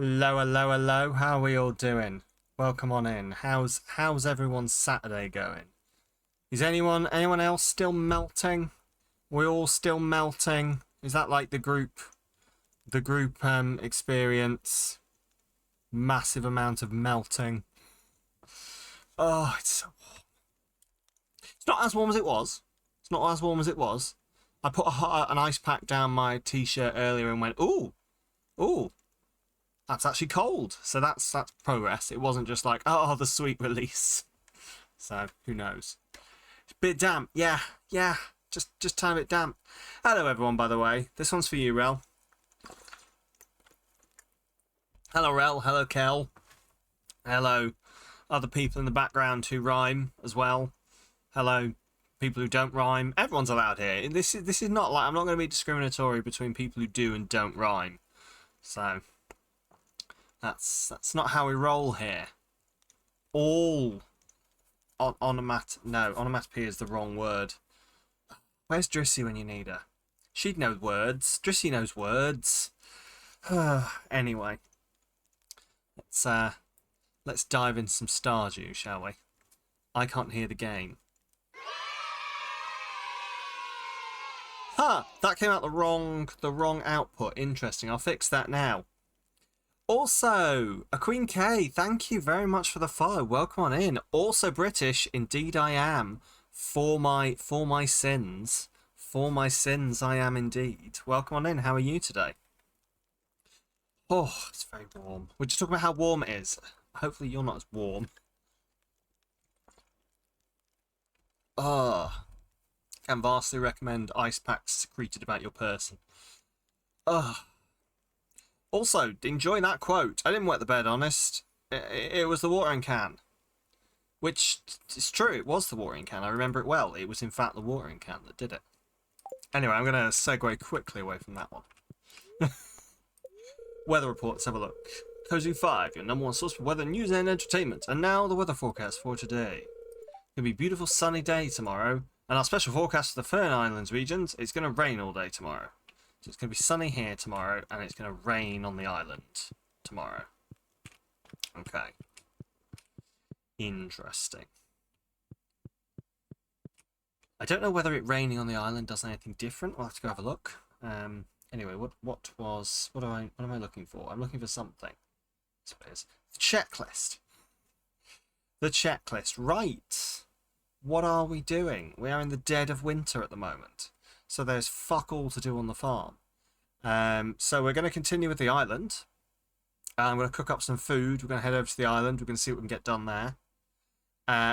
Hello, hello, hello. How are we all doing? Welcome on in. How's everyone's Saturday going? Is anyone else still melting? We all still melting? Is that like the group experience? Massive amount of melting. Oh, it's so warm. It's not as warm as it was. It's not as warm as it was. I put an ice pack down my t-shirt earlier and went, ooh, ooh. That's actually cold, so that's progress. It wasn't just like, oh, the sweet release. So who knows? It's a bit damp, yeah. Just time it damp. Hello everyone, by the way. This one's for you, Rel. Hello, Rel. Hello, Kel. Hello, other people in the background who rhyme as well. Hello, people who don't rhyme. Everyone's allowed here. This is not like, I'm not going to be discriminatory between people who do and don't rhyme. So that's not how we roll here. All onomatopoeia is the wrong word. Where's Drissy when you need her? She'd know words. Drissy knows words. Anyway, let's dive into some Stardew, shall we? I can't hear the game. Huh, that came out the wrong output. Interesting. I'll fix that now. Also, a Queen K, thank you very much for the follow. Welcome on in. Also British, indeed I am. For my sins. For my sins I am indeed. Welcome on in. How are you today? Oh, it's very warm. We're just talking about how warm it is. Hopefully you're not as warm. Can vastly recommend ice packs secreted about your person. Also, enjoy that quote. I didn't wet the bed, honest. It was the watering can. Which is true, it was the watering can. I remember it well. It was in fact the watering can that did it. Anyway, I'm going to segue quickly away from that one. Weather report, let's have a look. Cozy 5, your number one source for weather, news and entertainment. And now the weather forecast for today. It's going to be a beautiful sunny day tomorrow. And our special forecast for the Fern Islands regions, it's going to rain all day tomorrow. So it's going to be sunny here tomorrow, and it's going to rain on the island tomorrow. Okay. Interesting. I don't know whether it raining on the island does anything different. We'll have to go have a look. Anyway, what am I looking for? I'm looking for something. That's what it is. The checklist. The checklist. Right. What are we doing? We are in the dead of winter at the moment. So there's fuck all to do on the farm. So we're going to continue with the island. I'm going to cook up some food. We're going to head over to the island. We're going to see what we can get done there.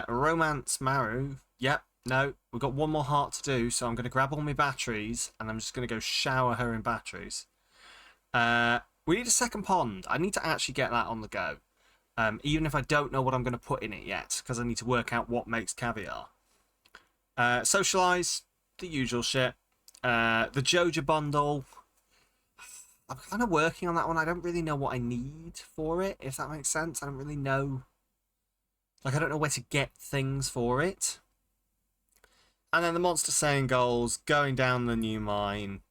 Romance Maru. Yep. No. We've got one more heart to do. So I'm going to grab all my batteries. And I'm just going to go shower her in batteries. We need a second pond. I need to actually get that on the go. Even if I don't know what I'm going to put in it yet. Because I need to work out what makes caviar. Socialise. The usual shit. The Joja bundle. I'm kind of working on that one. I don't really know what I need for it, if that makes sense. I don't really know. Like, I don't know where to get things for it. And then the Monster Saiyan goals, going down the new mine.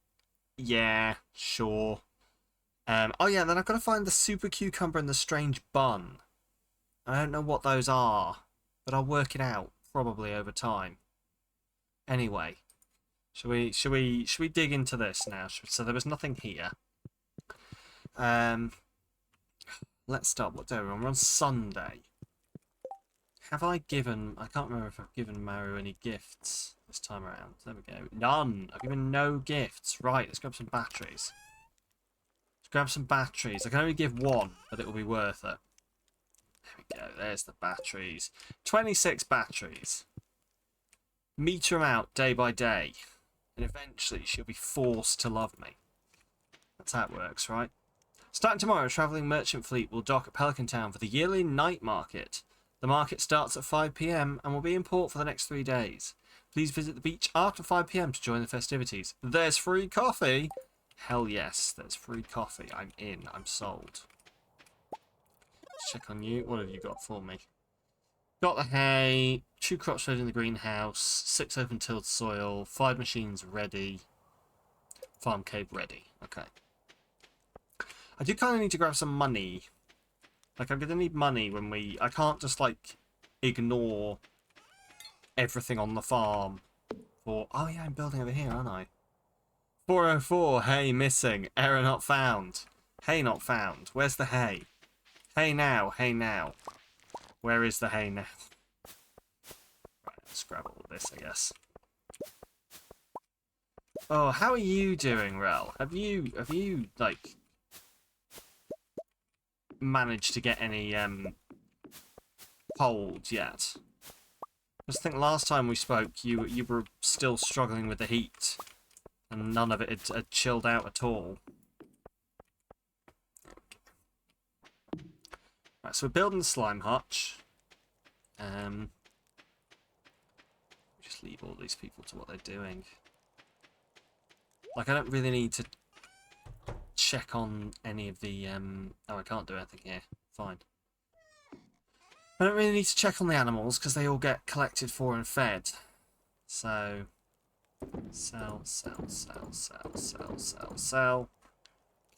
Yeah, sure. Oh yeah, then I've got to find the Super Cucumber and the Strange Bun. I don't know what those are, but I'll work it out, probably over time. Anyway. Should we dig into this now? So there was nothing here. Let's start. What day are we on? We're on Sunday. Have I given... I can't remember if I've given Maru any gifts this time around. There we go. None. I've given no gifts. Right, let's grab some batteries. Let's grab some batteries. I can only give one, but it will be worth it. There we go. There's the batteries. 26 batteries. Meter them out day by day. And eventually she'll be forced to love me. That's how it works, right? Starting tomorrow, a travelling merchant fleet will dock at Pelican Town for the yearly night market. The market starts at 5 PM and will be in port for the next 3 days. Please visit the beach after 5 PM to join the festivities. There's free coffee! Hell yes, there's free coffee. I'm in. I'm sold. Let's check on you. What have you got for me? Got the hay, 2 crops fed in the greenhouse, 6 open tilled soil, 5 machines ready, farm cave ready. Okay. I do kind of need to grab some money. Like, I'm going to need money when we... I can't just, like, ignore everything on the farm for... Oh, yeah, I'm building over here, aren't I? 404, hay missing. Error not found. Hay not found. Where's the hay? Hay now, hay now. Where is the hay now? Right, let's grab all of this, I guess. Oh, how are you doing, Rel? Have you, like... managed to get any hold yet? I just think last time we spoke you were still struggling with the heat and none of it had chilled out at all. Right, so we're building the slime hutch. Just leave all these people to what they're doing. Like, I don't really need to check on any of the oh, I can't do anything here. Fine. I don't really need to check on the animals because they all get collected for and fed. So sell.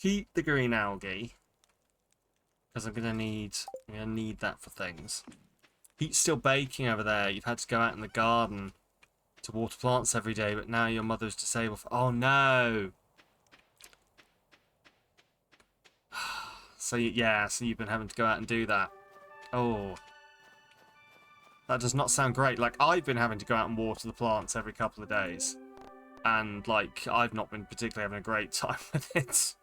Keep the green algae because I'm gonna need that for things. Heat's still baking over there. You've had to go out in the garden to water plants every day, but now your mother's disabled. Oh no! So yeah, so you've been having to go out and do that. Oh. That does not sound great. Like, I've been having to go out and water the plants every couple of days. And, like, I've not been particularly having a great time with it.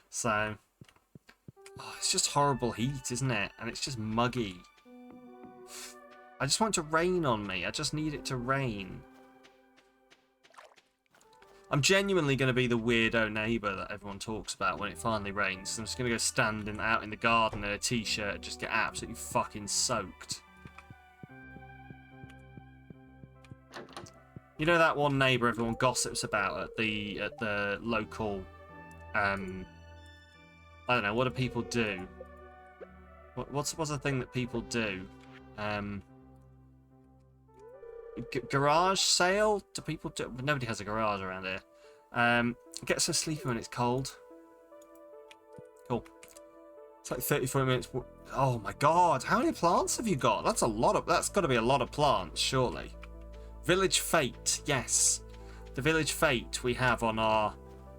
So... Oh, it's just horrible heat, isn't it? And it's just muggy. I just want it to rain on me. I just need it to rain. I'm genuinely going to be the weirdo neighbour that everyone talks about when it finally rains. I'm just going to go stand out in the garden in a t-shirt and just get absolutely fucking soaked. You know that one neighbour everyone gossips about at the local... I don't know, what do people do? What's the thing that people do? Garage sale? Do people do? Nobody has a garage around here. Get so sleepy when it's cold. Cool. It's like 34 minutes. Oh my god, how many plants have you got? That's a lot of. That's got to be a lot of plants, surely. Village Fate, yes. The Village Fate we have on our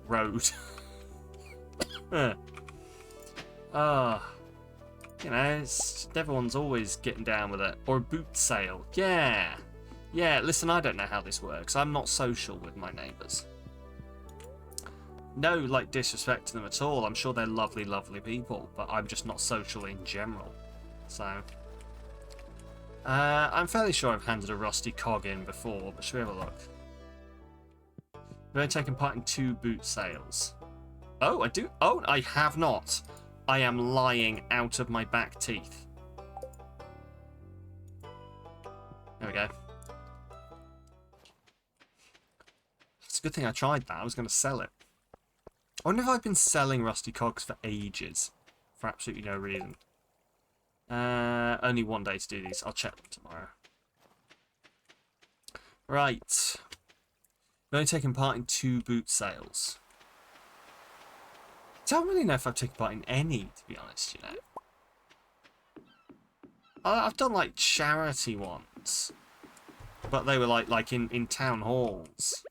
road. You know, everyone's always getting down with it. Or a boot sale. Yeah. Yeah, listen, I don't know how this works. I'm not social with my neighbours. No, like, disrespect to them at all. I'm sure they're lovely, lovely people. But I'm just not social in general. So... I'm fairly sure I've handed a rusty cog in before, but should we have a look? I've only taken part in 2 boot sales. Oh, I do? Oh, I have not. I am lying out of my back teeth. There we go. It's a good thing I tried that. I was going to sell it. I wonder if I've been selling rusty cogs for ages. For absolutely no reason. Only one day to do these. I'll check them tomorrow. Right. I've only taken part in 2 boot sales. I don't really know if I've taken part in any, to be honest, you know. I've done, like, charity ones. But they were, like in town halls.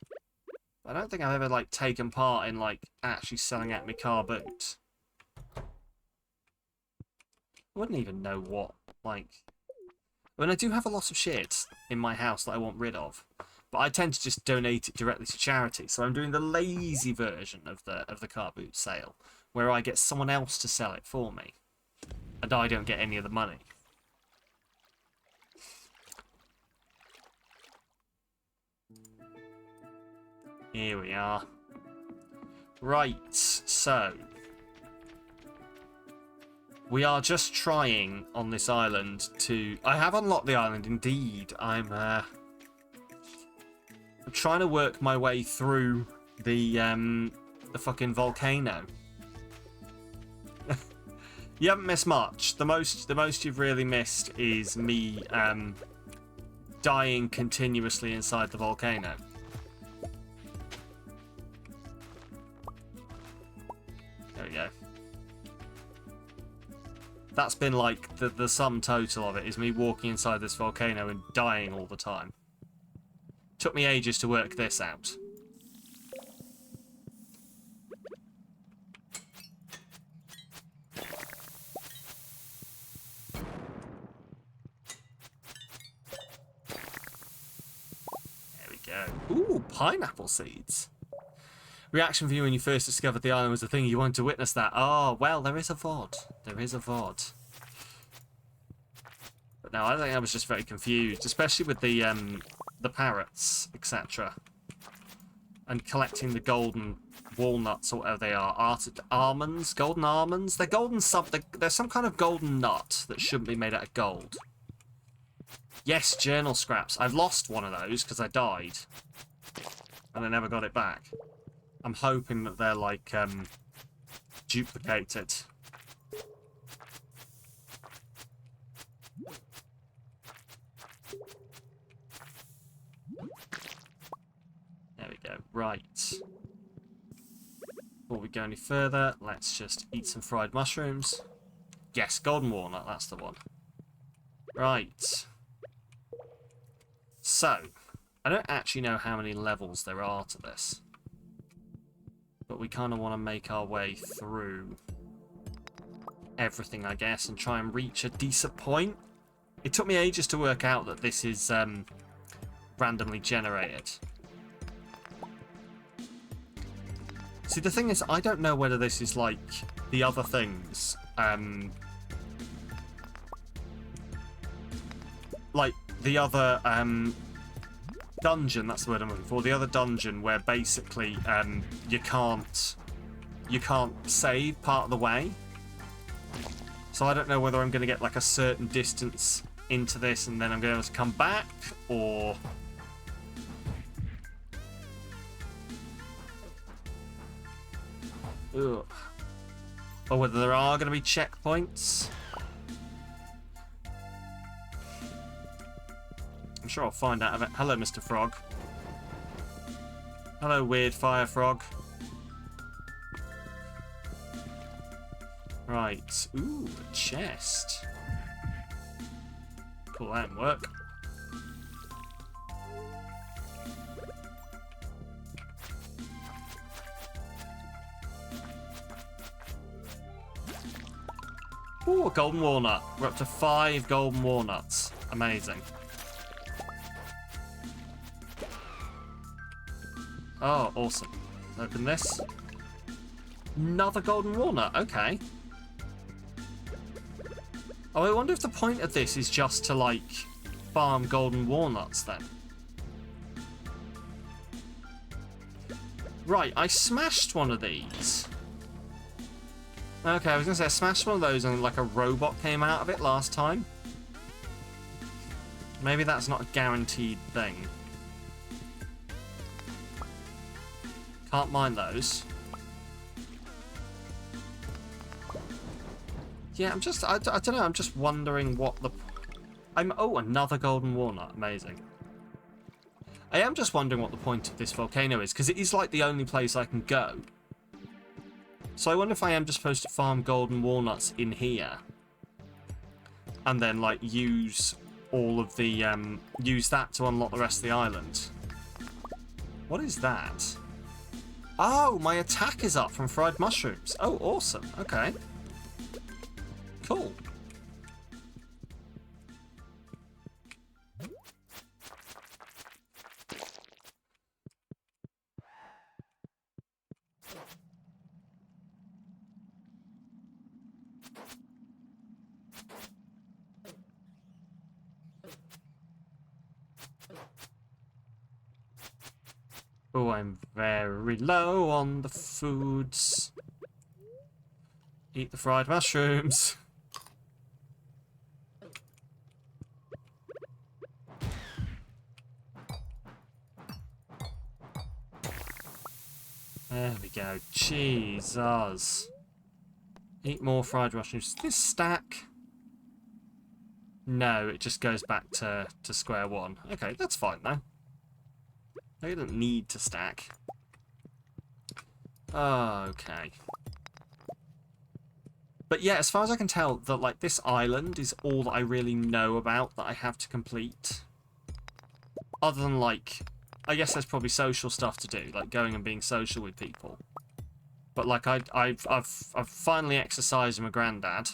I don't think I've ever, like, taken part in, like, actually selling out my car boot. I wouldn't even know what, like... I mean, I do have a lot of shit in my house that I want rid of. But I tend to just donate it directly to charity. So I'm doing the lazy version of the car boot sale, where I get someone else to sell it for me. And I don't get any of the money. Here we are. Right, so... we are just trying on this island to... I have unlocked the island, indeed. I'm trying to work my way through the fucking volcano. You haven't missed much. The most you've really missed is me dying continuously inside the volcano. There we go. That's been like the sum total of it is me walking inside this volcano and dying all the time. Took me ages to work this out. There we go. Ooh, pineapple seeds. Reaction for you when you first discovered the island was the thing you wanted to witness that. Oh, well, there is a VOD. There is a VOD. But no, I think I was just very confused, especially with the parrots, etc. And collecting the golden walnuts or whatever they are. Almonds? Golden almonds? They're golden they're some kind of golden nut that shouldn't be made out of gold. Yes, journal scraps. I've lost one of those because I died. And I never got it back. I'm hoping that they're like duplicated. There we go. Right. Before we go any further, let's just eat some fried mushrooms. Yes, golden walnut, that's the one. Right. So, I don't actually know how many levels there are to this. But we kind of want to make our way through everything, I guess, and try and reach a decent point. It took me ages to work out that this is randomly generated. See, the thing is, I don't know whether this is like the other things. Like the other dungeon, that's the word I'm looking for. The other dungeon where basically you can't save part of the way. So I don't know whether I'm going to get like a certain distance into this and then I'm going to come back, or ugh. Or whether there are going to be checkpoints. I'm sure I'll find out of it. Hello, Mr. Frog. Hello, weird fire frog. Right. Ooh, a chest. Cool, that didn't work. Ooh, a golden walnut. We're up to 5 golden walnuts. Amazing. Oh, awesome. Open this. Another golden walnut. Okay. Oh, I wonder if the point of this is just to, like, farm golden walnuts, then. Right, I smashed one of these. Okay, I was going to say I smashed one of those and, like, a robot came out of it last time. Maybe that's not a guaranteed thing. Can't mine those. Yeah, I don't know, I'm just wondering what the... oh, another golden walnut, amazing. I am just wondering what the point of this volcano is, because it is like the only place I can go. So I wonder if I am just supposed to farm golden walnuts in here. And then, like, use all of the, use that to unlock the rest of the island. What is that? Oh, my attack is up from fried mushrooms. Oh, awesome. Okay. Cool. Oh, I'm very low on the foods. Eat the fried mushrooms. There we go. Jesus. Eat more fried mushrooms. Does this stack? No, it just goes back to square one. Okay, that's fine though. I don't need to stack. Okay. But yeah, as far as I can tell, that like this island is all that I really know about that I have to complete. Other than like, I guess there's probably social stuff to do, like going and being social with people. But like I've finally exercised my granddad.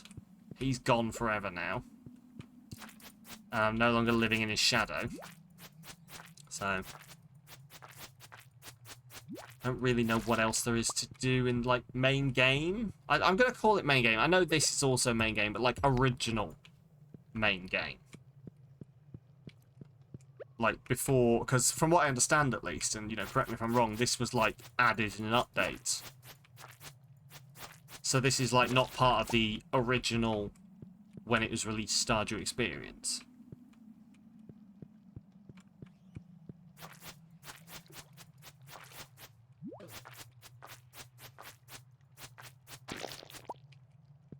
He's gone forever now. I'm no longer living in his shadow. So I don't really know what else there is to do in like main game. I'm gonna call it main game. I know this is also main game, but like original main game. Like before, because from what I understand at least, and you know, correct me if I'm wrong, this was like added in an update. So this is like not part of the original when it was released Stardew experience.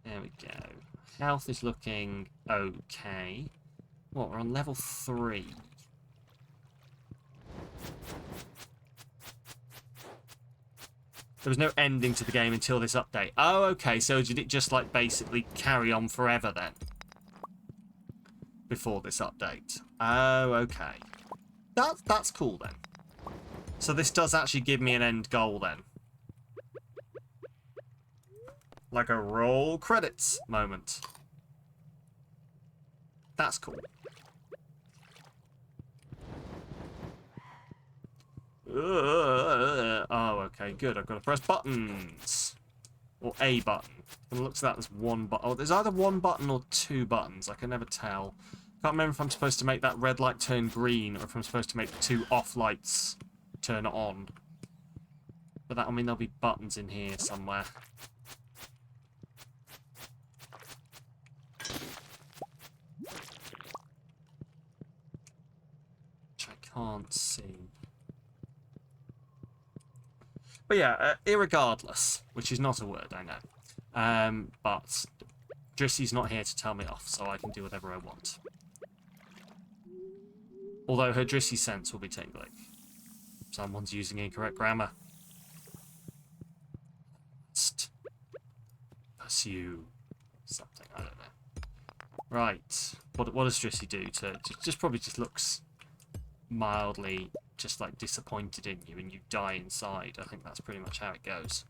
There we go. Health is looking okay. What, we're on level 3. There was no ending to the game until this update. Oh, okay, so did it just, like, basically carry on forever, then? Before this update. Oh, okay. That's cool, then. So this does actually give me an end goal, then. Like a roll credits moment. That's cool. Oh, okay, good. I've got to press buttons. Or a button. From the looks of that, there's one button. Oh, there's either one button or 2 buttons. I can never tell. Can't remember if I'm supposed to make that red light turn green or if I'm supposed to make the 2 off lights turn on. But that'll mean there'll be buttons in here somewhere. Which I can't see. But yeah, irregardless, which is not a word, I know. But Drissy's not here to tell me off, so I can do whatever I want. Although her Drissy sense will be tingling. Someone's using incorrect grammar. Pursue something, I don't know. Right, what does Drissy do to just probably just looks mildly just like disappointed in you and you die inside. I think that's pretty much how it goes.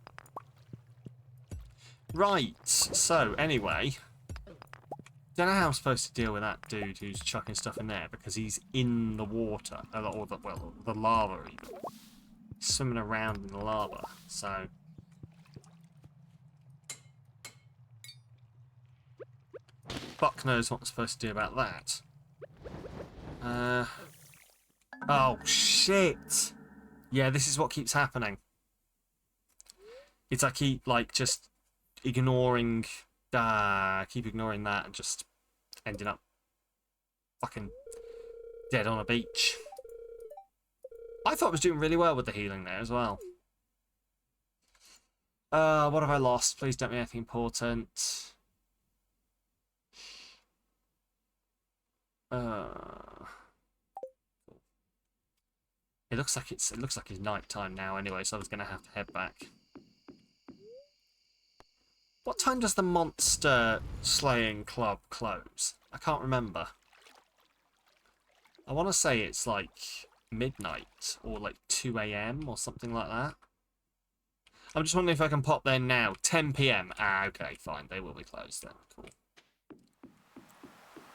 Right, so anyway, don't know how I'm supposed to deal with that dude who's chucking stuff in there because he's in the water, or the lava even. He's swimming around in the lava, so fuck knows what I'm supposed to do about that. Oh, shit! Yeah, this is what keeps happening. It's I keep, like, just ignoring... keep ignoring that and just ending up fucking dead on a beach. I thought I was doing really well with the healing there as well. What have I lost? Please don't be anything important. It looks like it's night time now anyway, so I was gonna have to head back. What time does the monster slaying club close? I can't remember. I want to say it's like midnight or like 2 AM or something like that. I'm just wondering if I can pop there now. 10 PM. Ah, okay, fine. They will be closed then. Cool.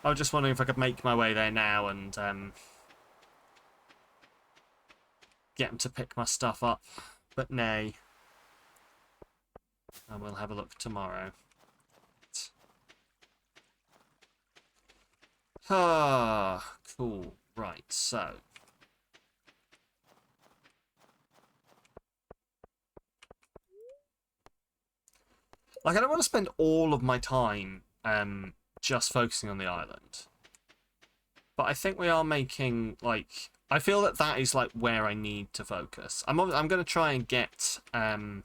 I was just wondering if I could make my way there now and get them to pick my stuff up, but nay. And we'll have a look tomorrow. Ah, cool. Right, so. Like, I don't want to spend all of my time just focusing on the island. But I think we are making, like... I feel that that is, like, where I need to focus. I'm going to try and get... I'm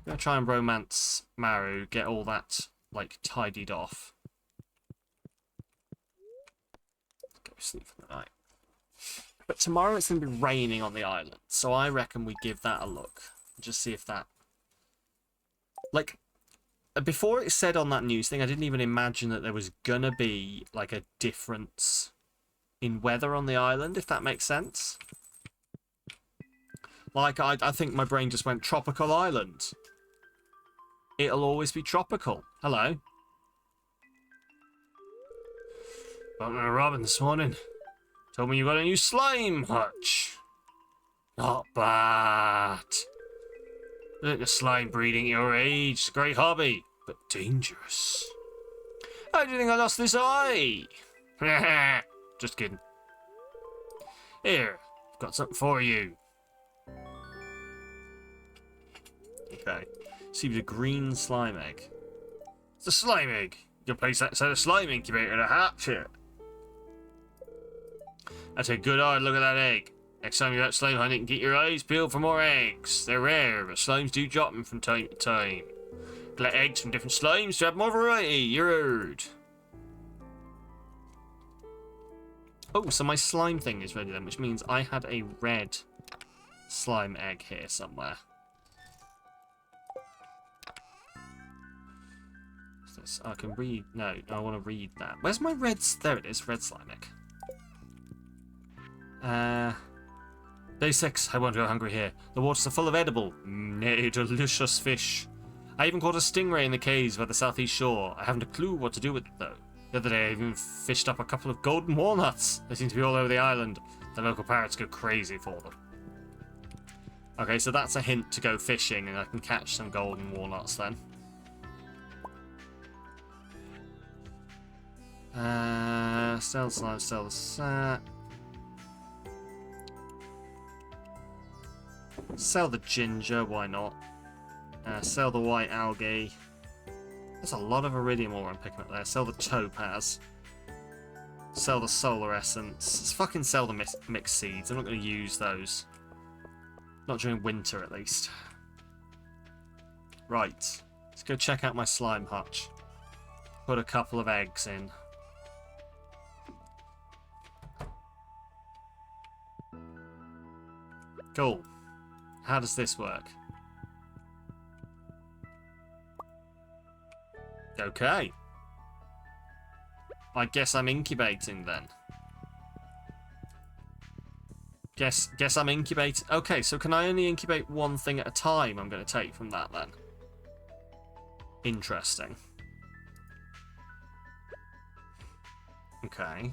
going to try and romance Maru, get all that, like, tidied off. Go sleep for the night. But tomorrow it's going to be raining on the island, so I reckon we give that a look. Just see if that... Like, before it said on that news thing, I didn't even imagine that there was gonna be like a difference in weather on the island, if that makes sense. Like, I think my brain just went tropical island. It'll always be tropical. Hello. Got a Robin this morning. Told me you got a new slime hutch. Not bad. Look at slime breeding at your age. It's a great hobby, but dangerous. How do you think I lost this eye? Just kidding. Here, I've got something for you. Okay. Received a green slime egg. It's a slime egg. You can place that inside a slime incubator to hatch it. I take a good hard look at that egg. Next time you're out slime hunting, get your eyes peeled for more eggs. They're rare, but slimes do drop them from time to time. Collect eggs from different slimes to have more variety. You heard. Oh, so my slime thing is ready then, which means I had a red slime egg here somewhere. This? I can read. No, I want to read that. Where's my red? There it is, red slime egg. Day 6. I won't go hungry here. The waters are full of edible, nay, delicious fish. I even caught a stingray in the caves by the southeast shore. I haven't a clue what to do with it though. The other day I even fished up a couple of golden walnuts. They seem to be all over the island. The local pirates go crazy for them. Okay, so that's a hint to go fishing and I can catch some golden walnuts then. Sell the slime, sell the set. Sell the ginger, why not? Sell the white algae. There's a lot of iridium ore I'm picking up there. Sell the topaz. Sell the solar essence. Let's fucking sell the mixed seeds. I'm not going to use those. Not during winter, at least. Right. Let's go check out my slime hutch. Put a couple of eggs in. Cool. How does this work? Okay. I guess I'm incubating then. Guess I'm incubating. Okay, so can I only incubate one thing at a time? I'm going to take from that then. Interesting. Okay.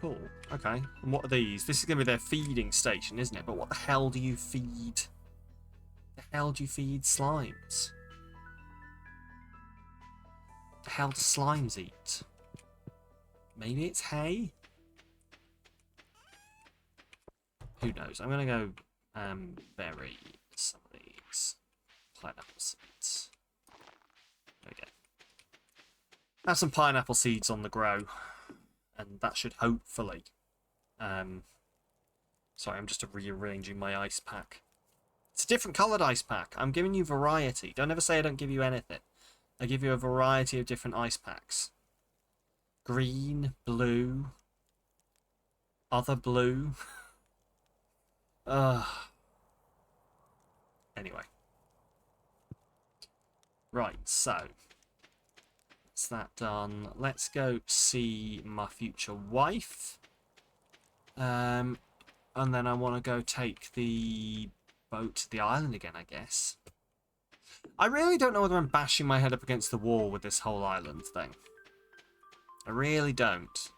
Cool. Okay. And what are these? This is going to be their feeding station, isn't it? But what the hell do you feed? The hell do you feed slimes? The hell do slimes eat? Maybe it's hay? Who knows? I'm going to go bury some of these pineapple seeds. There we go. Have some pineapple seeds on the grow. And that should hopefully... sorry, I'm just rearranging my ice pack. It's a different coloured ice pack. I'm giving you variety. Don't ever say I don't give you anything. I give you a variety of different ice packs. Green, blue, other blue. Anyway. Right, so... that's that done. Let's go see my future wife. And then I want to go take the boat to the island again, I guess. I really don't know whether I'm bashing my head up against the wall with this whole island thing. I really don't.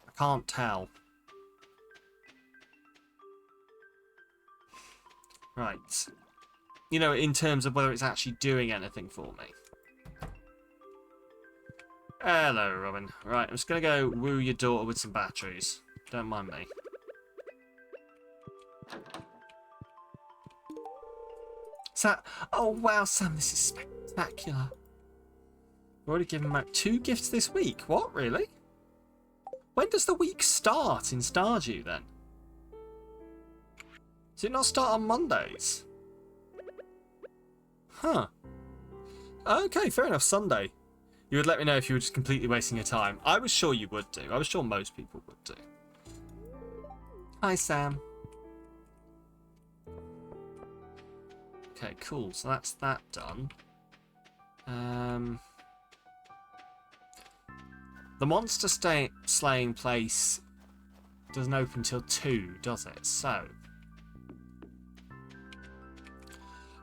I can't tell. Right. You know, in terms of whether it's actually doing anything for me. Hello, Robin. Right, I'm just going to go woo your daughter with some batteries. Don't mind me. Oh, wow, Sam, this is spectacular. We've already given out 2 gifts this week. What, really? When does the week start in Stardew, then? Does it not start on Mondays? Huh. Okay, fair enough, Sunday. You would let me know if you were just completely wasting your time. I was sure you would do. I was sure most people would do. Hi, Sam. Okay, cool. So that's that done. The monster slaying place doesn't open till 2, does it? So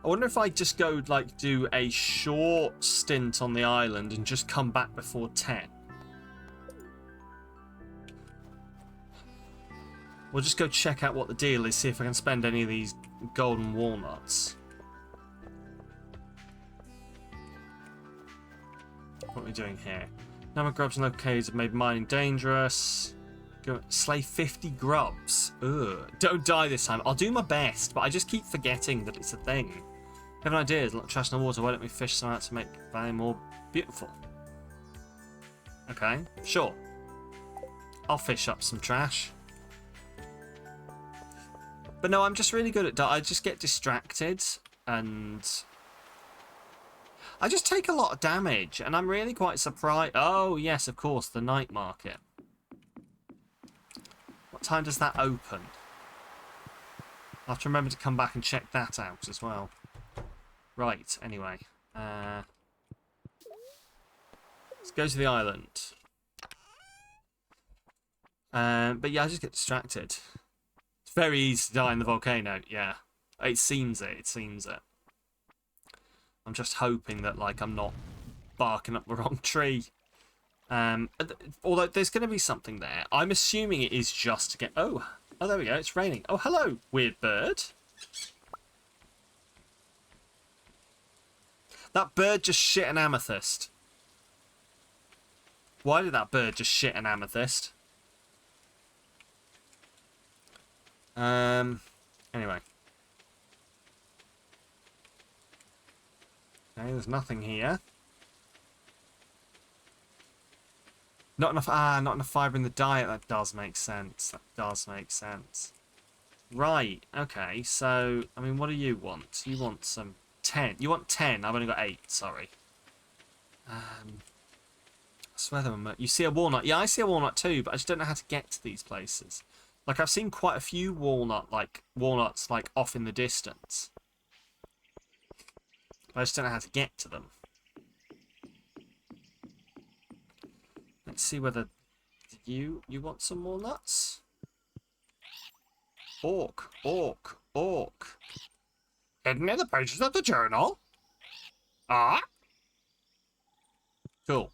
I wonder if I just go, like, do a short stint on the island and just come back before 10. We'll just go check out what the deal is, see if I can spend any of these golden walnuts. What are we doing here? Number of grubs in local caves have made mining dangerous. Go slay 50 grubs. Ugh. Don't die this time. I'll do my best, but I just keep forgetting that it's a thing. I have an idea. There's a lot of trash in the water. Why don't we fish some out to make Valley more beautiful? Okay, sure. I'll fish up some trash. But no, I'm just really good at... I just get distracted and... I just take a lot of damage, and I'm really quite surprised. Oh, yes, of course, the night market. What time does that open? I'll have to remember to come back and check that out as well. Right, anyway. Let's go to the island. But yeah, I just get distracted. It's very easy to die in the volcano, yeah. It seems it, it seems it. I'm just hoping that, like, I'm not barking up the wrong tree. Although there's going to be something there. I'm assuming it is just to get... Oh, there we go. It's raining. Oh, hello, weird bird. That bird just shit an amethyst. Why did that bird just shit an amethyst? Anyway. Okay, there's nothing here. Not enough fibre in the diet. That does make sense. That does make sense. Right, okay, so, I mean, what do you want? You want some 10. You want 10. I've only got 8, sorry. I swear there were... You see a walnut? Yeah, I see a walnut too, but I just don't know how to get to these places. Like, I've seen quite a few walnuts, like, off in the distance. I just don't know how to get to them. Let's see whether you want some walnuts. Orc. Hidden in the pages of the journal. Ah. Cool.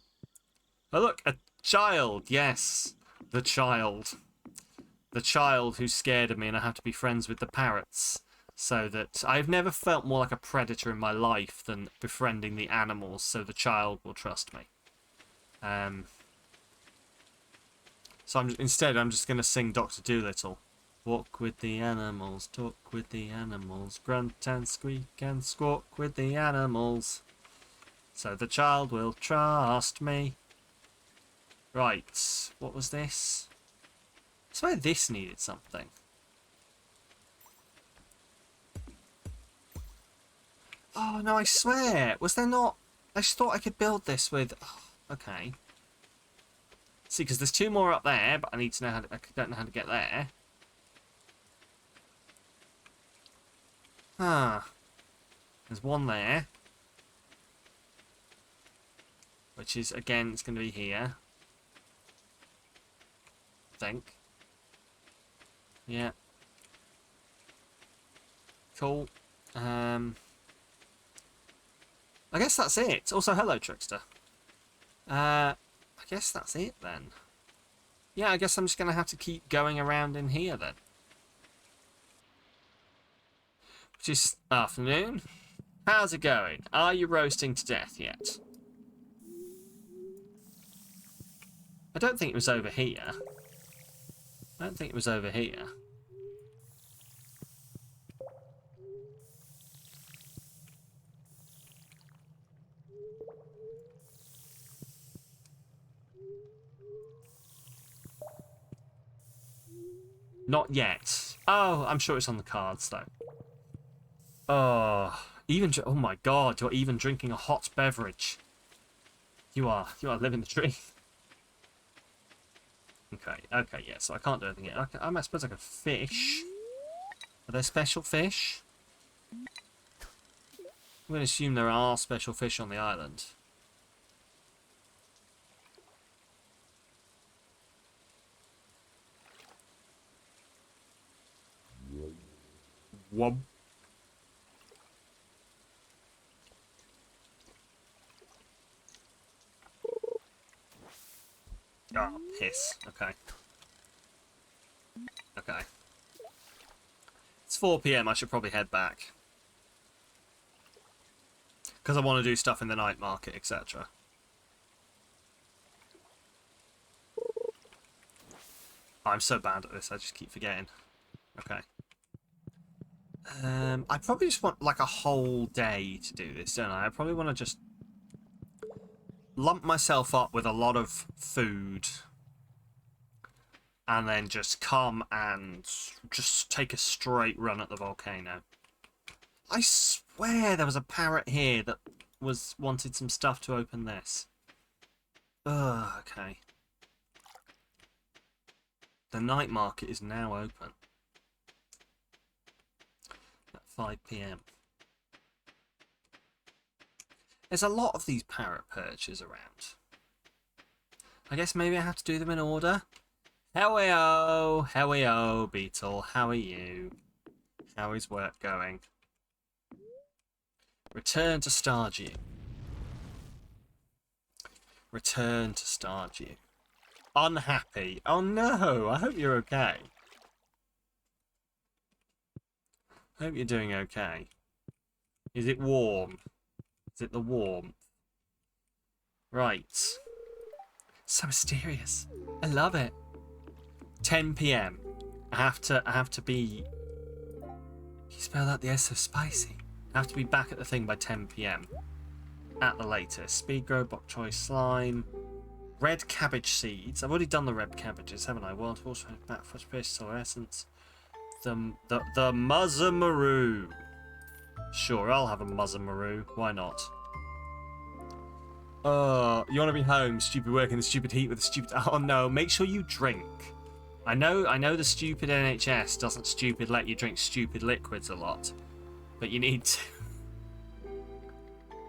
Oh look, a child. Yes, the child. The child who's scared of me, and I have to be friends with the parrots. So that I've never felt more like a predator in my life than befriending the animals, so the child will trust me. So instead I'm just going to sing Dr. Dolittle. Walk with the animals, talk with the animals, grunt and squeak and squawk with the animals. So the child will trust me. Right, what was this? I swear this needed something. Oh, no, I swear. Was there not... I just thought I could build this with... Oh, okay. See, because there's 2 more up there, but I need to know how to... I don't know how to get there. Ah. There's 1 there. Which is, again, it's going to be here. I think. Yeah. Cool. I guess that's it. Also, hello, Trickster. I guess that's it, then. Yeah, I guess I'm just going to have to keep going around in here, then. Which is afternoon. How's it going? Are you roasting to death yet? I don't think it was over here. I don't think it was over here. Not yet. Oh, I'm sure it's on the cards, though. Oh, oh my God, you're even drinking a hot beverage. You are living the dream. Okay, yeah, so I can't do anything yet. I suppose I could fish. Are there special fish? I'm going to assume there are special fish on the island. Whoop. Oh, piss. Okay. Okay. It's 4 PM. I should probably head back. Because I want to do stuff in the night market, etc. I'm so bad at this, I just keep forgetting. Okay. I probably just want like a whole day to do this, don't I? I probably want to just lump myself up with a lot of food and then just come and just take a straight run at the volcano. I swear there was a parrot here that wanted some stuff to open this. Ugh, okay. The night market is now open. At 5 PM. There's a lot of these parrot perches around. I guess maybe I have to do them in order. Hello, Beetle. How are you? How is work going? Return to Stardew. Return to Stardew. Unhappy. Oh no, I hope you're okay. I hope you're doing okay. Is it warm? Is it the warmth? Right. So mysterious. I love it. 10 PM. I have to be... You spelled out the S so spicy. I have to be back at the thing by 10 PM. At the latest. Speed grow, bok choy slime. Red cabbage seeds. I've already done the red cabbages, haven't I? Wild horse, bat, fresh fish, solar essence. The Muzzamaroo. Sure, I'll have a Muzzamaroo. Why not? You want to be home? Stupid work in the stupid heat with the stupid... Oh no, make sure you drink. I know the stupid NHS doesn't stupid let you drink stupid liquids a lot. But you need to.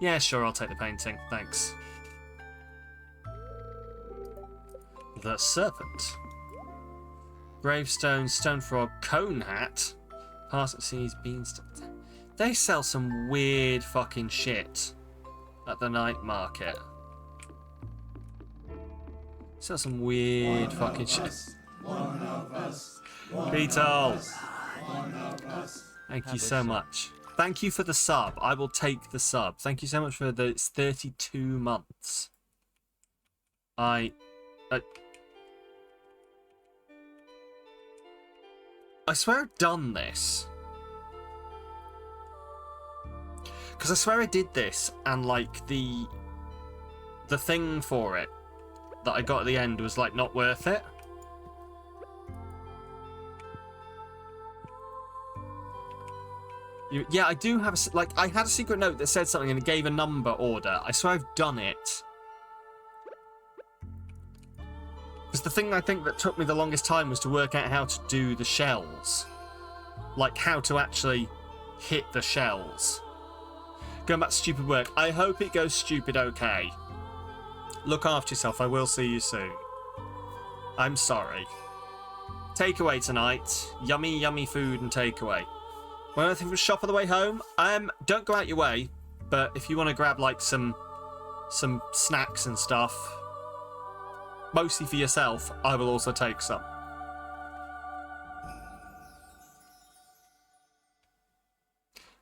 Yeah, sure, I'll take the painting. Thanks. The Serpent. Gravestone, Stone Frog, Cone Hat. Parsnip Seeds, Beans. They sell some weird fucking shit at the night market. Sell some weird fucking shit. One of us. Beetle. One of us. Thank you so much. Thank you for the sub. I will take the sub. Thank you so much for the 32 months. I swear I've done this. Because I swear I did this and like the thing for it that I got at the end was like not worth it. Yeah, I do have a, like I had a secret note that said something and it gave a number order. I swear I've done it. Because the thing I think that took me the longest time was to work out how to do the shells. Like how to actually hit the shells. Going back to stupid work. I hope it goes stupid okay. Look after yourself. I will see you soon. I'm sorry. Takeaway tonight. Yummy, yummy food and takeaway. Want anything from the shop on the way home? Don't go out your way, but if you want to grab like some snacks and stuff, mostly for yourself, I will also take some.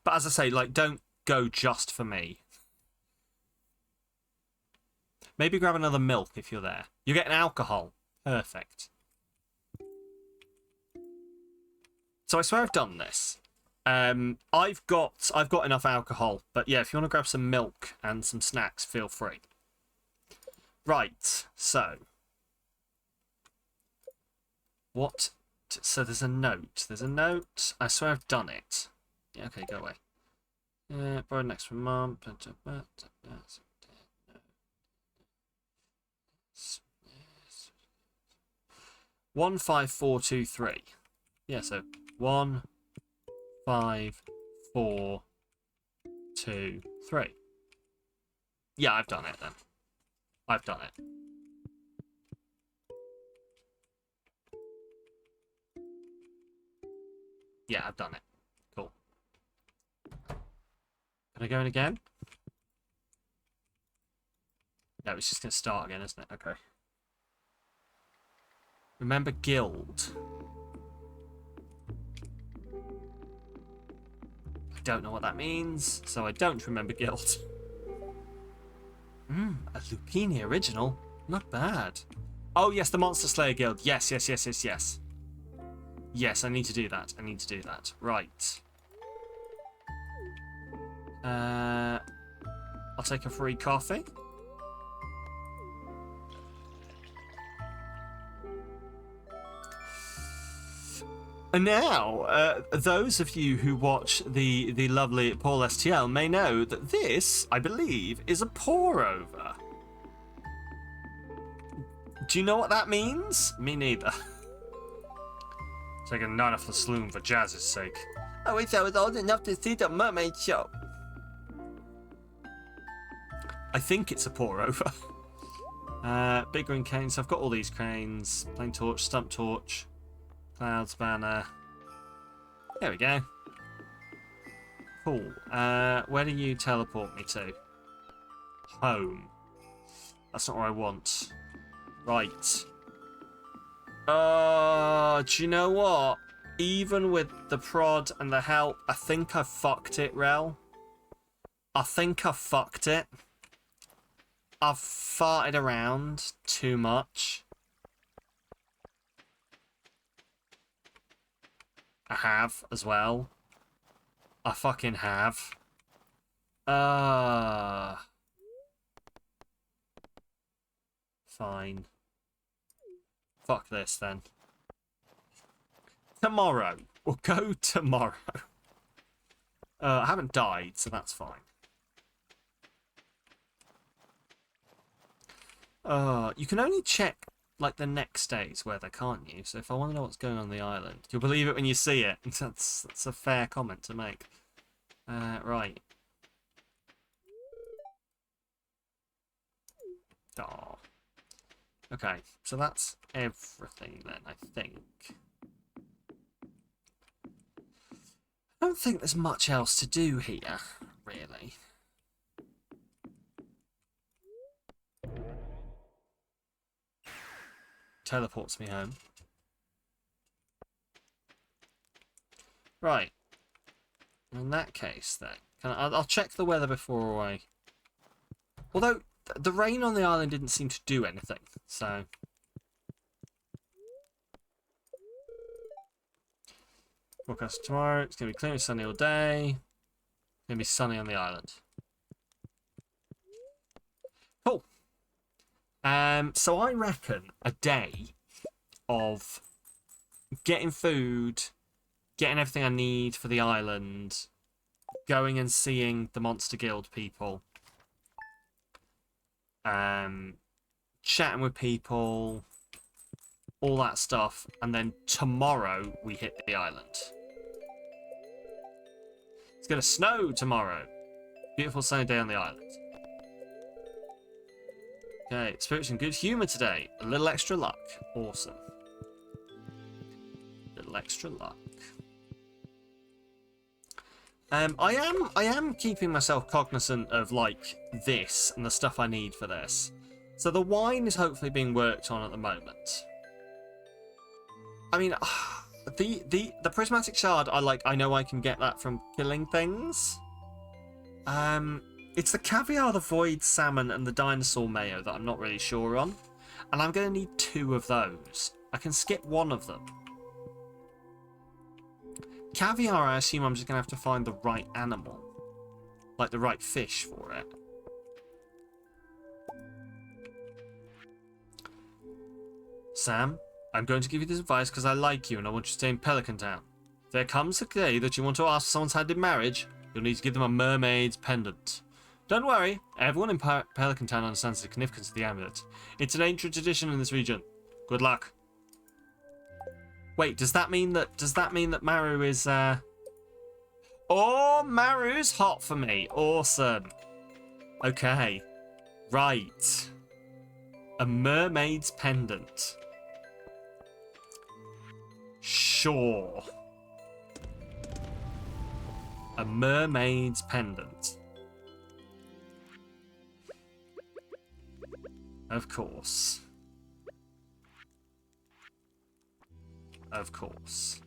But as I say, like, don't go just for me. Maybe grab another milk if you're there. You're getting alcohol. Perfect. So I swear I've done this. I've got enough alcohol, but yeah, if you want to grab some milk and some snacks, feel free. Right, so what? So there's a note. There's a note. I swear I've done it. Yeah, okay, go away. Borrowed next from mum. 15423. Yeah, so 1, 5, 4, 2, 3. Yeah, I've done it then. I've done it. Yeah, I've done it. Cool. Can I go in again? No, it's just going to start again, isn't it? Okay. Remember guild. I don't know what that means, so I don't remember guild. A Lupini original. Not bad. Oh, yes, the Monster Slayer Guild. Yes. Yes, I need to do that. Right. I'll take a free coffee. And now, those of you who watch the lovely Paul STL may know that this, I believe, is a pour-over. Do you know what that means? Me neither. Taking none off the saloon for jazz's sake. I wish I was old enough to see the mermaid show. I think it's a pour-over. Big green canes. So I've got all these cranes. Plain torch, stump torch. Clouds banner. There we go. Cool. Where do you teleport me to? Home. That's not where I want. Right. Do you know what? Even with the prod and the help, I think I fucked it, Rel. I think I fucked it. I've farted around too much. I have as well. I fucking have. Fine. Fuck this then. Tomorrow. We'll go tomorrow. I haven't died, so that's fine. You can only check like the next day's weather, can't you? So if I want to know what's going on the island, you'll believe it when you see it. That's a fair comment to make. Right. Oh. Okay, so that's everything then, I think. I don't think there's much else to do here, really. Teleports me home. Right. In that case, then, I'll check the weather before I. Although the rain on the island didn't seem to do anything, so. Forecast tomorrow. It's gonna be clear and sunny all day. It's gonna be sunny on the island. Cool. So I reckon a day of getting food, getting everything I need for the island, going and seeing the Monster Guild people, chatting with people, all that stuff, and then tomorrow we hit the island. It's gonna snow tomorrow. Beautiful sunny day on the island. Okay, spirits in good humour today. A little extra luck. Awesome. Little extra luck. I am keeping myself cognizant of like this and the stuff I need for this. So the wine is hopefully being worked on at the moment. I mean, the prismatic shard, I know I can get that from killing things. It's the caviar, the void salmon, and the dinosaur mayo that I'm not really sure on. And I'm going to need 2 of those. I can skip one of them. Caviar, I assume I'm just going to have to find the right animal. Like the right fish for it. Sam, I'm going to give you this advice because I like you and I want you to stay in Pelican Town. If there comes a day that you want to ask for someone's hand in marriage, you'll need to give them a mermaid's pendant. Don't worry, everyone in Pelican Town understands the significance of the amulet. It's an ancient tradition in this region. Good luck. Wait, does that mean that Maru is Oh, Maru's hot for me. Awesome. Okay. Right. A mermaid's pendant. Sure. A mermaid's pendant. Of course. Of course.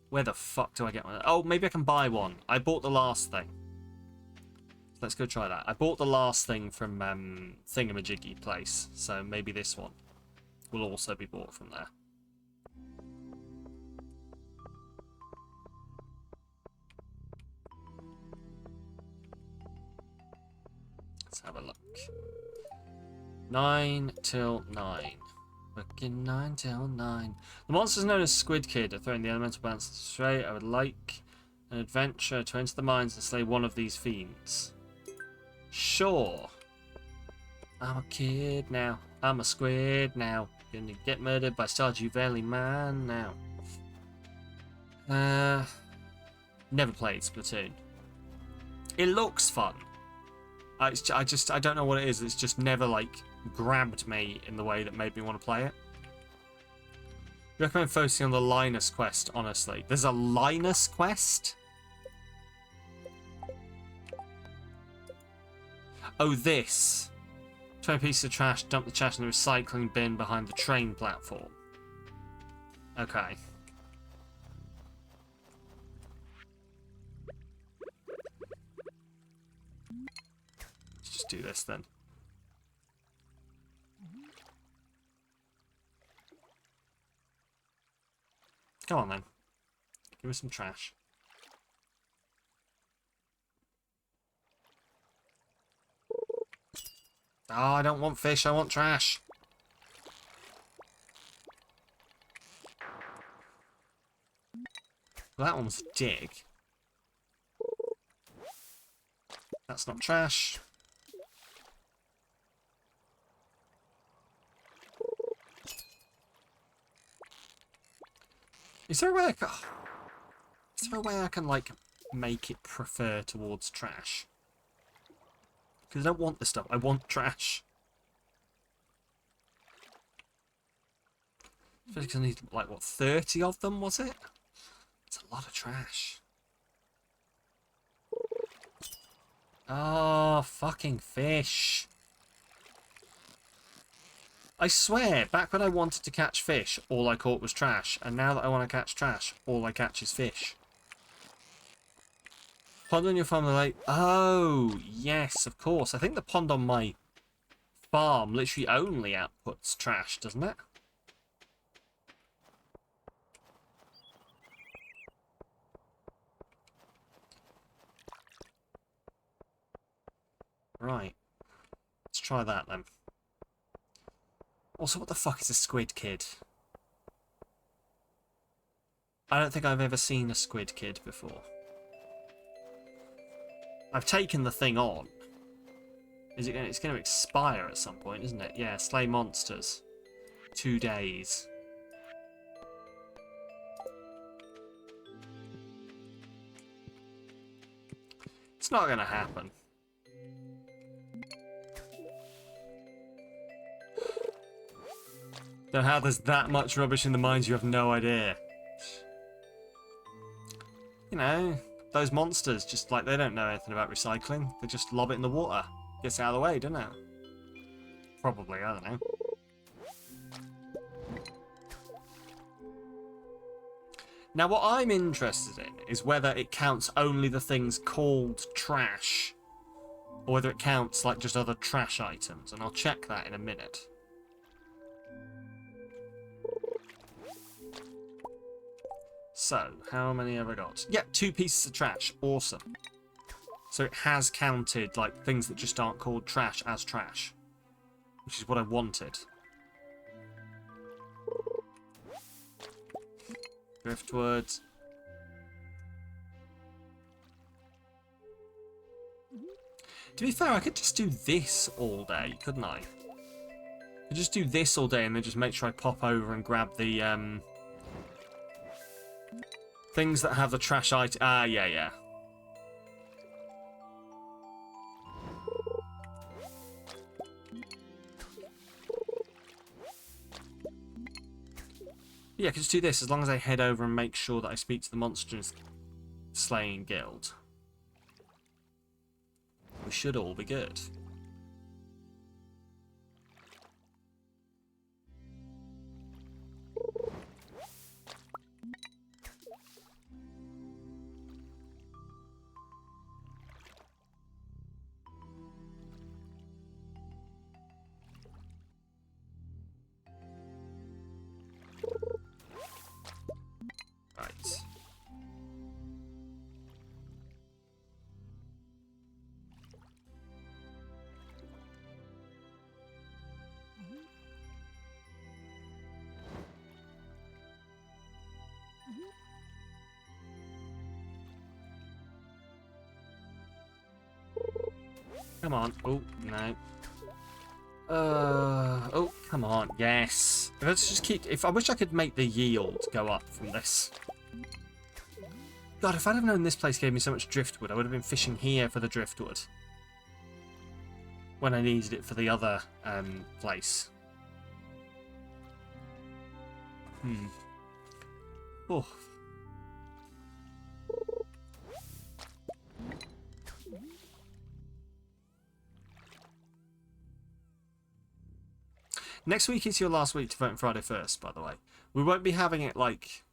Where the fuck do I get one? Oh, maybe I can buy one. I bought the last thing. Let's go try that. I bought the last thing from Thingamajiggy place, so maybe this one will also be bought from there. Let's have a look. 9 till 9. Fucking 9 till 9. The monsters known as Squid Kid are throwing the elemental balance straight. I would like an adventure to enter the mines and slay one of these fiends. Sure. I'm a kid now. I'm a squid now. Gonna get murdered by Stardew Valley man now. Never played Splatoon. It looks fun. I don't know what it is. It's just never like grabbed me in the way that made me want to play it. I recommend focusing on the Linus quest, honestly. There's a Linus quest? Oh, this. 20 pieces of trash, dump the trash in the recycling bin behind the train platform. Okay. Let's just do this then. Come on then. Give me some trash. Oh, I don't want fish, I want trash. Well, that one's a dig. That's not trash. Is there a way I can like make it prefer towards trash? Because I don't want this stuff. I want trash. Especially because I need, like, what, 30 of them, was it? It's a lot of trash. Oh, fucking fish. I swear, back when I wanted to catch fish, all I caught was trash. And now that I want to catch trash, all I catch is fish. Pond on your farm, like, oh, yes, of course. I think the pond on my farm literally only outputs trash, doesn't it? Right. Let's try that then. Also, what the fuck is a squid kid? I don't think I've ever seen a squid kid before. I've taken the thing on. Is it? It's going to expire at some point, isn't it? Yeah, slay monsters. 2 days. It's not going to happen. Know how there's that much rubbish in the mines, you have no idea. You know, those monsters, just like, they don't know anything about recycling. They just lob it in the water. Gets out of the way, doesn't it? Probably, I don't know. Now, what I'm interested in is whether it counts only the things called trash, or whether it counts, like, just other trash items, and I'll check that in a minute. So, how many have I got? Yeah, 2 pieces of trash. Awesome. So it has counted, like, things that just aren't called trash as trash. Which is what I wanted. Driftwood. To be fair, I could just do this all day, couldn't I? I could just do this all day and then just make sure I pop over and grab the, things that have the trash item. Ah, yeah. Yeah, I can just do this as long as I head over and make sure that I speak to the monsters slaying guild. We should all be good. Right. Come on. Oh, no. Oh, come on. Yes. Let's just keep... I wish I could make the yield go up from this. God, if I'd have known this place gave me so much driftwood, I would have been fishing here for the driftwood. When I needed it for the other place. Oh. Next week is your last week to vote on Friday 1st, by the way. We won't be having it, like,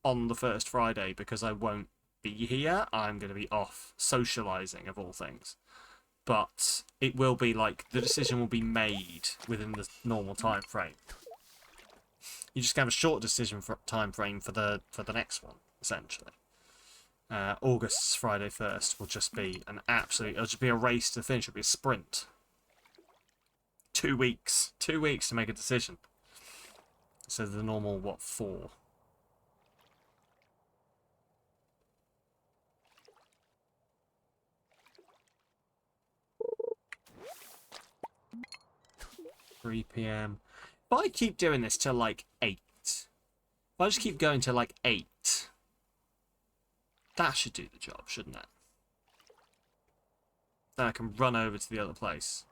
on the first Friday because I won't be here. I'm going to be off socialising, of all things. But it will be, like, the decision will be made within the normal time frame. You just have a short decision time frame for the next one, essentially. August's Friday 1st will just be an absolute... It'll just be a race to the finish. It'll be a sprint. 2 weeks. 2 weeks to make a decision. So the normal, what, 4? $3 p.m. If I keep doing this till like 8, if I just keep going till like 8, that should do the job, shouldn't it? Then I can run over to the other place.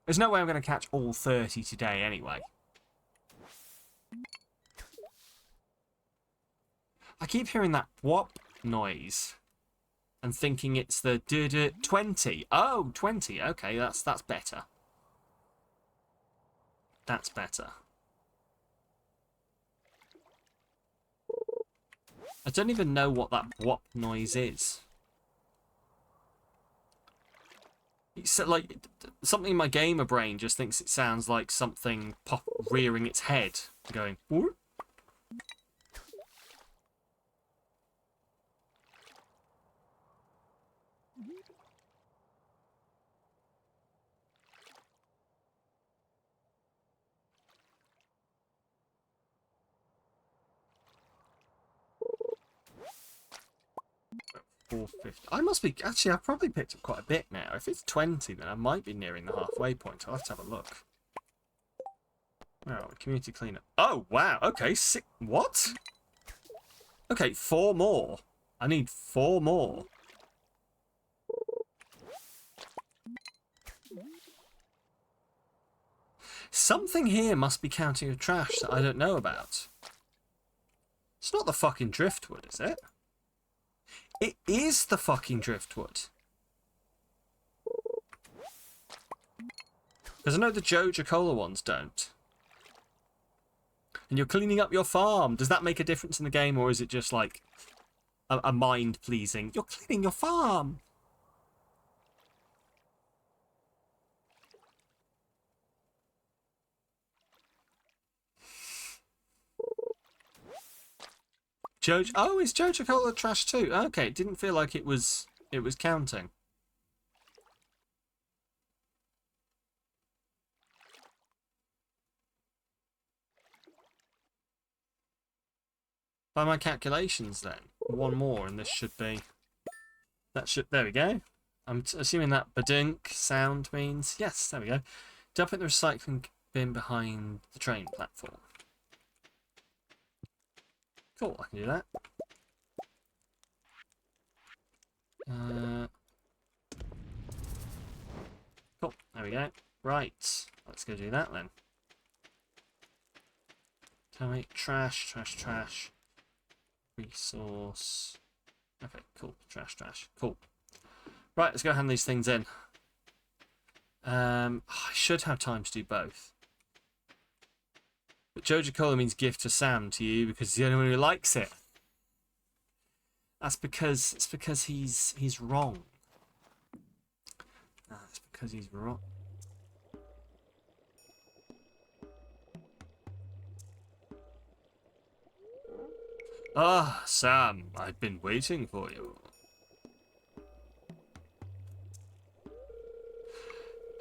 There's no way I'm going to catch all 30 today anyway. I keep hearing that whop noise and thinking it's the 20. Oh, 20. Okay, that's better. That's better. I don't even know what that whop noise is. It's like something in my gamer brain just thinks it sounds like something rearing its head, going whoop. I must be... Actually, I've probably picked up quite a bit now. If it's 20, then I might be nearing the halfway point. I'll have to have a look. Where are we? Community cleanup. Oh, wow. Okay, what? Okay, 4 more. I need 4 more. Something here must be counting of trash that I don't know about. It's not the fucking driftwood, is it? It is the fucking driftwood. Because I know the Joja Cola ones don't. And you're cleaning up your farm. Does that make a difference in the game, or is it just like a mind-pleasing? You're cleaning your farm. Oh, is Joja Cola trash too? Okay, it didn't feel like it was counting. By my calculations, then 1 more, and this should be. There we go. I'm assuming that badunk sound means yes. There we go. Dump it in the recycling bin behind the train platform. Cool, I can do that. Cool. There we go. Right. Let's go do that then. Tell me. Trash, trash, trash. Resource. Okay, cool. Trash, trash. Cool. Right, let's go hand these things in. I should have time to do both. But Joja Cola means gift to Sam to you because he's the only one who likes it. That's because he's wrong. That's because he's wrong. Ah, Sam, I've been waiting for you.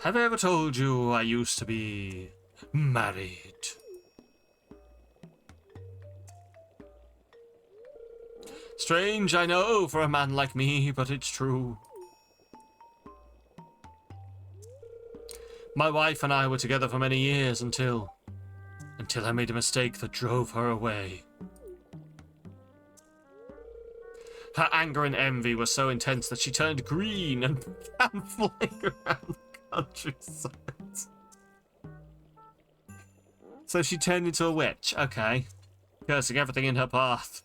Have I ever told you I used to be married? Strange, I know, for a man like me, but it's true. My wife and I were together for many years until I made a mistake that drove her away. Her anger and envy were so intense that she turned green and began flying around the countryside. So she turned into a witch, okay. Cursing everything in her path.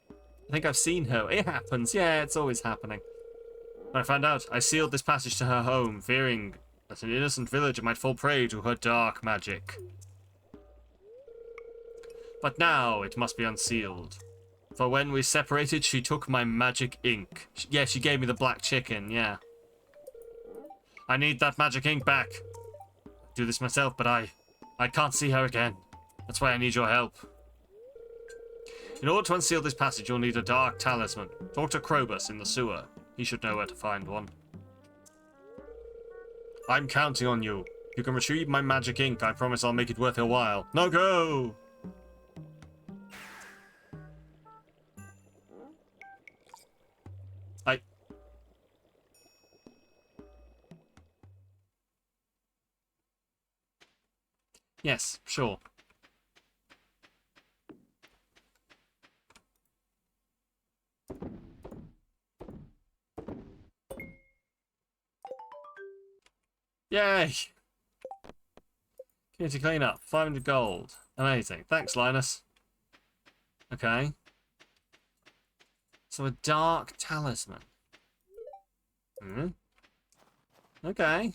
I think I've seen her. It happens, yeah, it's always happening. When I found out, I sealed this passage to her home, fearing that an innocent villager might fall prey to her dark magic. But now it must be unsealed. For when we separated, she took my magic ink. Yeah, she gave me the black chicken, yeah. I need that magic ink back. I do this myself, but I can't see her again. That's why I need your help. In order to unseal this passage, you'll need a dark talisman. Talk to Krobus in the sewer. He should know where to find one. I'm counting on you. If you can retrieve my magic ink, I promise I'll make it worth your while. Now go! Yes, sure. Yay! Community cleanup, 500 gold. Amazing. Thanks, Linus. Okay. So a dark talisman. Hmm. Okay.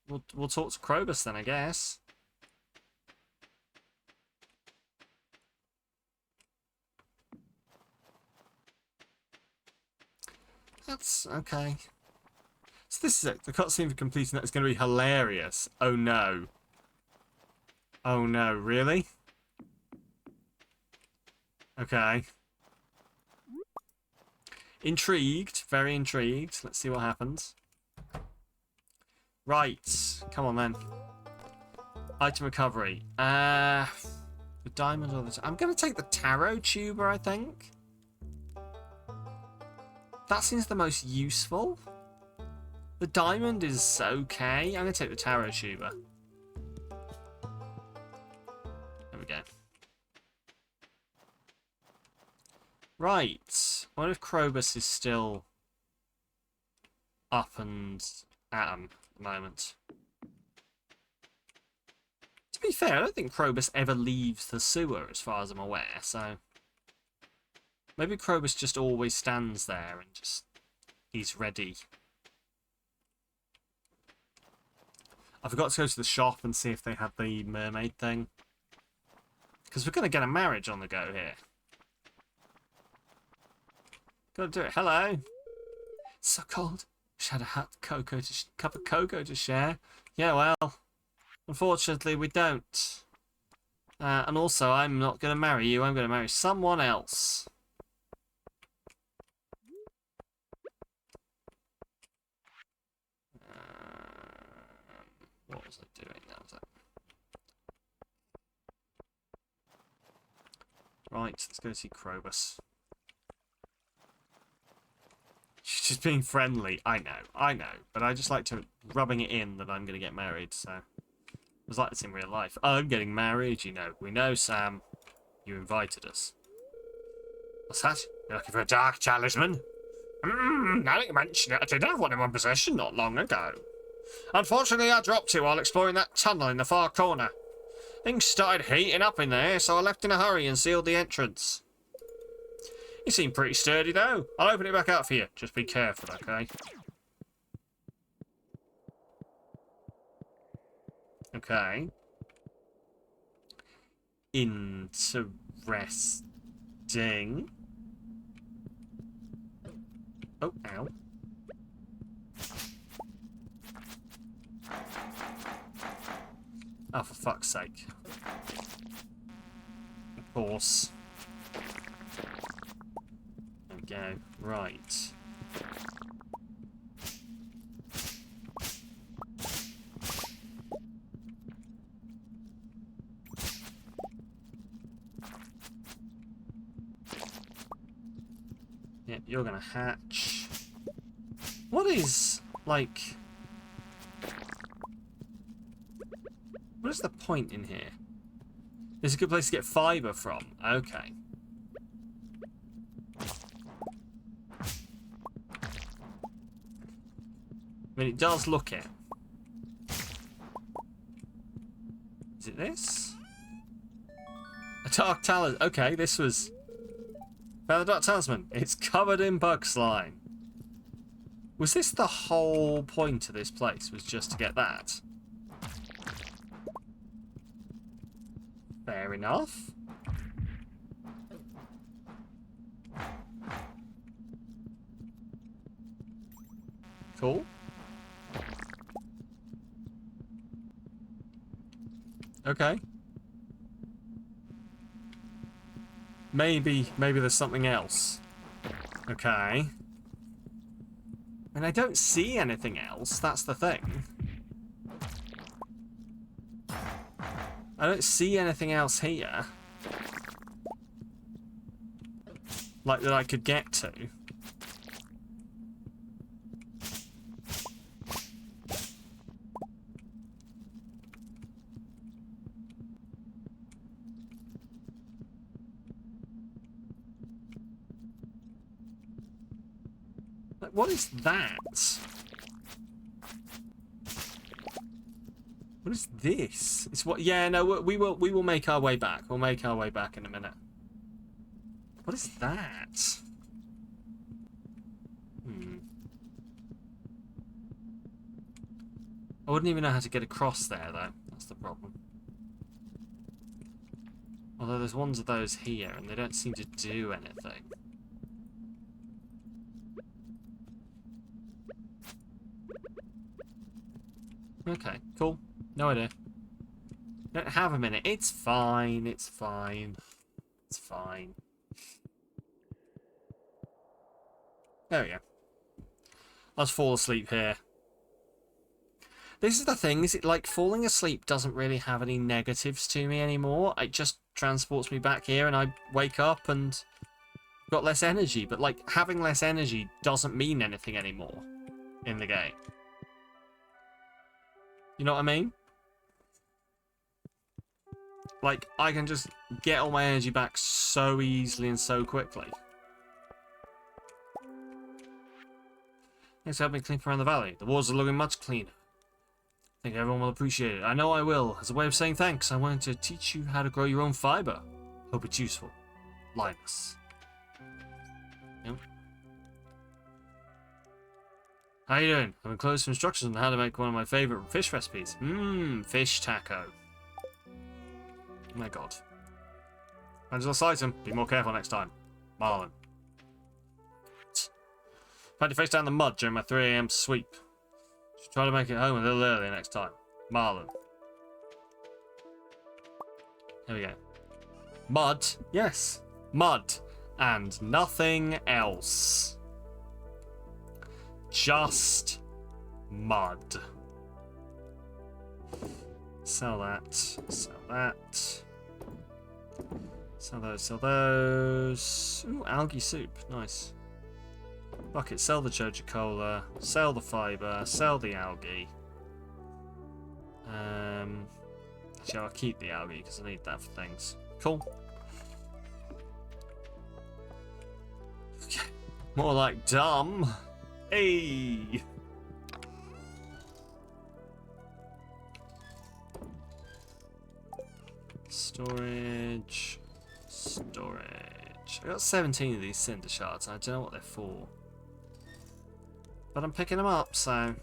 We'll talk to Krobus then, I guess. That's okay. So this is it. The cutscene for completing that is going to be hilarious. Oh no. Oh no, really? Okay. Intrigued. Very intrigued. Let's see what happens. Right. Come on then. Item recovery. The diamond or the... I'm going to take the tarot tuber, I think. That seems the most useful. The diamond is okay. I'm going to take the tarot tuber. There we go. Right. What if Krobus is still up and at 'em at the moment? To be fair, I don't think Krobus ever leaves the sewer as far as I'm aware, so... Maybe Krobus just always stands there and just... He's ready. I forgot to go to the shop and see if they had the mermaid thing. Because we're going to get a marriage on the go here. Gotta do it. Hello. It's so cold. Wish I had a cup of cocoa to share. Yeah, well, unfortunately we don't. And also, I'm not going to marry you. I'm going to marry someone else. What was I doing? That was it. Right, let's go see Krobus. She's just being friendly. I know. But I just like to rubbing it in that I'm going to get married, so... It was like this in real life. I'm getting married, you know. We know, Sam. You invited us. What's that? You're looking for a dark talisman? Now that you mention it, I did have one in my possession not long ago. Unfortunately, I dropped it while exploring that tunnel in the far corner. Things started heating up in there, so I left in a hurry and sealed the entrance. You seem pretty sturdy, though. I'll open it back up for you. Just be careful, okay? Okay. Interesting. Oh, ow. Oh, for fuck's sake. Of course. There we go. Right. Yeah, you're gonna hatch. What is, like... What is the point in here? It's a good place to get fibre from. Okay. I mean, it does look it. Is it this? A dark talisman. Okay, this was... Found the dark talisman. It's covered in bug slime. Was this the whole point of this place? Was just to get that? Fair enough. Cool. Okay. Maybe there's something else. Okay. And I don't see anything else, that's the thing. I don't see anything else here. Like, that I could get to. Like, what is that? What is this? It's what? Yeah, no, we will make our way back. We'll make our way back in a minute. What is that? I wouldn't even know how to get across there, though. That's the problem. Although there's ones of those here, and they don't seem to do anything. Okay, cool. No idea. Don't have a minute. It's fine. It's fine. It's fine. There we go. I'll just fall asleep here. This is the thing, is it like falling asleep doesn't really have any negatives to me anymore. It just transports me back here and I wake up and got less energy. But like having less energy doesn't mean anything anymore in the game. You know what I mean? Like, I can just get all my energy back so easily and so quickly. Thanks for helping me clean up around the valley. The walls are looking much cleaner. I think everyone will appreciate it. I know I will. As a way of saying thanks, I wanted to teach you how to grow your own fiber. Hope it's useful. Linus. Yep. How you doing? I've enclosed some instructions on how to make one of my favorite fish recipes. Fish taco. Oh my god. Angelus item. Be more careful next time. Marlon. Find your face down in the mud during my 3 AM sweep. Should try to make it home a little earlier next time. Marlon. There we go. Mud. Yes. Mud. And nothing else. Just mud. Sell that. Sell that. Sell those. Sell those. Ooh, algae soup. Nice. Fuck it. Sell the Joja Cola. Sell the fibre. Sell the algae. Actually, I'll keep the algae because I need that for things. Cool. Okay. More like dumb. Hey! Storage. Storage. I got 17 of these cinder shards, and I don't know what they're for. But I'm picking them up, so...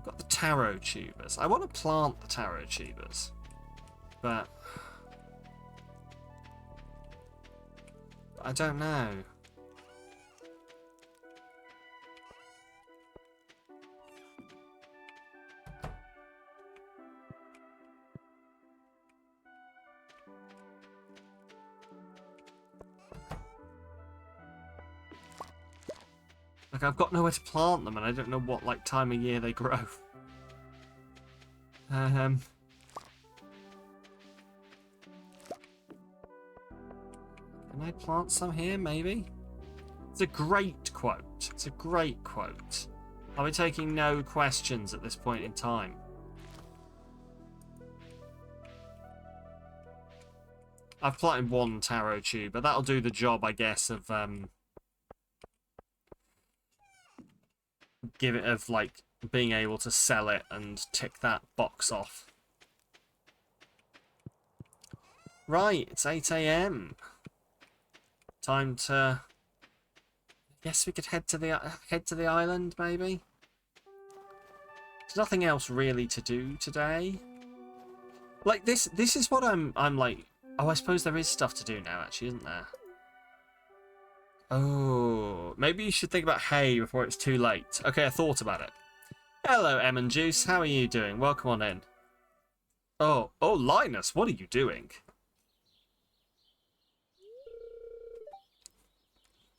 Got the taro tubers. I want to plant the taro tubers. But... I don't know. Like, I've got nowhere to plant them, and I don't know what, like, time of year they grow. Can I plant some here, maybe? It's a great quote. It's a great quote. I'll be taking no questions at this point in time. I've planted one taro tube, but that'll do the job, I guess, of, give it of, like, being able to sell it and tick that box off. Right, it's 8 AM. Time to... Guess we could head to the island, maybe? There's nothing else really to do today. Like, this is what I'm like... Oh, I suppose there is stuff to do now, actually, isn't there? Oh, maybe you should think about hay before it's too late. Okay, I thought about it. Hello, Em Juice. How are you doing? Welcome on in. Oh, Linus, what are you doing?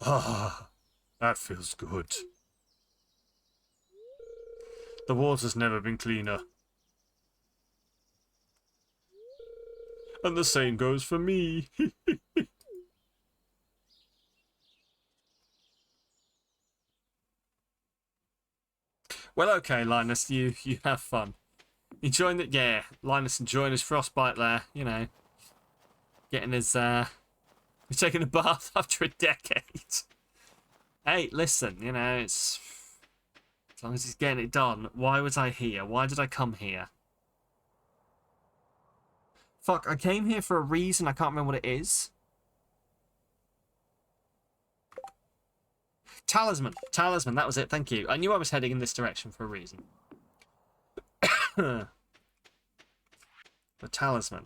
Ah, that feels good. The water's never been cleaner. And the same goes for me. Well, okay, Linus, you have fun. Enjoying it, yeah. Linus enjoying his frostbite there, you know. Getting his, he's taking a bath after a decade. Hey, listen, you know, it's... As long as he's getting it done. Why was I here? Why did I come here? Fuck, I came here for a reason. I can't remember what it is. Talisman. Talisman, that was it. Thank you. I knew I was heading in this direction for a reason. The talisman.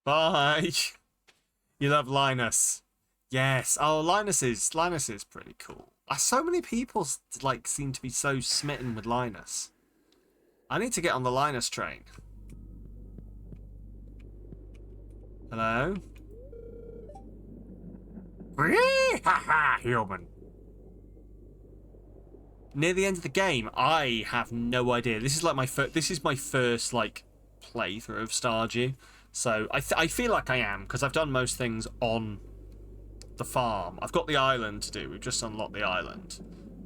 Bye. You love Linus. Yes. Oh, Linus is pretty cool. So many people like seem to be so smitten with Linus. I need to get on the Linus train. Hello? Human. Near the end of the game, I have no idea. This is like my first like playthrough of Stardew. So I feel like I am, because I've done most things on the farm. I've got the island to do. We've just unlocked the island.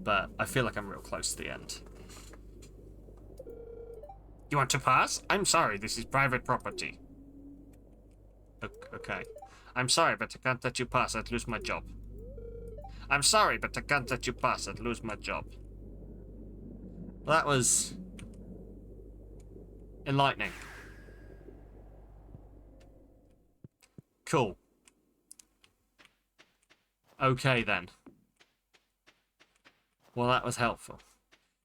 But I feel like I'm real close to the end. You want to pass? I'm sorry, this is private property. Okay. I'm sorry, but I can't let you pass. I'd lose my job. I'm sorry, but I can't let you pass. I'd lose my job. Well, that was enlightening. Cool. Okay, then. Well, that was helpful.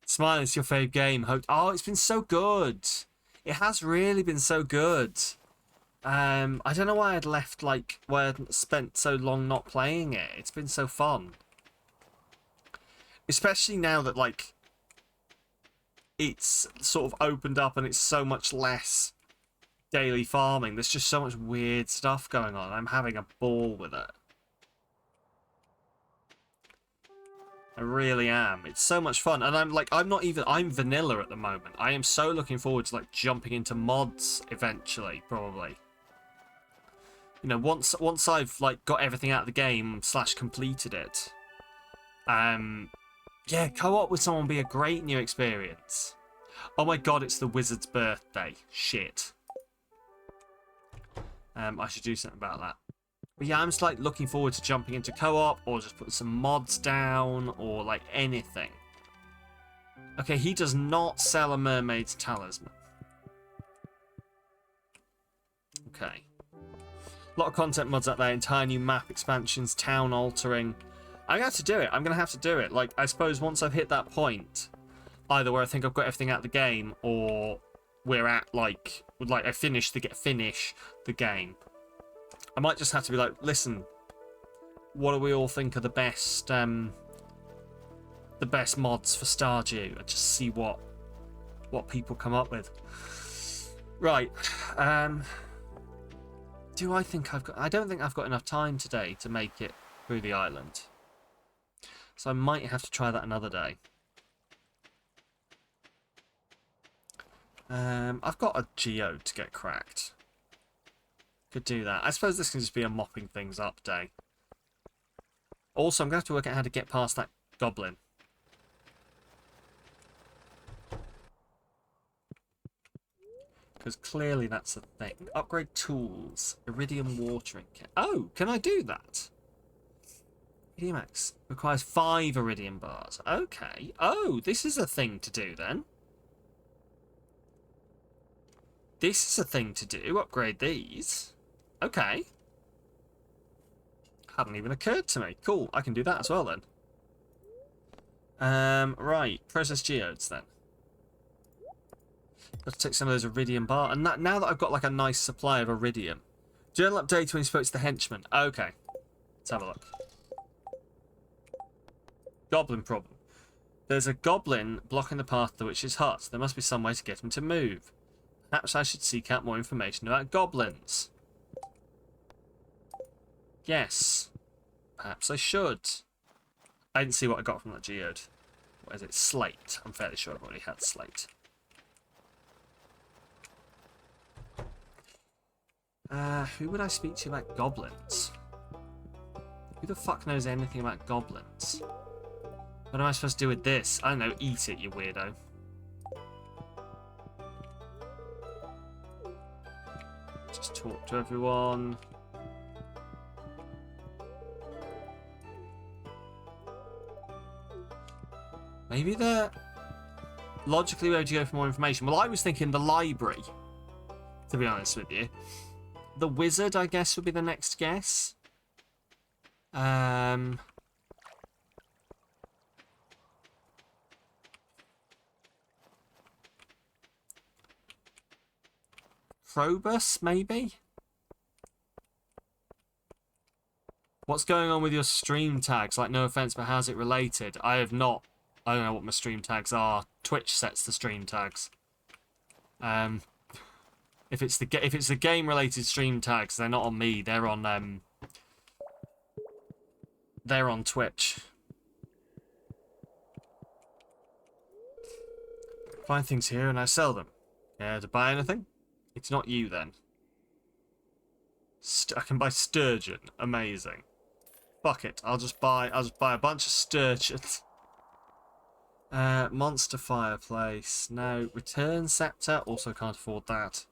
Smile, it's your fave game. Oh, it's been so good. It has really been so good. I don't know why I'd left, like, why I'd spent so long not playing it. It's been so fun. Especially now that, like, it's sort of opened up and it's so much less daily farming. There's just so much weird stuff going on. I'm having a ball with it. I really am. It's so much fun. And I'm vanilla at the moment. I am so looking forward to, like, jumping into mods eventually, probably. You know, once I've like got everything out of the game / completed it, yeah, co-op with someone would be a great new experience. Oh my god, it's the wizard's birthday. Shit. I should do something about that. But yeah, I'm just like looking forward to jumping into co-op or just putting some mods down or like anything. Okay, he does not sell a mermaid's talisman. Okay. A lot of content mods out there, entire new map expansions, town altering. I'm going to have to do it. I'm going to have to do it. Like, I suppose once I've hit that point, either where I think I've got everything out of the game, or we're at, like I finish the game. I might just have to be like, listen, what do we all think are the best mods for Stardew, and just see what people come up with. Right. Do I think I've got... I don't think I've got enough time today to make it through the island. So I might have to try that another day. I've got a geode to get cracked. Could do that. I suppose this can just be a mopping things up day. Also, I'm going to have to work out how to get past that goblin. Because clearly that's a thing. Upgrade tools. Iridium watering kit. Oh, can I do that? Iridium X requires 5 iridium bars. Okay. Oh, this is a thing to do then. This is a thing to do. Upgrade these. Okay. Hadn't even occurred to me. Cool. I can do that as well then. Right. Process geodes then. Got to take some of those iridium bar. And now that I've got like a nice supply of iridium. Journal update when you spoke to the henchman. Okay. Let's have a look. Goblin problem. There's a goblin blocking the path to the witch's hut. There must be some way to get him to move. Perhaps I should seek out more information about goblins. Yes. Perhaps I should. I didn't see what I got from that geode. What is it? Slate. I'm fairly sure I've already had slate. Who would I speak to about goblins? Who the fuck knows anything about goblins? What am I supposed to do with this? I don't know. Eat it, you weirdo. Just talk to everyone. Maybe they're logically able to go for more information. Well, I was thinking the library, to be honest with you. The wizard, I guess, would be the next guess. Probus, maybe? What's going on with your stream tags? Like, no offense, but how's it related? I don't know what my stream tags are. Twitch sets the stream tags. If it's the game related stream tags, they're not on me. They're on Twitch. Find things here and I sell them. Care to buy anything? It's not you then. I can buy sturgeon. Amazing. Fuck it. I'll just buy a bunch of sturgeons. Monster fireplace. No. Return scepter. Also can't afford that.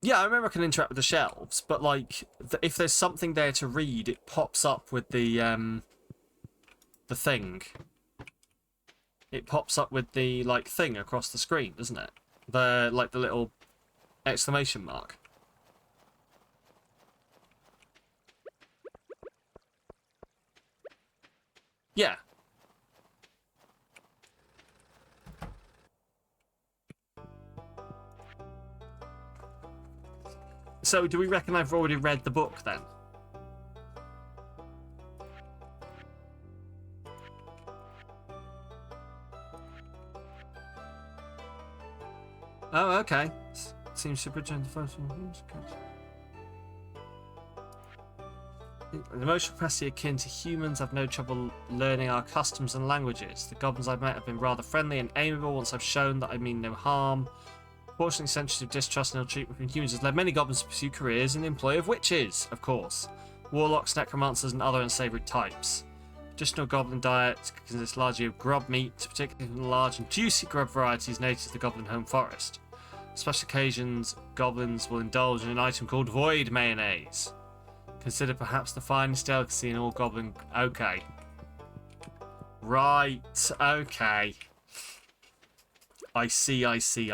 Yeah, I remember I can interact with the shelves, but like, if there's something there to read, it pops up with the thing. It pops up with the like thing across the screen, doesn't it? The little exclamation mark. Yeah. So, do we reckon I've already read the book then? Oh, okay. Seems to present the first one. The emotional capacity akin to humans. I've no trouble learning our customs and languages. The goblins I've met have been rather friendly and amiable once I've shown that I mean no harm. Fortunately, centuries of distrust and ill treatment from humans has led many goblins to pursue careers in the employ of witches, of course. Warlocks, necromancers, and other unsavory types. Traditional goblin diet consists largely of grub meat, particularly from the large and juicy grub varieties native to the goblin home forest. On special occasions, goblins will indulge in an item called void mayonnaise. Considered perhaps the finest delicacy in all goblin... Okay. Right, okay. I see. I see.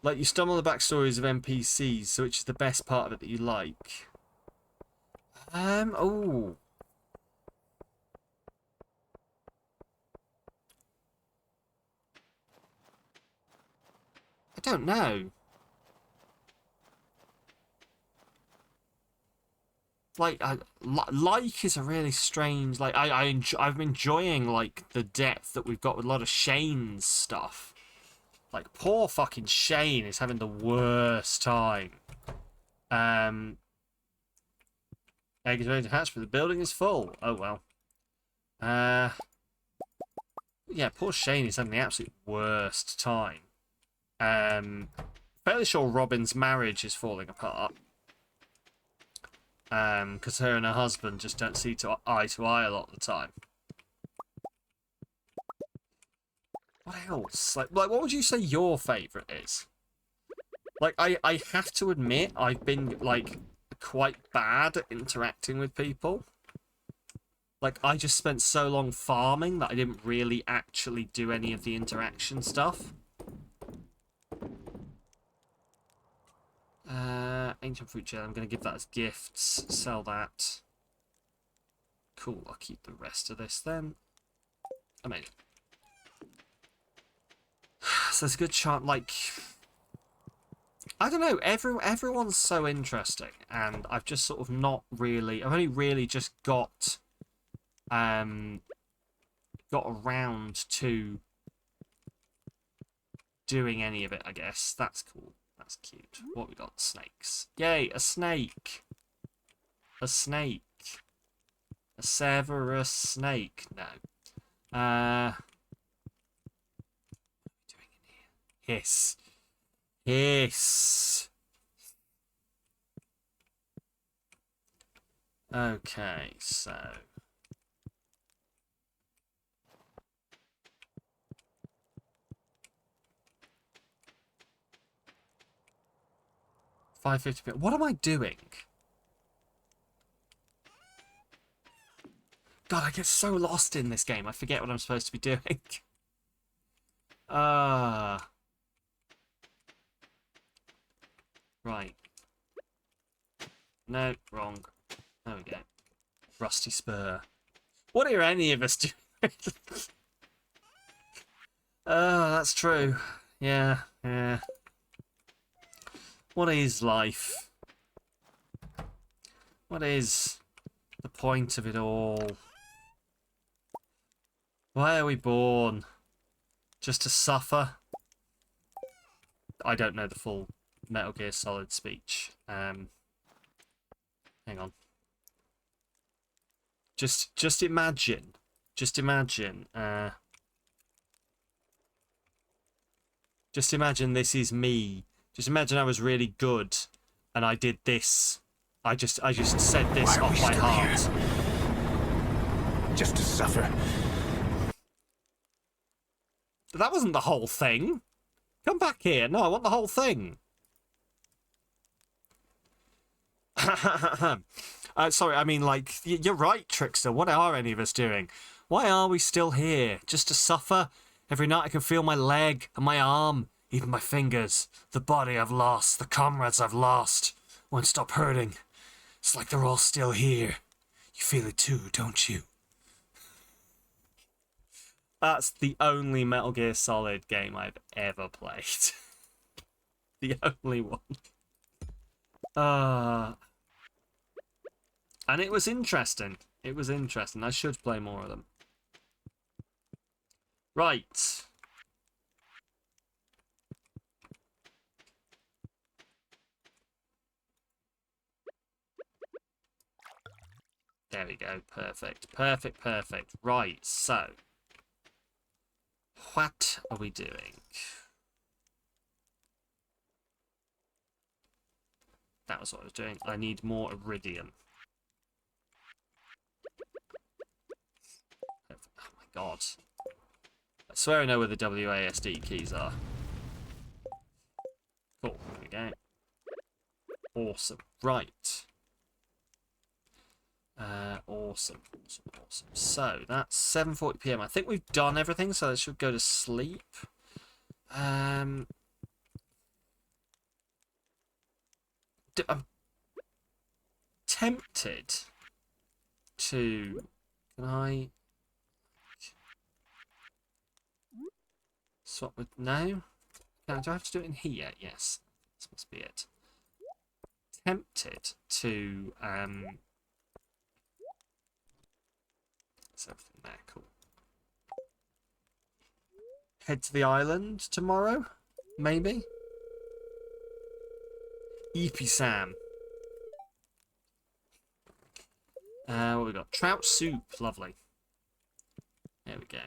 Like, you stumble on the backstories of NPCs, so which is the best part of it that you like? Oh. I don't know. Like, like is a really strange... Like, I'm enjoying, like, the depth that we've got with a lot of Shane's stuff. Like, poor fucking Shane is having the worst time. Egg is ready to hatch, but the building is full. Oh, well. Yeah, poor Shane is having the absolute worst time. Fairly sure Robin's marriage is falling apart. Because her and her husband just don't see eye to eye a lot of the time. What else? Like, what would you say your favourite is? Like, I have to admit, I've been, like, quite bad at interacting with people. Like, I just spent so long farming that I didn't really actually do any of the interaction stuff. Ancient fruit gel, I'm going to give that as gifts. Sell that. Cool, I'll keep the rest of this then. Amazing. So there's a good chance, like... I don't know, everyone's so interesting, and I've just sort of not really... I've only really just got around to doing any of it, I guess. That's cool. That's cute. What we got? Snakes. Yay, a snake. A snake. A Severus snake. No. What are we doing in here? Hiss. Hiss. Okay, so... $5.50. What am I doing? God, I get so lost in this game. I forget what I'm supposed to be doing. Right. No, wrong. There we go. Rusty spur. What are any of us doing? That's true. Yeah. What is life? What is the point of it all? Why are we born? Just to suffer? I don't know the full Metal Gear Solid speech. Hang on. Just imagine. Just imagine this is me. Just imagine I was really good and I did this. I just said this off my heart. Here? Just to suffer. That wasn't the whole thing. Come back here. No, I want the whole thing. Sorry, I mean, like, you're right, Trickster. What are any of us doing? Why are we still here? Just to suffer? Every night I can feel my leg and my arm, even my fingers. The body I've lost, the comrades I've lost, won't stop hurting. It's like they're all still here. You feel it too, don't you? That's the only Metal Gear Solid game I've ever played. The only one. And it was interesting. It was interesting. I should play more of them. Right. There we go. Perfect. Perfect, perfect. Right, so. What are we doing? That was what I was doing. I need more iridium. Oh my god. I swear I know where the WASD keys are. Cool. There we go. Awesome. Right. Awesome. So, that's 7:40 PM. I think we've done everything, so I should go to sleep. I'm tempted to... Can I... Swap with... No? No, do I have to do it in here? Yes. This must be it. Tempted to... There's everything there. Cool. Head to the island tomorrow? Maybe? Eepy Sam. What we got? Trout soup. Lovely. There we go.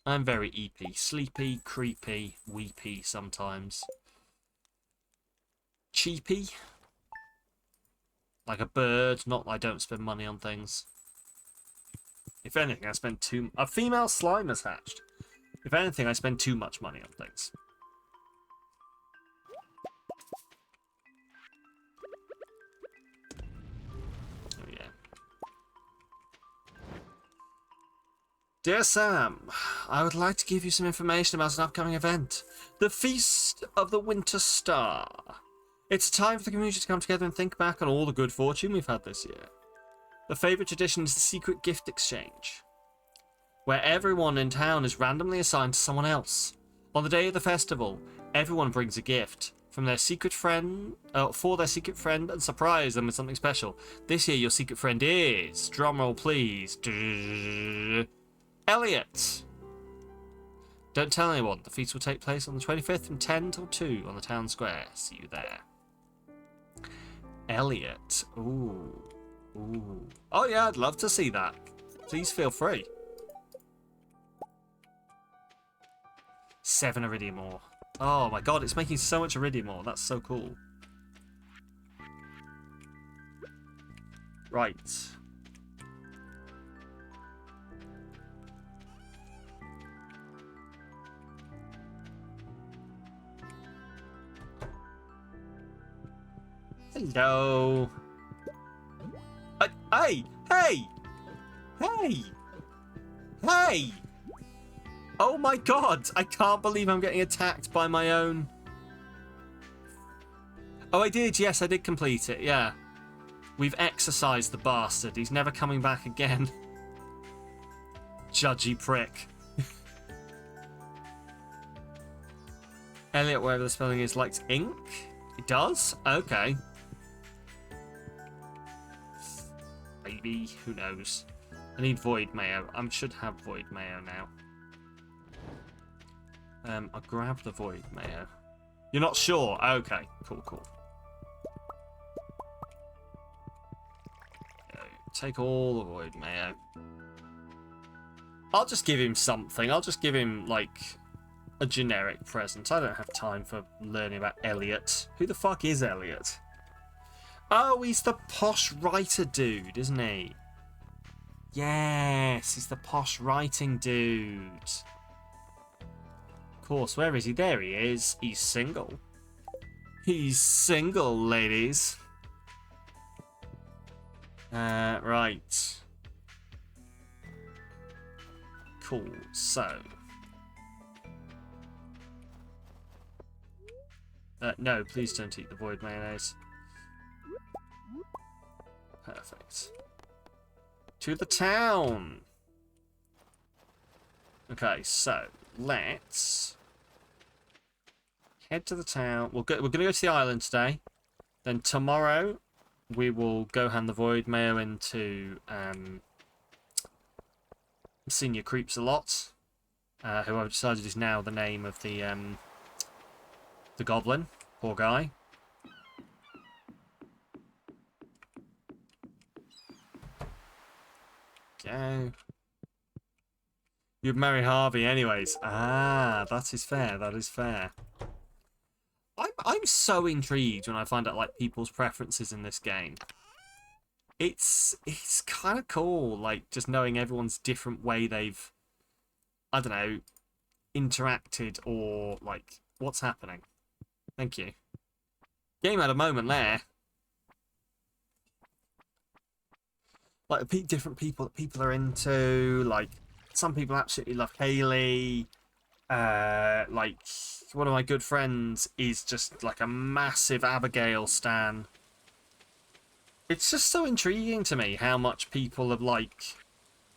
I'm very eepy. Sleepy, creepy, weepy sometimes. Cheapy. Like a bird, not I don't spend money on things. If anything, I spend too... A female slime has hatched. If anything, I spend too much money on things. Oh yeah. Dear Sam, I would like to give you some information about an upcoming event. The Feast of the Winter Star. It's a time for the community to come together and think back on all the good fortune we've had this year. The favourite tradition is the secret gift exchange, where everyone in town is randomly assigned to someone else. On the day of the festival, everyone brings a gift from their secret friend, for their secret friend, and surprise them with something special. This year, your secret friend is, drumroll please, Elliot. Don't tell anyone. The feast will take place on the 25th from 10 till 2 on the town square. See you there. Elliot. Ooh. Ooh. Oh yeah, I'd love to see that. Please feel free. 7 iridium ore. Oh my god, it's making so much iridium ore. That's so cool. Right. Hello. Hey! Hey! Hey! Hey! Oh my god! I can't believe I'm getting attacked by my own... Oh, I did. Yes, I did complete it. Yeah. We've exercised the bastard. He's never coming back again. Judgy prick. Elliot, wherever the spelling is, likes ink? It does? Okay. Maybe. Who knows? I need void mayo. I should have void mayo now. I'll grab the void mayo. You're not sure? Okay. Cool, cool. Take all the void mayo. I'll just give him something. I'll just give him, like, a generic present. I don't have time for learning about Elliot. Who the fuck is Elliot? Oh, he's the posh writer dude, isn't he? Yes, he's the posh writing dude. Of course, where is he? There he is. He's single. He's single, ladies. Right. Cool, so... no, please don't eat the void mayonnaise. Perfect. To the town! Okay, so, let's... head to the town. We're going to go to the island today. Then tomorrow, we will go hand the void mayo into Senior Creeps a Lot, who I've decided is now the name of the The goblin. Poor guy. Go. You'd marry Harvey anyways. Ah, that is fair. That is fair. I'm so intrigued when I find out like people's preferences in this game. It's kind of cool, like just knowing everyone's different way they've, I don't know, interacted or like what's happening. Thank you. Game had a moment there. Like the different people that people are into. Like some people absolutely love Haley. Like one of my good friends is just like a massive Abigail stan. It's just so intriguing to me how much people have like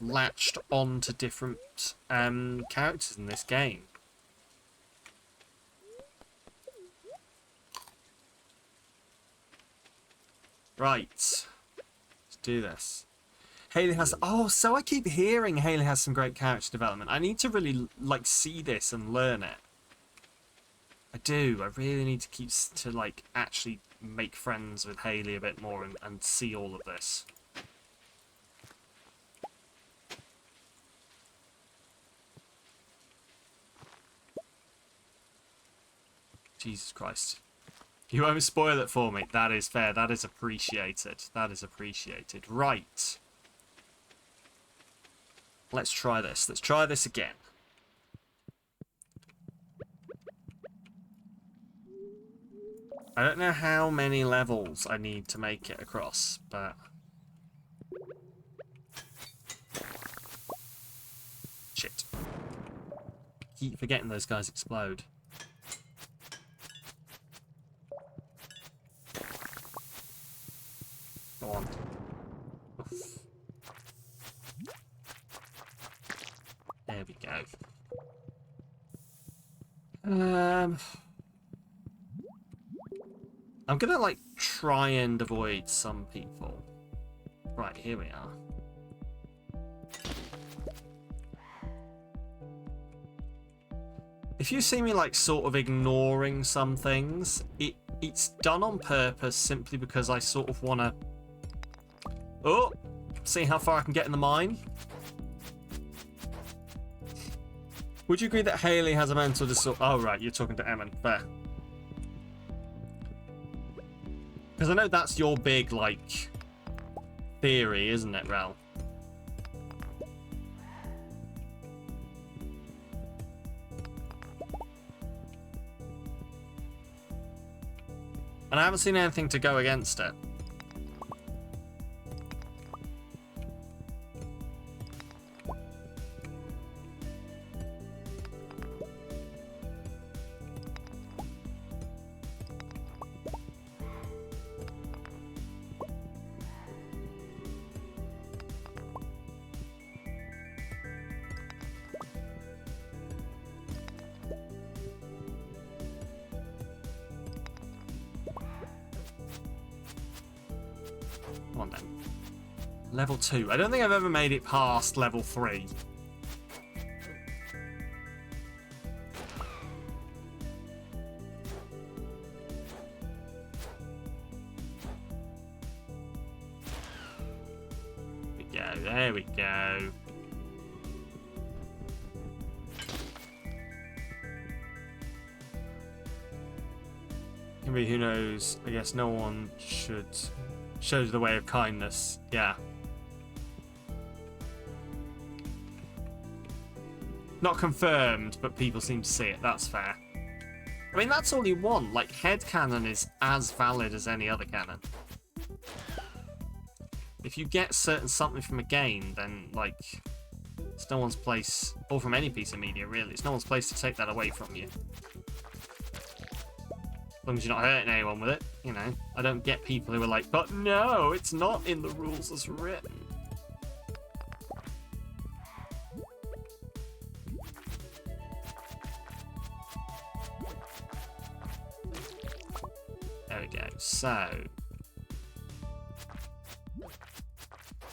latched on to different characters in this game. Right, let's do this. Haley has... Oh, so I keep hearing Haley has some great character development. I need to really, like, see this and learn it. I do. I really need to keep... to, like, actually make friends with Haley a bit more and see all of this. Jesus Christ. You won't spoil it for me. That is fair. That is appreciated. That is appreciated. Right. Let's try this. Let's try this again. I don't know how many levels I need to make it across, but... Shit. Keep forgetting those guys explode. Go on. Oof. There we go. I'm gonna like try and avoid some people. Right, here we are. If you see me like sort of ignoring some things, it's done on purpose simply because I sort of wanna see how far I can get in the mine. Would you agree that Haley has a mental disorder? Oh, right, you're talking to Emmon. Fair. Because I know that's your big, like, theory, isn't it, Rel? And I haven't seen anything to go against it. Come on then. Level 2. I don't think I've ever made it past level 3. There we go. Maybe who knows? I guess no one should show the way of kindness. Yeah. Not confirmed, but people seem to see it. That's fair. I mean, that's all you want. Like, headcanon is as valid as any other canon. If you get something from a game, then, like, it's no one's place, or from any piece of media, really, it's no one's place to take that away from you. As long as you're not hurting anyone with it, you know. I don't get people who are like, but no, it's not in the rules as written. There we go. So...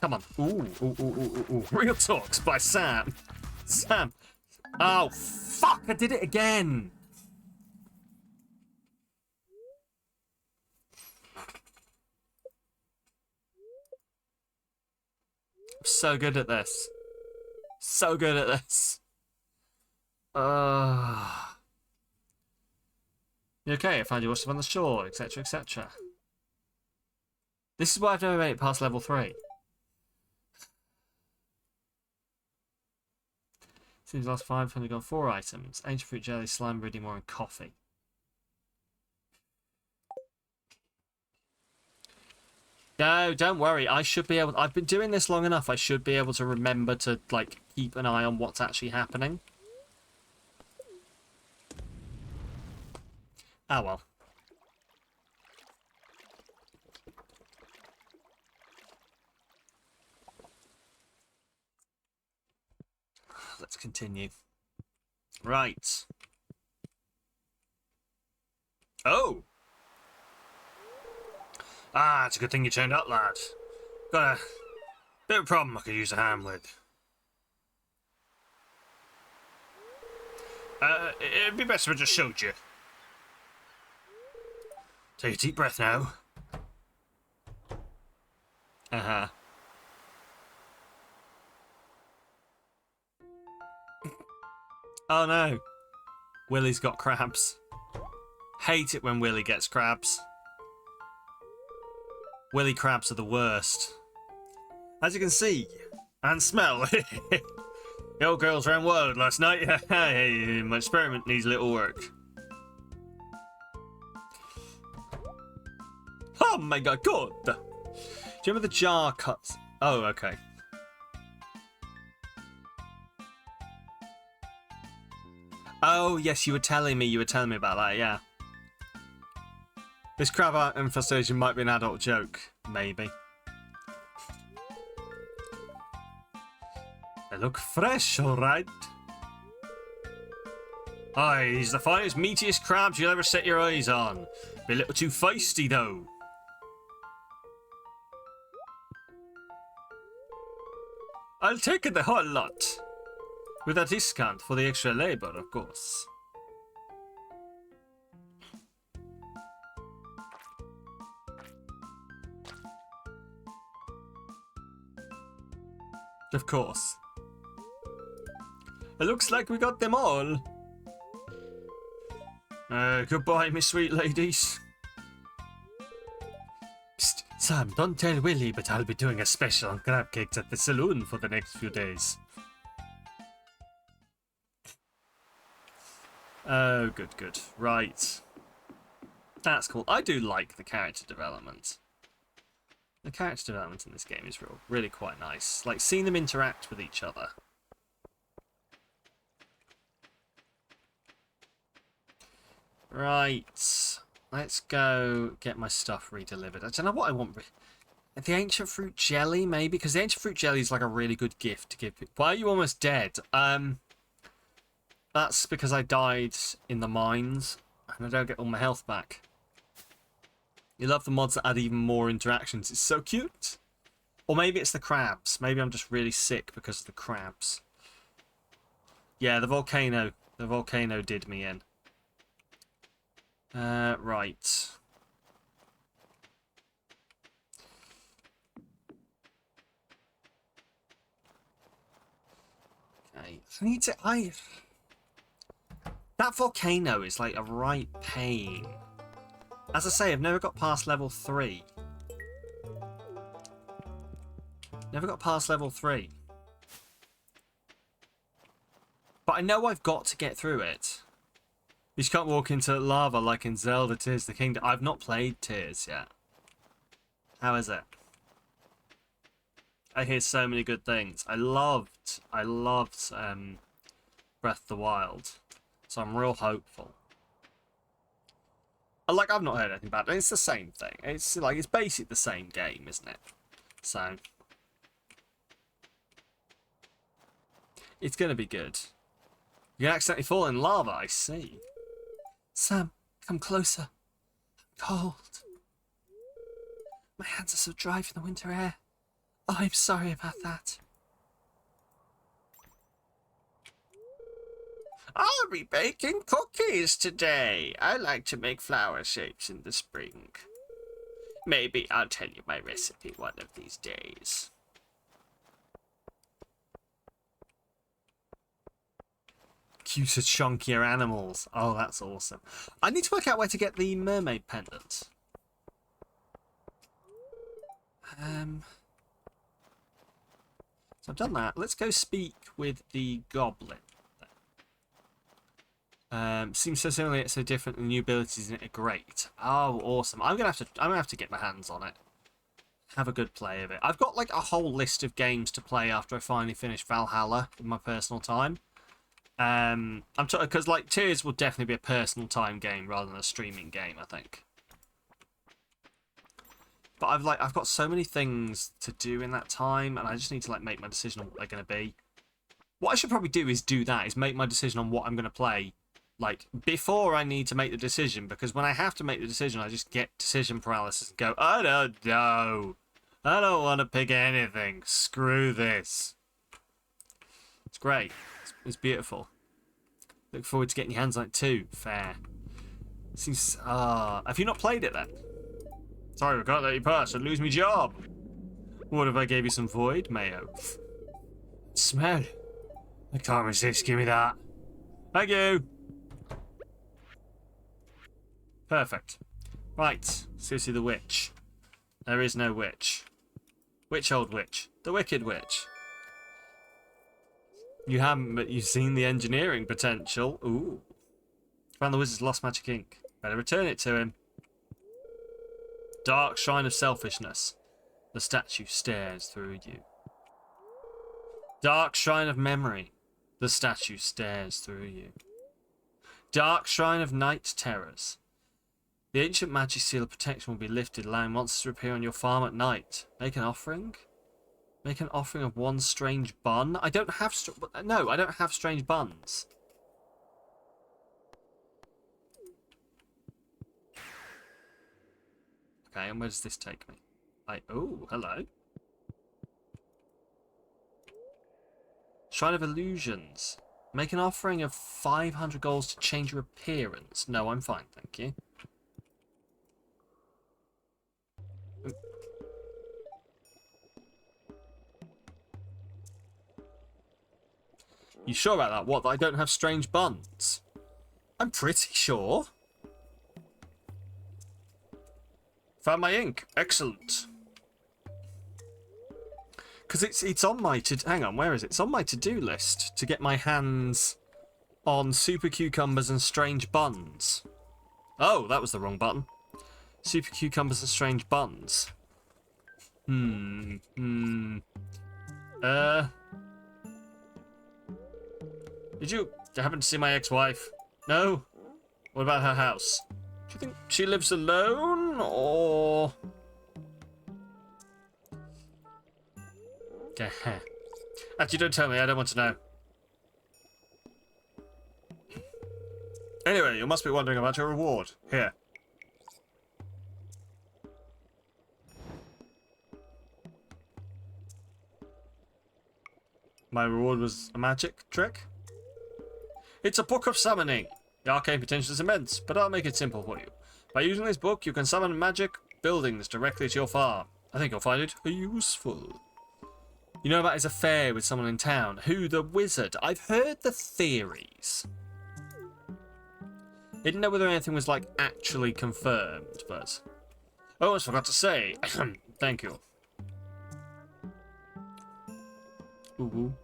Come on. Ooh. Real Talks by Sam. Sam. Oh, fuck. I did it again. So good at this. So good at this. You okay? I find you washed up on the shore, etc., etc. This is why I've never made it past level 3. Seems last 5 have only got 4 items. Ancient fruit jelly, slime, breeding more, and coffee. No, don't worry. I should be able... I've been doing this long enough. I should be able to remember to, like, keep an eye on what's actually happening. Ah, well. Let's continue. Right. Oh! Ah, it's a good thing you turned up, lad. Got a bit of a problem I could use a hand with. It'd be best if I just showed you. Take a deep breath now. Uh-huh. Oh no. Willie's got crabs. Hate it when Willie gets crabs. Willy crabs are the worst. As you can see and smell, the old girls ran wild last night. My experiment needs a little work. Oh my god, good. Do you remember the jar cuts? Oh, okay. Oh, yes, you were telling me about that, yeah. This crab infestation might be an adult joke, maybe. They look fresh, alright. Aye, he's the finest, meatiest crabs you'll ever set your eyes on. Be a little too feisty, though. I'll take it the whole lot. With a discount for the extra labor, of course. Of course. It looks like we got them all. Goodbye, my sweet ladies. Psst, Sam, don't tell Willie, but I'll be doing a special on crab cakes at the saloon for the next few days. Oh, good, good. Right. That's cool. I do like the character development. The character development in this game is really quite nice. Like, seeing them interact with each other. Right. Let's go get my stuff redelivered. I don't know what I want. The ancient fruit jelly, maybe? Because the ancient fruit jelly is like a really good gift to give people. Why are you almost dead? That's because I died in the mines, and I don't get all my health back. You love the mods that add even more interactions. It's so cute. Or maybe it's the crabs. Maybe I'm just really sick because of the crabs. Yeah, the volcano. The volcano did me in. Right. Okay. I need to... That volcano is like a right pain. As I say, I've never got past level 3. Never got past level 3. But I know I've got to get through it. You just can't walk into lava like in Zelda Tears of the Kingdom. I've not played Tears yet. How is it? I hear so many good things. I loved Breath of the Wild. So I'm real hopeful. Like, I've not heard anything about it. It's the same thing. It's like, it's basically the same game, isn't it? So it's gonna be good. You can accidentally fall in lava, I see. Sam, come closer. I'm cold. My hands are so dry from the winter air. Oh, I'm sorry about that. I'll be baking cookies today. I like to make flower shapes in the spring. Maybe I'll tell you my recipe one of these days. Cuter, chunkier animals. Oh, that's awesome. I need to work out where to get the mermaid pendant. So I've done that. Let's go speak with the goblin. Seems so similar yet so different. The new abilities in it are great. Oh, awesome! I'm gonna have to get my hands on it. Have a good play of it. I've got like a whole list of games to play after I finally finish Valhalla in my personal time. I'm because like Tears will definitely be a personal time game rather than a streaming game, I think. But I've got so many things to do in that time, and I just need to like make my decision on what they're gonna be. What I should probably do is make my decision on what I'm gonna play, like before I need to make the decision, because when I have to make the decision, I just get decision paralysis and go, I don't know. I don't want to pick anything. Screw this. It's great. It's beautiful. Look forward to getting your hands on it too. Fair. Seems. Have you not played it then? Sorry, I can't let you pass. I'd lose my job. What if I gave you some void mayo? Smell. I can't resist. Give me that. Thank you. Perfect. Right. Let's go see the witch. There is no witch. Which old witch? The wicked witch. You haven't, but you've seen the engineering potential. Ooh. Found the wizard's lost magic ink. Better return it to him. Dark shrine of selfishness. The statue stares through you. Dark shrine of memory. The statue stares through you. Dark shrine of night terrors. The ancient magic seal of protection will be lifted, allowing monsters to appear on your farm at night. Make an offering? Make an offering of one strange bun? I don't have... No, I don't have strange buns. Okay, and where does this take me? Oh, hello. Shrine of Illusions. Make an offering of 500 goals to change your appearance. No, I'm fine, thank you. You sure about that? What, that I don't have strange buns? I'm pretty sure. Found my ink. Excellent. Because it's on my hang on, where is it? It's on my to-do list to get my hands on super cucumbers and strange buns. Oh, that was the wrong button. Super cucumbers and strange buns. Did you happen to see my ex-wife? No? What about her house? Do you think she lives alone, or... Actually, don't tell me. I don't want to know. Anyway, you must be wondering about your reward. Here. My reward was a magic trick? It's a book of summoning. The arcane potential is immense, but I'll make it simple for you. By using this book, you can summon magic buildings directly to your farm. I think you'll find it useful. You know about his affair with someone in town? Who? The wizard? I've heard the theories. Didn't know whether anything was, like, actually confirmed, but... Oh, I forgot to say. Thank you. Ooh.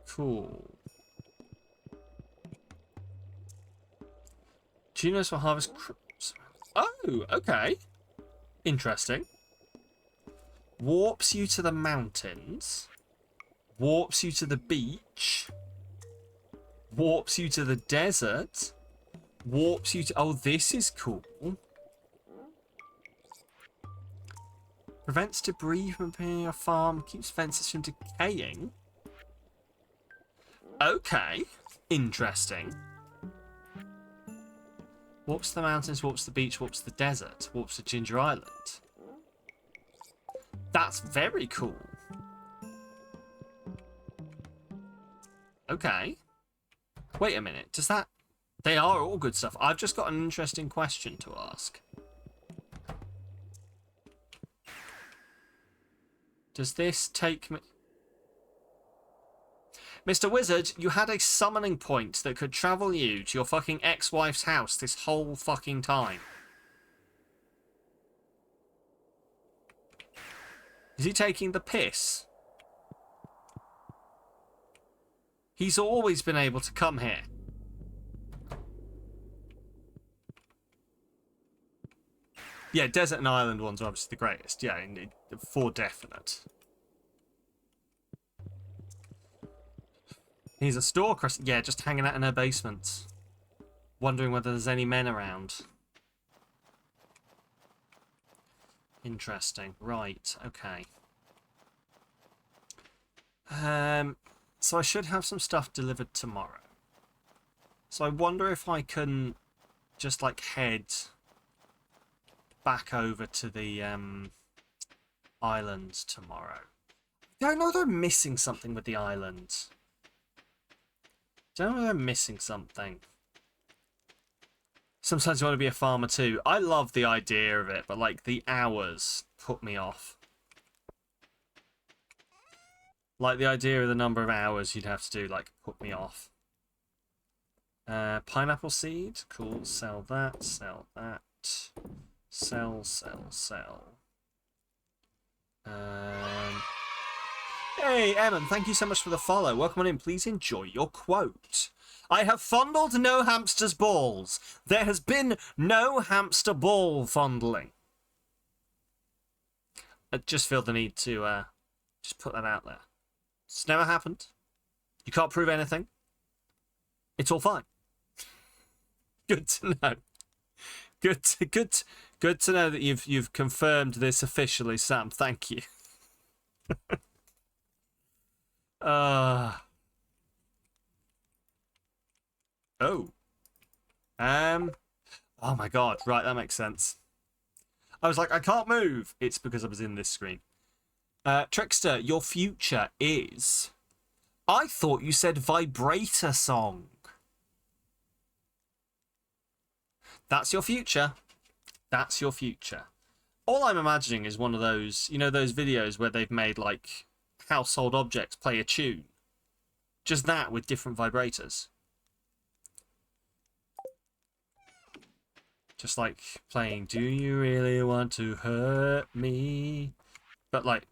Cool. Do you know for harvest crops? Oh, okay. Interesting. Warps you to the mountains. Warps you to the beach. Warps you to the desert. Warps you to... Oh, this is cool. Prevents debris from appearing on your farm. Keeps fences from decaying. Okay. Interesting. Warps the mountains, warps the beach, warps the desert, warps the Ginger Island. That's very cool. Okay. Wait a minute. Does that... They are all good stuff. I've just got an interesting question to ask. Does this take me... Mr. Wizard, you had a summoning point that could travel you to your fucking ex-wife's house this whole fucking time. Is he taking the piss? He's always been able to come here. Yeah, desert and island ones are obviously the greatest. Yeah, indeed, for definite. He's a stalker. Yeah, just hanging out in her basement. Wondering whether there's any men around. Interesting. Right, okay. So I should have some stuff delivered tomorrow. So I wonder if I can just, like, head back over to the island tomorrow. I know they're missing something with the island. Don't know they're missing something. Sometimes you want to be a farmer too. I love the idea of it, but like the hours put me off. Like the idea of the number of hours you'd have to do, like, put me off. Pineapple seed, cool. Sell that. Sell that. Sell. Hey, Eamon, thank you so much for the follow. Welcome on in. Please enjoy your quote. I have fondled no hamster's balls. There has been no hamster ball fondling. I just feel the need to just put that out there. It's never happened. You can't prove anything. It's all fine. Good to know. Good to know that you've confirmed this officially, Sam. Thank you. Oh. Oh my god. Right, that makes sense. I was like, I can't move. It's because I was in this screen. Trickster, your future is... I thought you said vibrator song. That's your future. That's your future. All I'm imagining is one of those, you know, those videos where they've made, like, household objects play a tune. Just that with different vibrators. Just like playing Do You Really Want to Hurt Me? But like...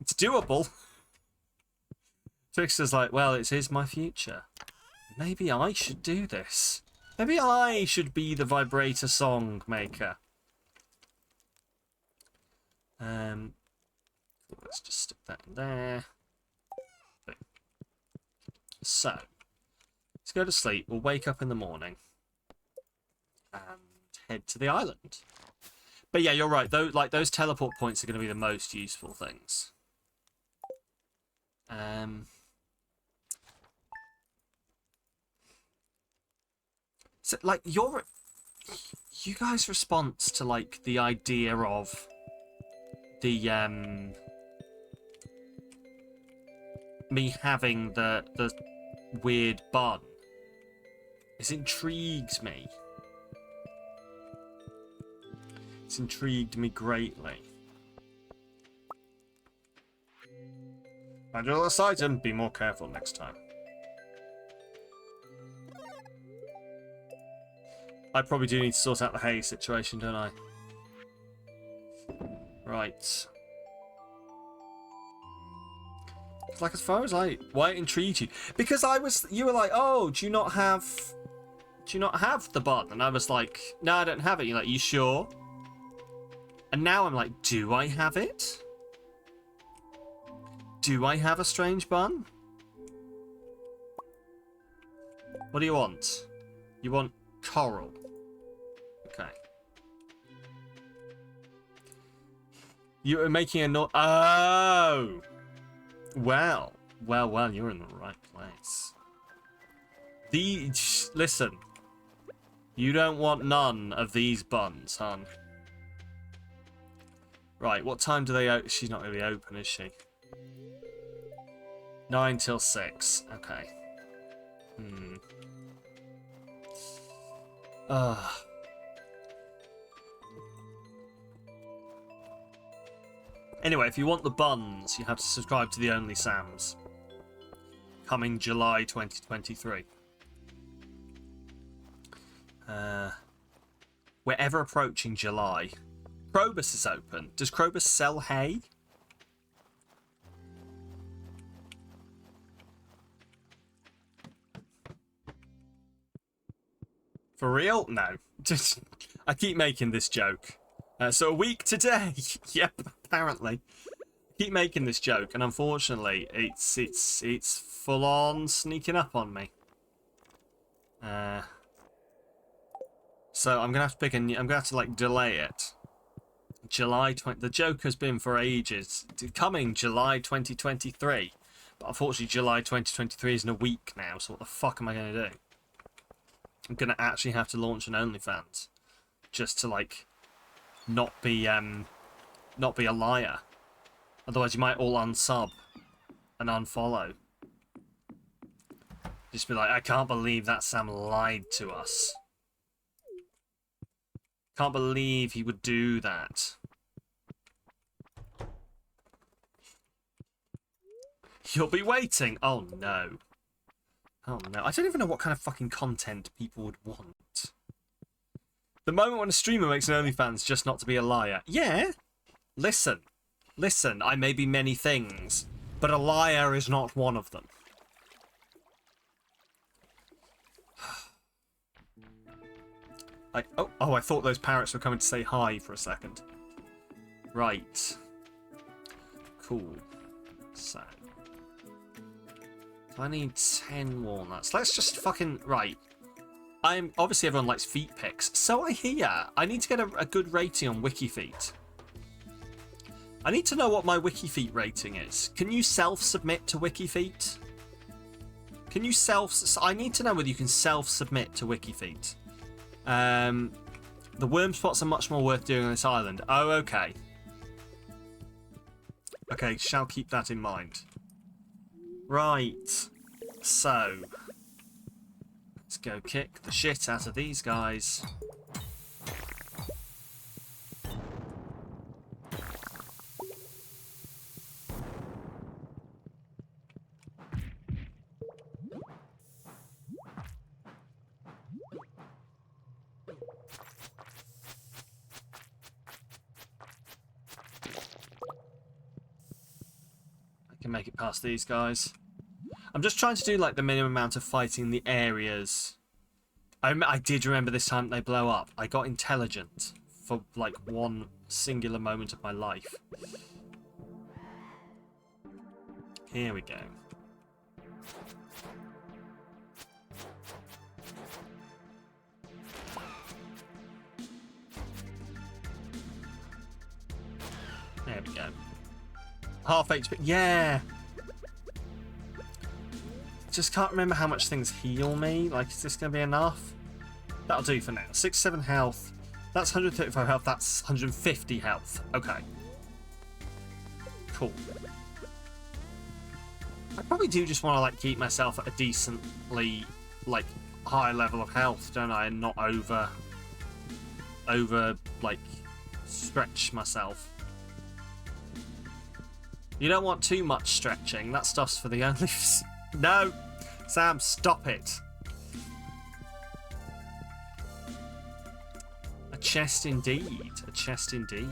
It's doable. Trickster's like, well, it is my future. Maybe I should do this. Maybe I should be the vibrator song maker. Let's just stick that in there. So, let's go to sleep. We'll wake up in the morning and head to the island. But yeah, you're right. Those teleport points are going to be the most useful things. So, like, you guys' response to, like, the idea of the, me having the weird bun, this intrigues me. It's intrigued me greatly. Find this item, be more careful next time. I probably do need to sort out the hay situation, don't I? Right. Like, as far as why it intrigued you? Because you were like, oh, do you not have the button? And I was like, no, I don't have it. You're like, you sure? And now I'm like, do I have it? Do I have a strange bun? What do you want? You want coral. Okay. You were making a noise. Oh! Well, you're in the right place. Listen. You don't want none of these buns, hon. Right, what time do they open? She's not going to be open, is she? 9 till 6. Okay. Anyway, if you want the buns, you have to subscribe to the Only Sams. Coming July 2023. We're ever approaching July. Krobus is open. Does Krobus sell hay? For real? No. I keep making this joke. So a week today. Yep, apparently. Keep making this joke, and unfortunately, it's full on sneaking up on me. So I'm gonna have to pick a new. I'm gonna have to like delay it. July 20. The joke has been for ages. Coming July 2023, but unfortunately, July 2023 is in a week now. So what the fuck am I gonna do? I'm gonna actually have to launch an OnlyFans, just to like, not be a liar. Otherwise, you might all unsub and unfollow. Just be like, I can't believe that Sam lied to us. Can't believe he would do that. You'll be waiting. Oh no. Oh no. I don't even know what kind of fucking content people would want. The moment when a streamer makes an OnlyFans just not to be a liar. Yeah. Listen. Listen, I may be many things, but a liar is not one of them. I thought those parrots were coming to say hi for a second. Right. Cool. So. I need 10 walnuts. Let's just fucking... Right. Obviously everyone likes feet pics. So I hear. I need to get a good rating on WikiFeet. I need to know what my WikiFeet rating is. Can you self-submit to WikiFeet? Can you I need to know whether you can self-submit to WikiFeet. The worm spots are much more worth doing on this island. Oh, okay. Okay, shall keep that in mind. Right. So. Let's go kick the shit out of these guys. Make it past these guys. I'm just trying to do like the minimum amount of fighting in the areas. I did remember this time they blow up. I got intelligent for like one singular moment of my life. Here we go. There we go. Half HP. Yeah! Just can't remember how much things heal me. Like, is this going to be enough? That'll do for now. 67 health. That's 135 health. That's 150 health. Okay. Cool. I probably do just want to, like, keep myself at a decently, like, high level of health, don't I? And not over, like, stretch myself. You don't want too much stretching. That stuff's for the only... No! Sam, stop it! A chest indeed. A chest indeed.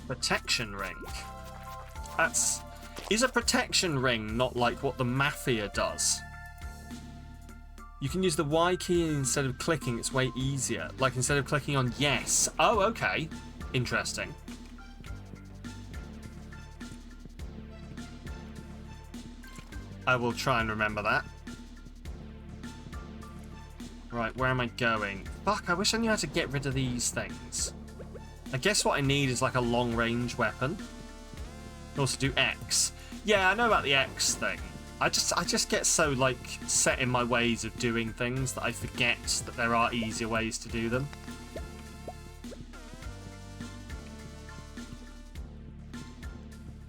Protection ring. Is a protection ring not like what the Mafia does? You can use the Y key instead of clicking, it's way easier. Like instead of clicking on yes. Oh, okay. Interesting. I will try and remember that. Right, where am I going? Fuck, I wish I knew how to get rid of these things. I guess what I need is like a long-range weapon. Also do X. Yeah, I know about the X thing. I just get so like set in my ways of doing things that I forget that there are easier ways to do them.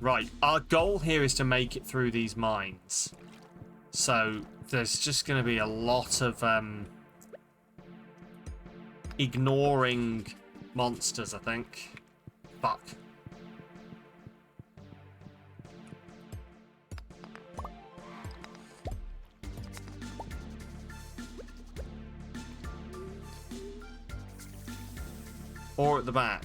Right, our goal here is to make it through these mines. So there's just going to be a lot of ignoring monsters, I think. Fuck. Or at the back.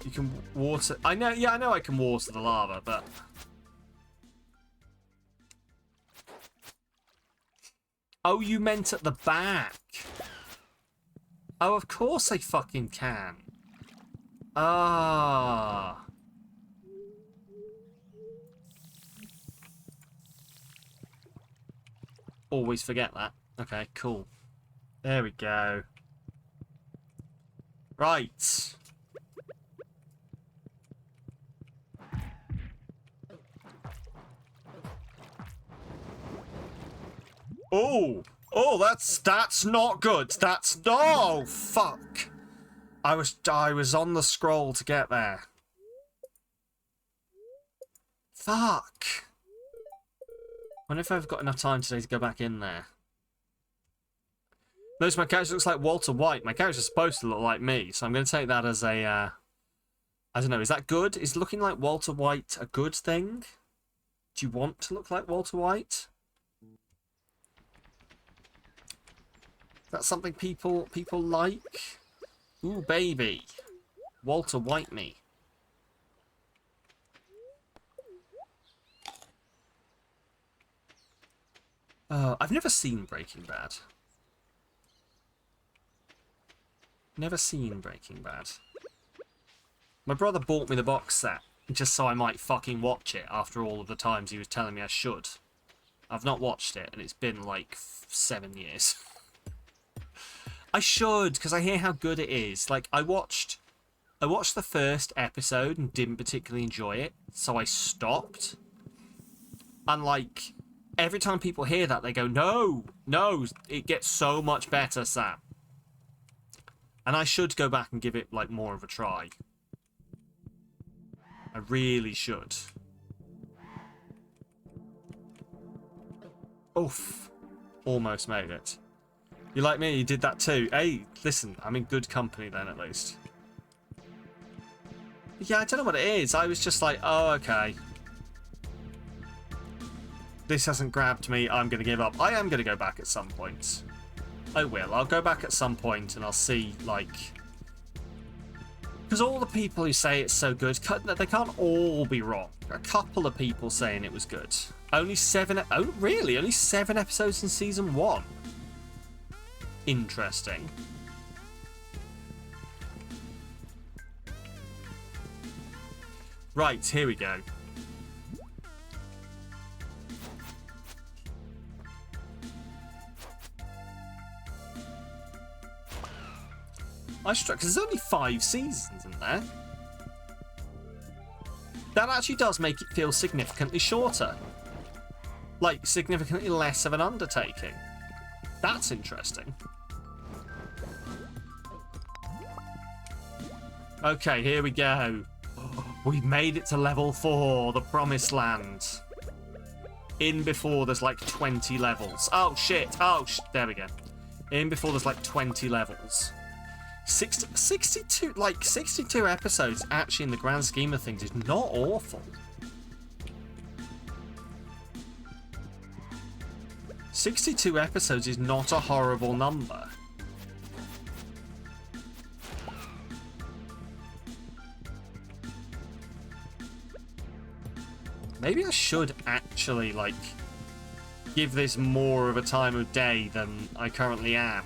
You can water... I know I can water the lava, but... Oh, you meant at the back. Oh, of course I fucking can. Ah. Always forget that. Okay, cool. There we go. Right. Oh, that's not good. That's no fuck. I was on the scroll to get there. Fuck. Wonder if I've got enough time today to go back in there. Notice my character looks like Walter White. My character's supposed to look like me, so I'm going to take that as a, I don't know, is that good? Is looking like Walter White a good thing? Do you want to look like Walter White? Is that something people like? Ooh, baby. Walter White me. I've never seen Breaking Bad. Never seen Breaking Bad. My brother bought me the box set just so I might fucking watch it after all of the times he was telling me I should. I've not watched it and it's been like 7 years. I should, because I hear how good it is. Like, I watched the first episode and didn't particularly enjoy it, so I stopped. And like, every time people hear that, they go, no, it gets so much better, Sam. And I should go back and give it, like, more of a try. I really should. Oof. Almost made it. You like me? You did that too. Hey, listen, I'm in good company then, at least. Yeah, I don't know what it is. I was just like, oh, okay. This hasn't grabbed me. I'm going to give up. I am going to go back at some point. I will. I'll go back at some point and I'll see, like... Because all the people who say it's so good, they can't all be wrong. There are a couple of people saying it was good. Only 7... Oh, really? Only 7 episodes in Season 1? Interesting. Right, here we go. I struck because there's only 5 seasons in there. That actually does make it feel significantly shorter. Like, significantly less of an undertaking. That's interesting. Okay, here we go. We've made it to level 4, the Promised Land. In before there's like 20 levels. Oh, shit. Oh, there we go. In before there's like 20 levels. 62 episodes actually in the grand scheme of things is not awful. 62 episodes is not a horrible number. Maybe I should actually, like, give this more of a time of day than I currently am.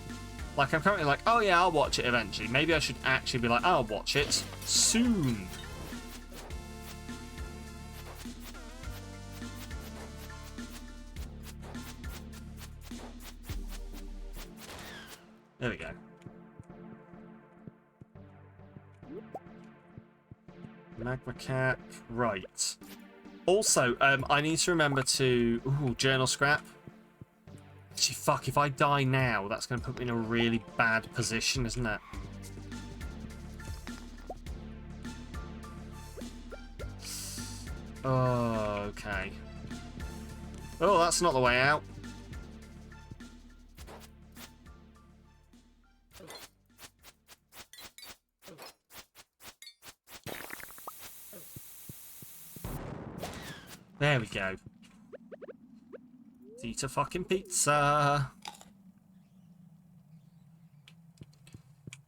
Like, I'm currently like, oh yeah, I'll watch it eventually. Maybe I should actually be like, I'll watch it soon. There we go. Magma cap. Right. Also, I need to remember to... Ooh, journal scrap. Actually, fuck, if I die now, that's going to put me in a really bad position, isn't it? Oh, okay. Oh, that's not the way out. There we go. Let's eat a fucking pizza.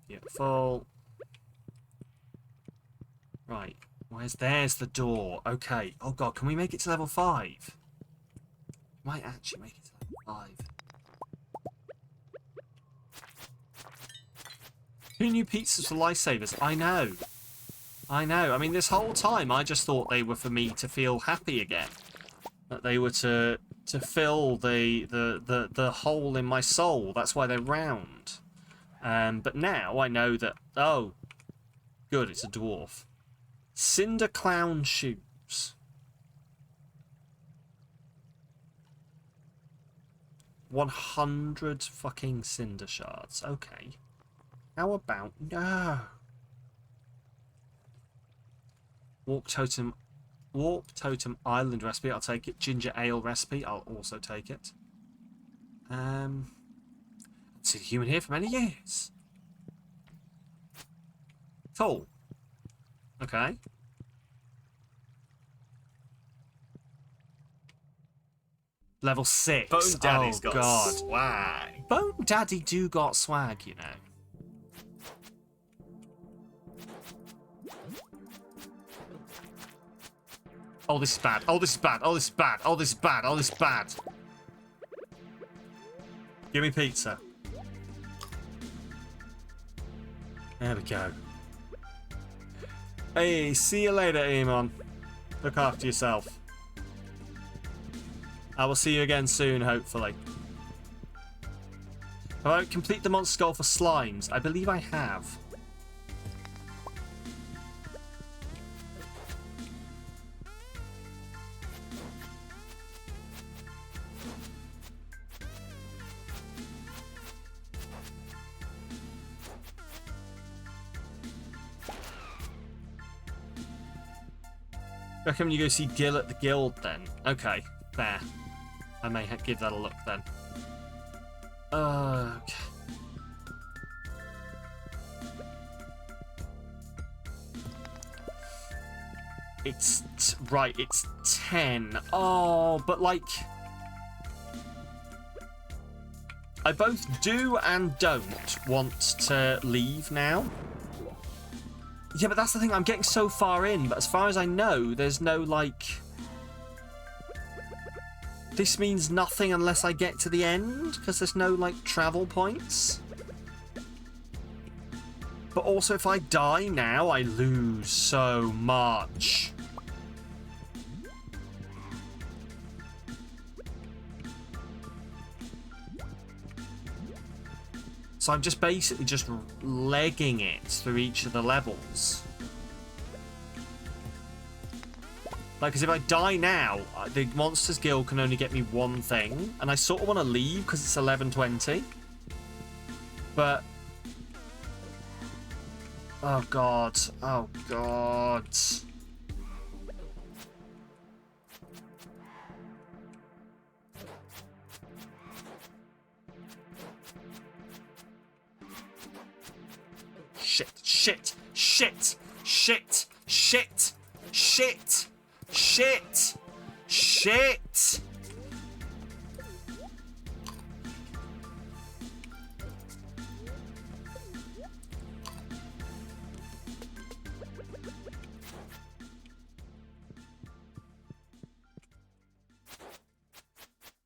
Beautiful. Right. There's the door. Okay. Oh god, can we make it to level 5? Might actually make it to level 5. Who knew pizzas were lifesavers? I know. I know. I mean, this whole time I just thought they were for me to feel happy again. That they were to fill the hole in my soul. That's why they're round. But now I know that... Oh, good, it's a dwarf. Cinder clown shoes. 100 fucking cinder shards. Okay. How about... No. Warp totem island recipe. I'll take it. Ginger ale recipe. I'll also take it. Haven't seen a human here for many years. Cool. Okay. Level 6. Bone Daddy's oh got god. swag. Bone Daddy do got swag, you know. Oh, this is bad. Oh, this is bad. Oh, this is bad. Oh, this is bad. Oh, this is bad. Give me pizza. There we go. Hey, see you later, Emon. Look after yourself. I will see you again soon, hopefully. Have I complete the monster skull for slimes? I believe I have. Recommend you go see Gil at the guild then. Okay, fair. I may give that a look then. Okay. It's right, it's 10. Oh, but like I both do and don't want to leave now. Yeah, but that's the thing, I'm getting so far in, but as far as I know, there's no, like... This means nothing unless I get to the end, because there's no, like, travel points. But also, if I die now, I lose so much. So I'm just basically just legging it through each of the levels. Like, because if I die now, the Monsters Guild can only get me one thing. And I sort of want to leave because it's 11:20. But... Oh, God. Oh, God. Shit, shit, shit, shit, shit, shit, shit, shit.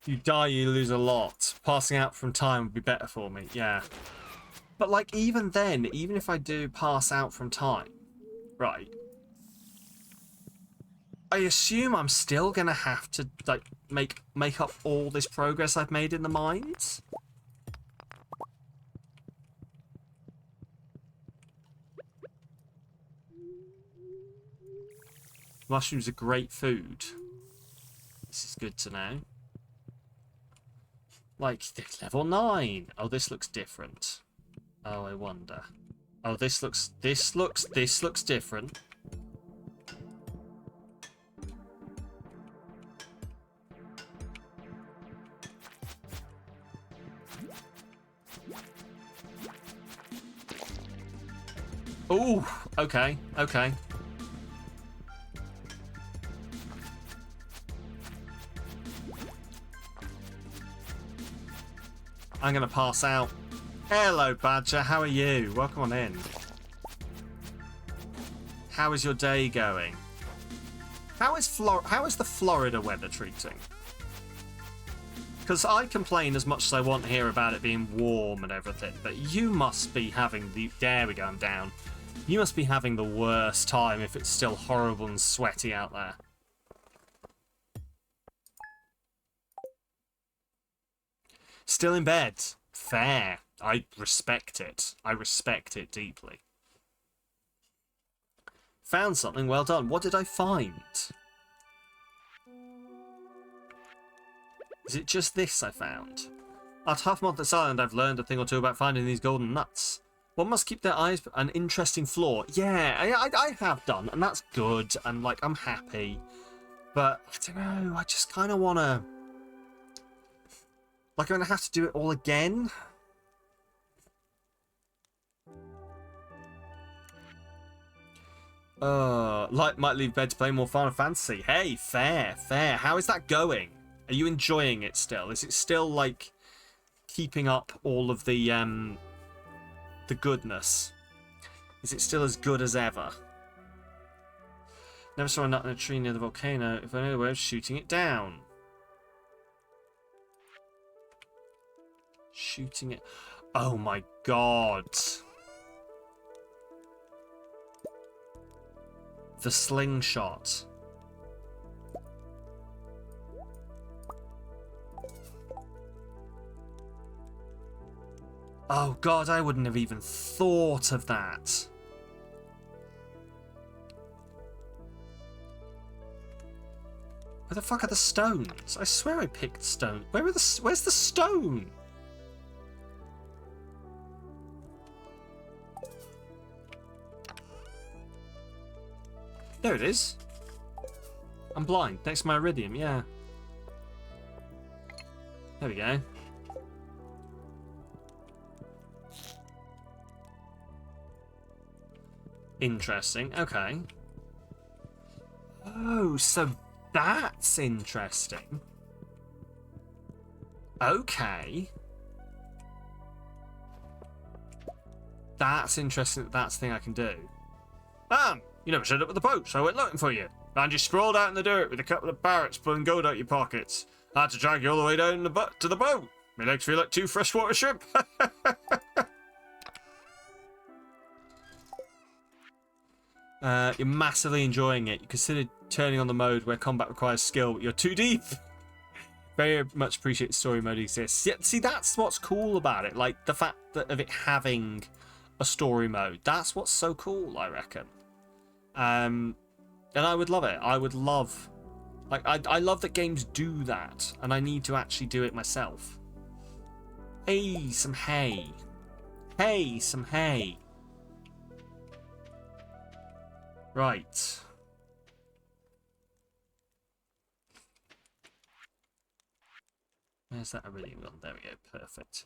You die, you lose a lot. Passing out from time would be better for me, yeah. But, like, even then, even if I do pass out from time, right, I assume I'm still gonna have to, like, make up all this progress I've made in the mines? Mushrooms are great food. This is good to know. Like, level 9. Oh, this looks different. Oh, I wonder. Oh, this looks different. Ooh, okay, okay. I'm gonna pass out. Hello, Badger. How are you? Welcome on in. How is your day going? How is the Florida weather treating? Because I complain as much as I want here about it being warm and everything, but you must be having the... There we go, I'm down. You must be having the worst time if it's still horrible and sweaty out there. Still in bed. Fair. I respect it. I respect it deeply. Found something, well done. What did I find? Is it just this I found? At half month this island, I've learned a thing or two about finding these golden nuts. One must keep their eyes an interesting flaw. Yeah, I have done, and that's good, and like I'm happy. But I don't know, I just kind of want to... Like I'm going to have to do it all again? Light might leave bed to play more Final Fantasy. Hey, fair, fair. How is that going? Are you enjoying it still? Is it still, like, keeping up all of the goodness? Is it still as good as ever? Never saw a nut in a tree near the volcano. If only a way of shooting it down. Shooting it... Oh my god. The slingshot. Oh god, I wouldn't have even thought of that. Where the fuck are the stones? I swear I picked stone. Where's the stone? There it is. I'm blind. Next to my iridium, yeah. There we go. Interesting. Okay. Oh, so that's interesting. Okay. That's interesting. That's the thing I can do. You never showed up with the boat, so I went looking for you. And you sprawled out in the dirt with a couple of parrots pulling gold out your pockets. I had to drag you all the way down to the boat. My legs feel like two freshwater shrimp. You're massively enjoying it. You considered turning on the mode where combat requires skill, but you're too deep. Very much appreciate story mode exists. Yeah, see, that's what's cool about it. Like, the fact that of it having a story mode. That's what's so cool, I reckon. And I would love it. I would love... Like, I love that games do that, and I need to actually do it myself. Hey, some hay. Hey, some hay. Right. Where's that iridium gone? There we go. Perfect.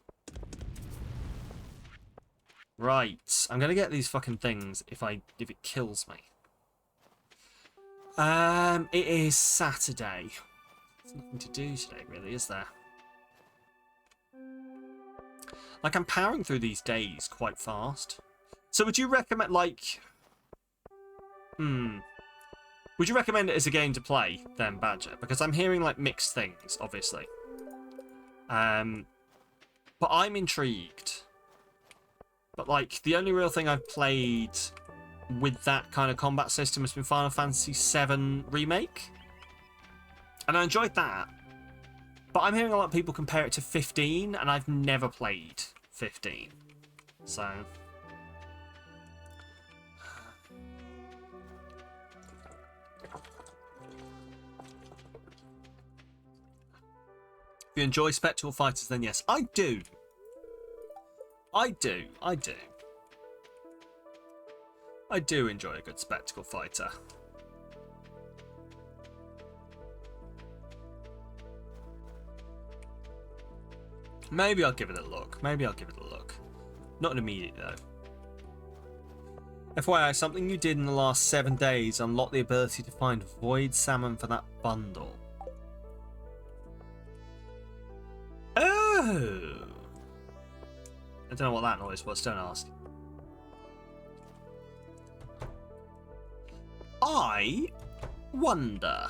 Right. I'm gonna get these fucking things if it kills me. It is Saturday. There's nothing to do today, really, is there? Like, I'm powering through these days quite fast. So would you recommend, like... Would you recommend it as a game to play, then, Badger? Because I'm hearing, like, mixed things, obviously. But I'm intrigued. But, like, the only real thing I've played with that kind of combat system has been Final Fantasy VII Remake. And I enjoyed that. But I'm hearing a lot of people compare it to 15, and I've never played 15. So... If you enjoy Spectral Fighters, then yes. I do. I do. I do. I do enjoy a good Spectacle Fighter. Maybe I'll give it a look. Maybe I'll give it a look. Not an immediate, though. FYI, something you did in the last 7 days unlocked the ability to find void salmon for that bundle. Oh! I don't know what that noise was, don't ask. I wonder.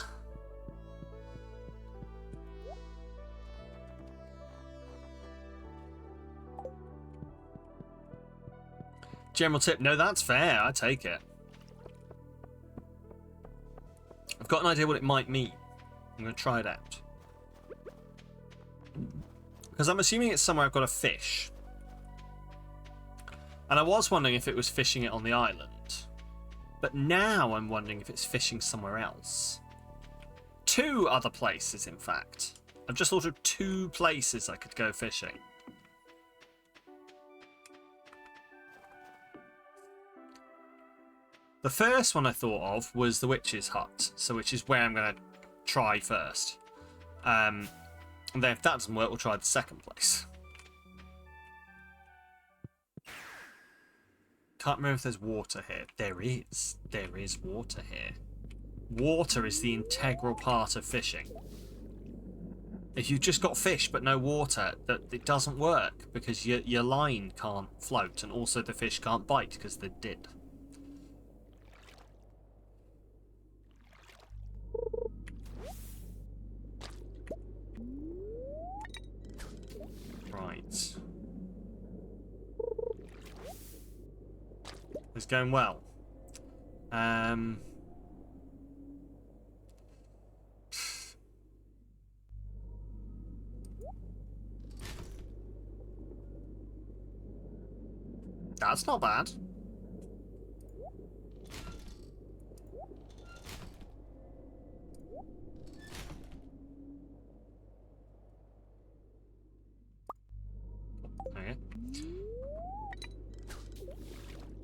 General tip, no, that's fair. I take it. I've got an idea what it might mean. I'm going to try it out. Because I'm assuming it's somewhere I've got a fish. And I was wondering if it was fishing it on the island. But now I'm wondering if it's fishing somewhere else. 2 other places, in fact. I've just thought of 2 places I could go fishing. The first one I thought of was the witch's hut, so which is where I'm going to try first. And then if that doesn't work, we'll try the second place. Can't remember if there's water here. There is. There is water here. Water is the integral part of fishing. If you've just got fish but no water, it doesn't work because your line can't float, and also the fish can't bite because they're dead. Right. It's going well. That's not bad. Okay.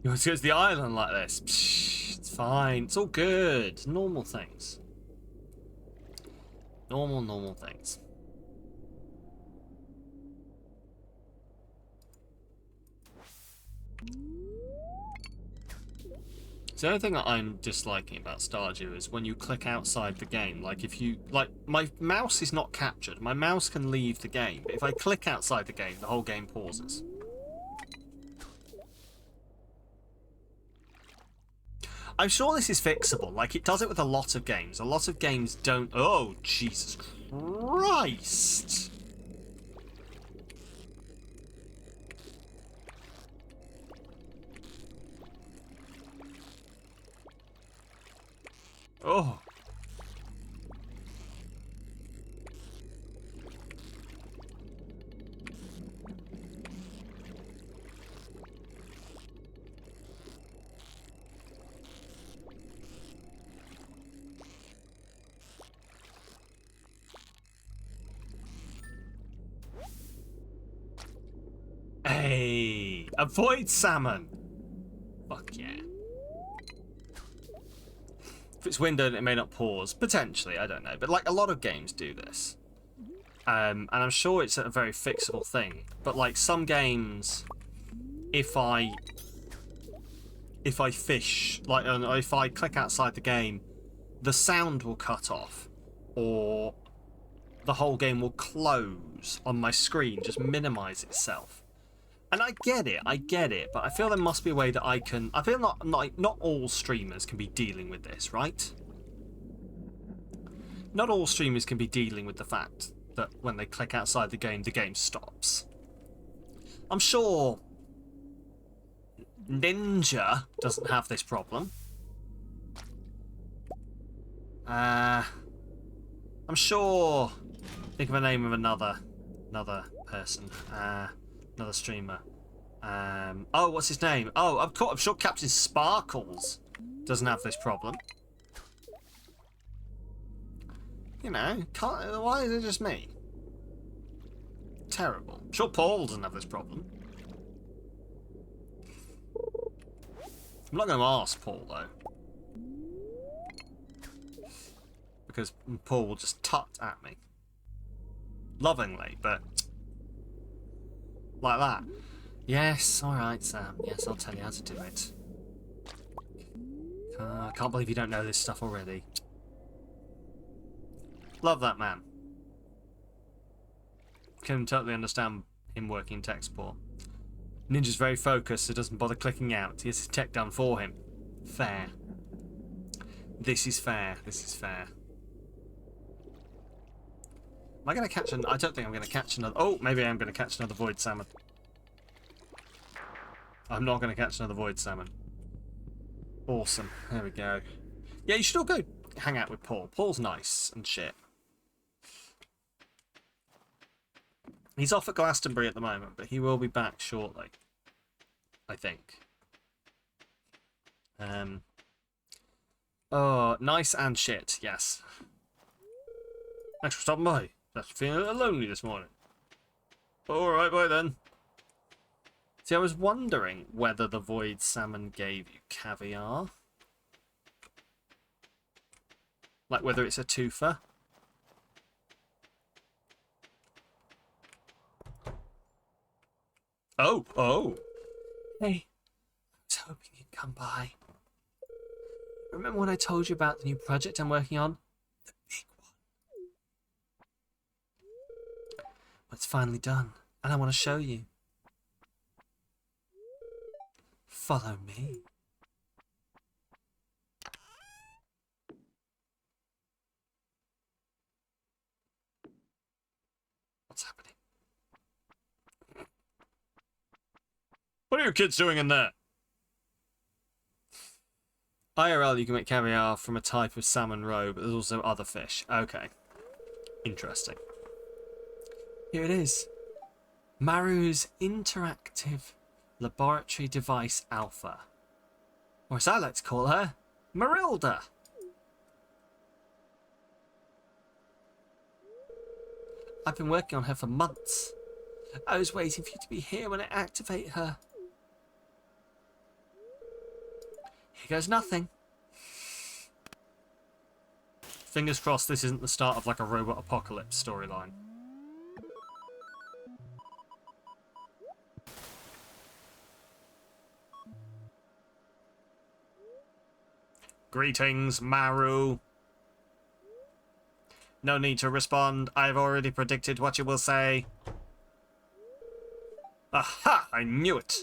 You want to go to the island like this? Psh, it's fine. It's all good. Normal things. Normal things. So the only thing that I'm disliking about Stardew is when you click outside the game. Like if you my mouse is not captured. My mouse can leave the game, but if I click outside the game, the whole game pauses. I'm sure this is fixable. Like, it does it with a lot of games. A lot of games don't... Oh, Jesus Christ! Oh. Hey, avoid salmon. Fuck yeah. If it's windowed, it may not pause. Potentially, I don't know. But like a lot of games do this. And I'm sure it's a very fixable thing. But like some games, if I fish, like if I click outside the game, the sound will cut off, or the whole game will close on my screen, just minimize itself. And I get it, but I feel there must be a way that I can... I feel not all streamers can be dealing with this, right? Not all streamers can be dealing with the fact that when they click outside the game stops. I'm sure Ninja doesn't have this problem. I'm sure... Think of a name of another person. Another streamer. Oh, what's his name? Oh, I'm sure Captain Sparkles doesn't have this problem. You know, why is it just me? Terrible. I'm sure Paul doesn't have this problem. I'm not going to ask Paul, though. Because Paul will just tut at me. Lovingly, but... like that. Yes, alright, Sam. Yes, I'll tell you how to do it. I can't believe you don't know this stuff already. Love that man. Can totally understand him working tech support. Ninja's very focused, so doesn't bother clicking out. He has his tech done for him. Fair. This is fair. This is fair. Am I going to catch an... I don't think I'm going to catch another... Oh, maybe I am going to catch another void salmon. I'm not going to catch another void salmon. Awesome. There we go. Yeah, you should all go hang out with Paul. Paul's nice and shit. He's off at Glastonbury at the moment, but he will be back shortly. I think. Oh, nice and shit, yes. Thanks for stopping by. Just feeling a little lonely this morning. Alright, bye then. See, I was wondering whether the void salmon gave you caviar. Like whether it's a twofer. Oh, oh. Hey, I was hoping you'd come by. Remember when I told you about the new project I'm working on? The big one. Well, it's finally done, and I want to show you. Follow me. What's happening? What are you kids doing in there? IRL, you can make caviar from a type of salmon roe, but there's also other fish. Okay. Interesting. Here it is. Maru's interactive laboratory device alpha. Or as I like to call her, Marilda. I've been working on her for months. I was waiting for you to be here when I activate her. Here goes nothing. Fingers crossed this isn't the start of like a robot apocalypse storyline. Greetings, Maru. No need to respond. I've already predicted what you will say. Aha! I knew it.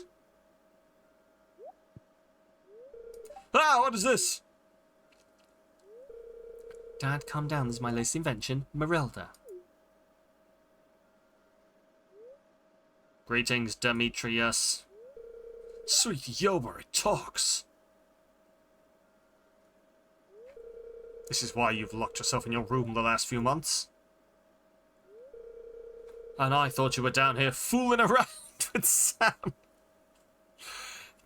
Ah, what is this? Dad, calm down. This is my latest invention, Marilda. Greetings, Demetrius. Sweet Yober, it talks. This is why you've locked yourself in your room the last few months. And I thought you were down here fooling around with Sam.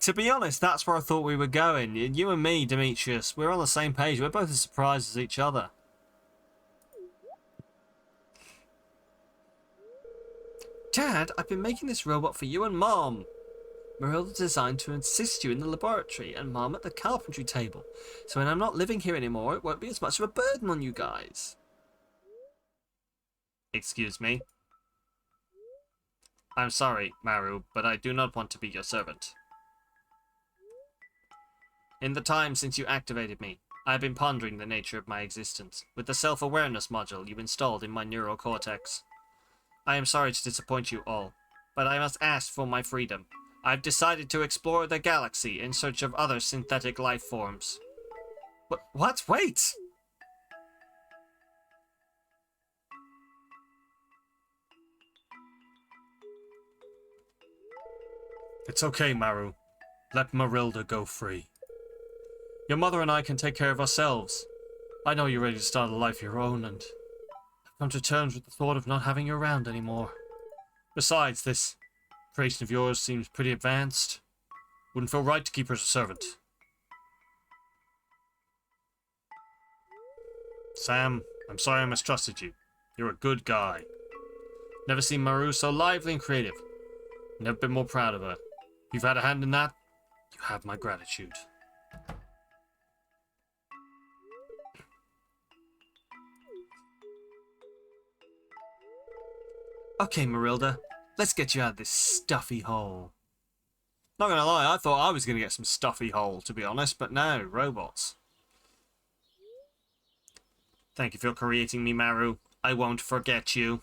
To be honest, that's where I thought we were going. You and me, Demetrius, we're on the same page. We're both as surprised as each other. Dad, I've been making this robot for you and Mom. Marilda's designed to assist you in the laboratory and Mom at the carpentry table. So when I'm not living here anymore, it won't be as much of a burden on you guys. Excuse me? I'm sorry, Maru, but I do not want to be your servant. In the time since you activated me, I have been pondering the nature of my existence, with the self-awareness module you installed in my neural cortex. I am sorry to disappoint you all, but I must ask for my freedom. I've decided to explore the galaxy in search of other synthetic life forms. What? Wait! It's okay, Maru. Let Marilda go free. Your mother and I can take care of ourselves. I know you're ready to start a life of your own, and I've come to terms with the thought of not having you around anymore. Besides, this creation of yours seems pretty advanced. Wouldn't feel right to keep her as a servant. Sam, I'm sorry I mistrusted you. You're a good guy. Never seen Maru so lively and creative. Never been more proud of her. If you've had a hand in that, you have my gratitude. Okay, Marilda. Let's get you out of this stuffy hole. Not gonna lie, I thought I was gonna get some stuffy hole, to be honest, but no, robots. Thank you for creating me, Maru. I won't forget you.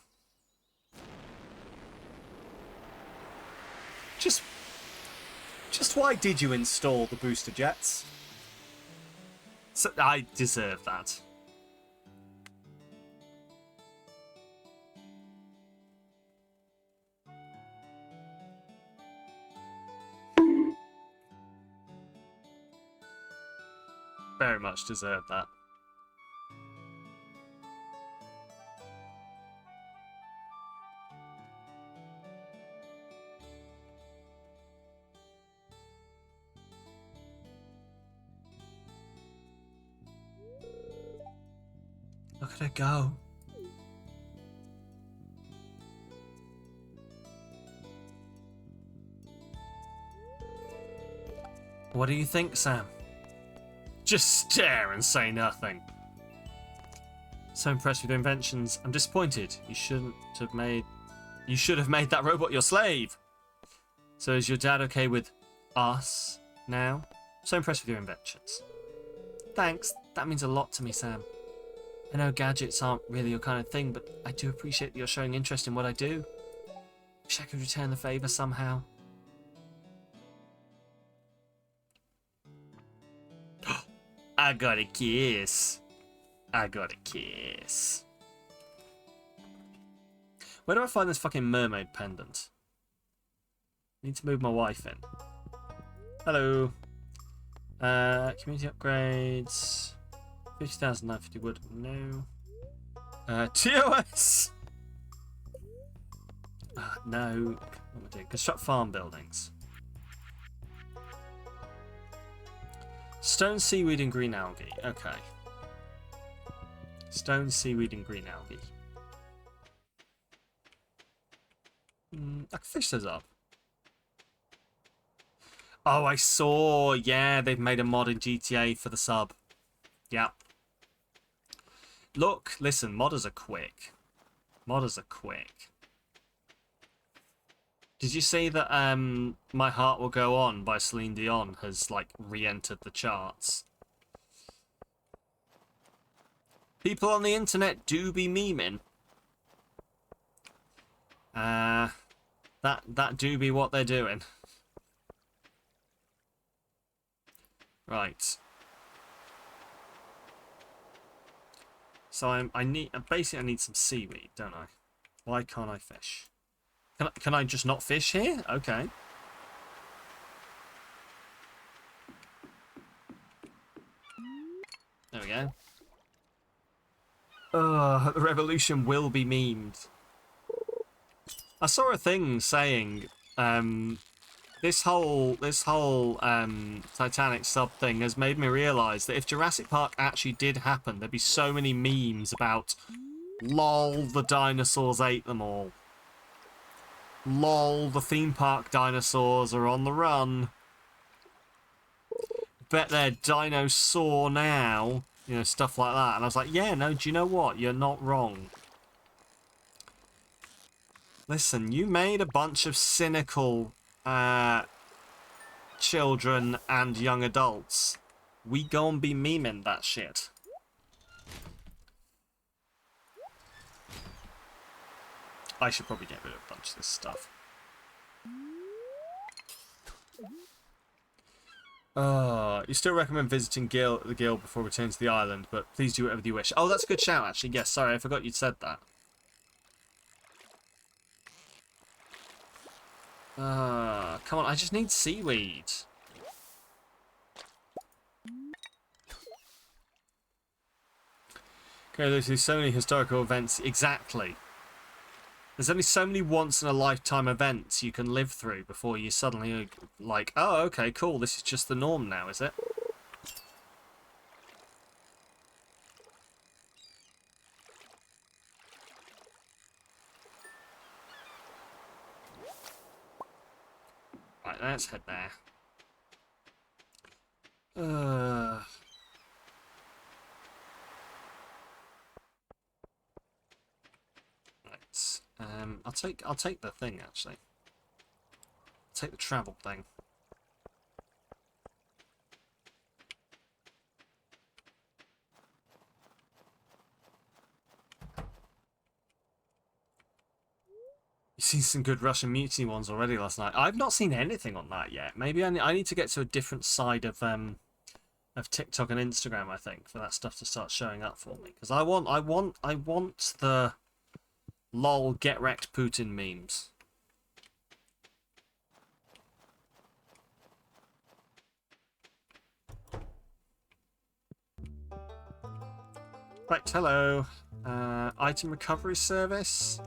Just why did you install the booster jets? So, I deserve that. Very much deserve that. Look at her go. What do you think, Sam? Just stare and say nothing. So impressed with your inventions. I'm disappointed. You should have made that robot your slave. So is your dad okay with us now? So impressed with your inventions. Thanks. That means a lot to me, Sam. I know gadgets aren't really your kind of thing, but I do appreciate that you're showing interest in what I do. Wish I could return the favour somehow. I got a kiss. I got a kiss. Where do I find this fucking mermaid pendant? Need to move my wife in. Hello. Community upgrades. 50,950 wood. No. TOS! No. What am I doing? Construct farm buildings. Stone, seaweed, and green algae. Okay. Stone, seaweed, and green algae. I can fish those up. Oh, I saw. Yeah, they've made a mod in GTA for the sub. Yeah. Look, listen, modders are quick. Modders are quick. Did you see that My Heart Will Go On by Celine Dion has, like, re-entered the charts? People on the internet do be memeing. That do be what they're doing. Right. So I need some seaweed, don't I? Why can't I fish? Can I just not fish here? Okay. There we go. The revolution will be memed. I saw a thing saying this whole Titanic sub thing has made me realise that if Jurassic Park actually did happen, there'd be so many memes about lol, the dinosaurs ate them all. Lol, the theme park dinosaurs are on the run. Bet they're dinosaur now. You know, stuff like that. And I was like, yeah, no, do you know what? You're not wrong. Listen, you made a bunch of cynical children and young adults. We gon' be memeing that shit. I should probably get rid of a bunch of this stuff. You still recommend visiting the guild before returning to the island, but please do whatever you wish. Oh, that's a good shout, actually. Yes, sorry, I forgot you'd said that. Come on, I just need seaweed. Okay, there's so many historical events. Exactly. There's only so many once-in-a-lifetime events you can live through before you suddenly like, oh, okay, cool, this is just the norm now, is it? Right, let's head there. Right. I'll take the thing actually. I'll take the travel thing. seen some good Russian Mutiny ones already last night. I've not seen anything on that yet. Maybe I need to get to a different side of TikTok and Instagram, I think, for that stuff to start showing up for me. Because I want the lol get wrecked Putin memes. Right, hello. Item recovery service.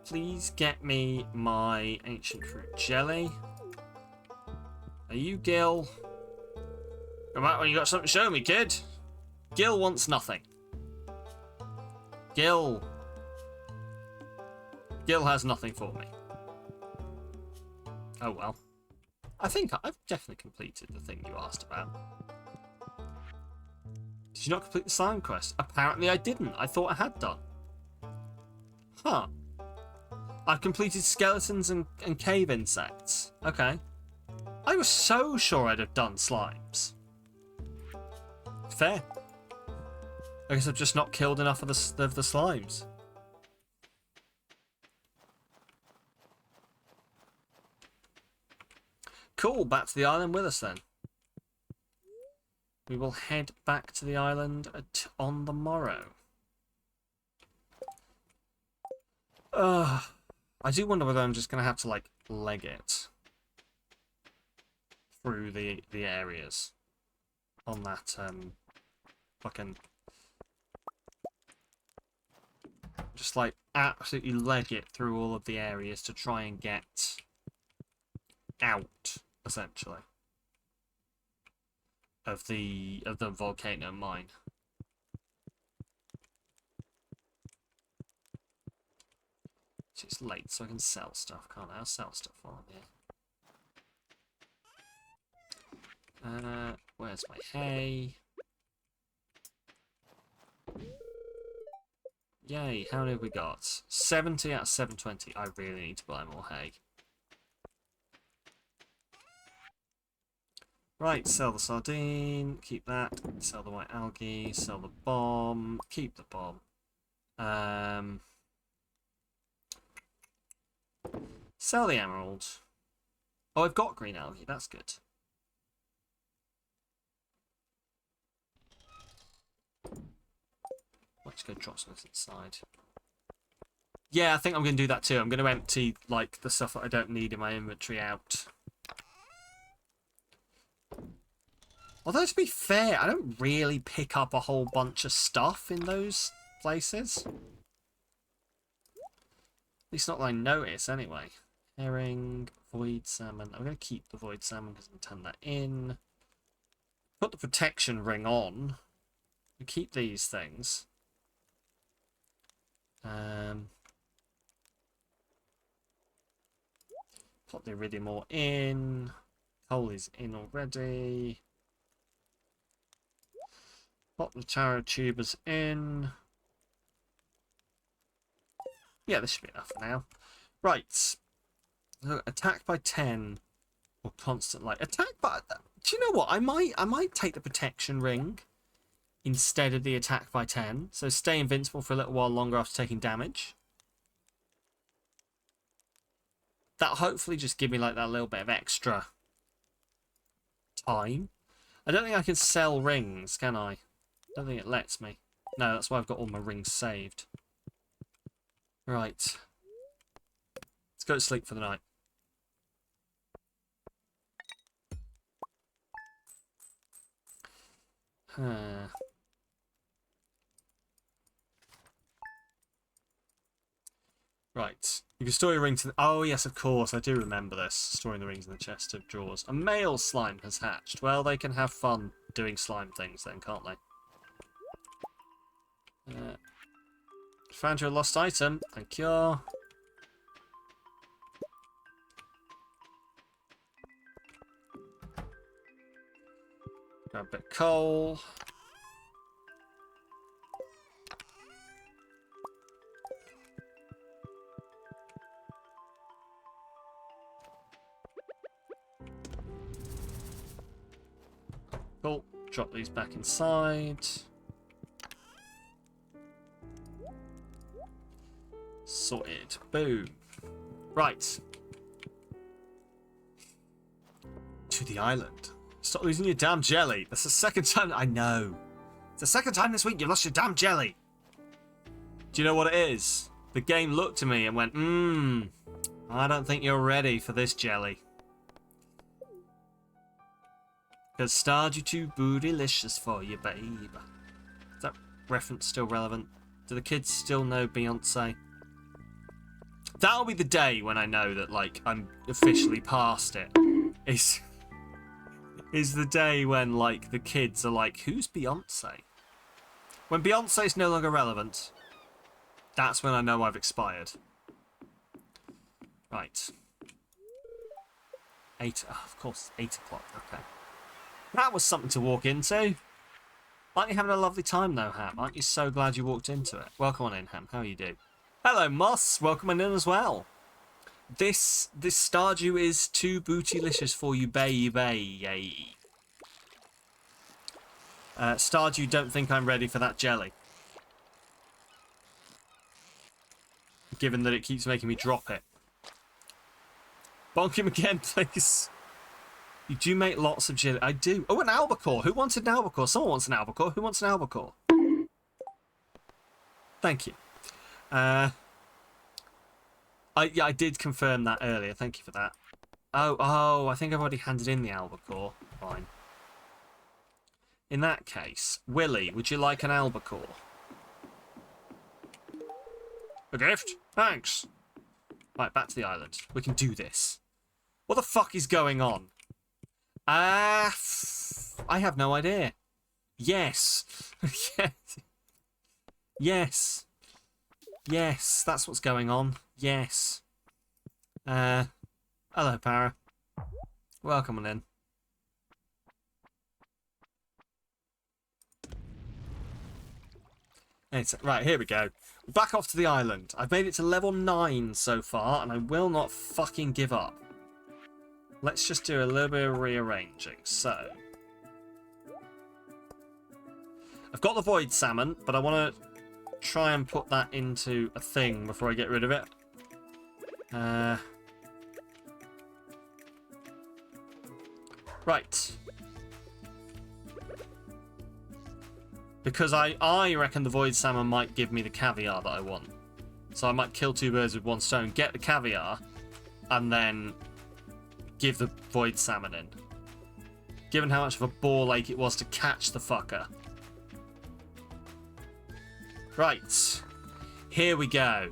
Please get me my ancient fruit jelly. Are you Gil? Come out when you got something to show me, kid. Gil wants nothing. Gil has nothing for me. Oh well. I think I've definitely completed the thing you asked about. Did you not complete the slime quest? Apparently I didn't. I thought I had done. Huh. I've completed skeletons and cave insects. Okay. I was so sure I'd have done slimes. Fair. I guess I've just not killed enough of the slimes. Cool, back to the island with us then. We will head back to the island on the morrow. I do wonder whether I'm just going to have to, like, leg it through the areas on that, fucking... Just, like, absolutely leg it through all of the areas to try and get out, essentially, of the volcano mine. It's late, so I can sell stuff, can't I? I'll sell stuff while I'm here. Where's my hay? Yay, how many have we got? 70 out of 720. I really need to buy more hay. Right, sell the sardine, keep that, sell the white algae, sell the bomb, keep the bomb. Sell the emerald. Oh, I've got green algae, that's good. Let's go drop some inside. Yeah, I think I'm going to do that too. I'm going to empty, like, the stuff that I don't need in my inventory out. Although, to be fair, I don't really pick up a whole bunch of stuff in those places. At least not that I notice, anyway. Herring, void salmon. I'm going to keep the void salmon because I can turn that in. Put the protection ring on. We keep these things. Put the iridium ore in. Coal is in already. Pop the taro tubers in. Yeah, this should be enough for now. Right. So, attack by 10 or constant light. Attack by... Do you know what? I might take the protection ring instead of the attack by 10. So stay invincible for a little while longer after taking damage. That'll hopefully just give me like that little bit of extra time. I don't think I can sell rings, can I? I don't think it lets me. No, that's why I've got all my rings saved. Right. Let's go to sleep for the night. Right. You can store your ring to the... Oh, yes, of course. I do remember this. Storing the rings in the chest of drawers. A male slime has hatched. Well, they can have fun doing slime things then, can't they? Found your lost item. Thank you. Grab a bit of coal. Cool. Drop these back inside. Sorted. Boom. Right. To the island. Stop losing your damn jelly. That's the second time. I know. It's the second time this week you lost your damn jelly. Do you know what it is? The game looked at me and went, I don't think you're ready for this jelly. Because Stardew too bootylicious for you, babe. Is that reference still relevant? Do the kids still know Beyonce? That'll be the day when I know that, like, I'm officially past it. Is the day when, like, the kids are like, who's Beyonce? When Beyonce's no longer relevant, that's when I know I've expired. Right. 8, oh, of course, 8 o'clock, okay. That was something to walk into. Aren't you having a lovely time though, Ham? Aren't you so glad you walked into it? Welcome on in, Ham. How are you doing? Hello, Moss. Welcome on in as well. This Stardew is too bootylicious for you, baby. Stardew, don't think I'm ready for that jelly. Given that it keeps making me drop it. Bonk him again, please. You do make lots of jelly. I do. Oh, an albacore. Who wanted an albacore? Someone wants an albacore. Who wants an albacore? Thank you. I did confirm that earlier. Thank you for that. Oh, I think I've already handed in the albacore. Fine. In that case, Willie, would you like an albacore? A gift? Thanks. Right, back to the island. We can do this. What the fuck is going on? I have no idea. Yes. Yes. Yes, that's what's going on. Yes. Hello, Para. Welcome on in. Right, here we go. Back off to the island. I've made it to level 9 so far, and I will not fucking give up. Let's just do a little bit of rearranging. So, I've got the void salmon, but I want to try and put that into a thing before I get rid of it. Right. Because I reckon the void salmon might give me the caviar that I want. So I might kill 2 birds with 1 stone, get the caviar, and then give the void salmon in. Given how much of a ball ache it was to catch the fucker. Right. Here we go.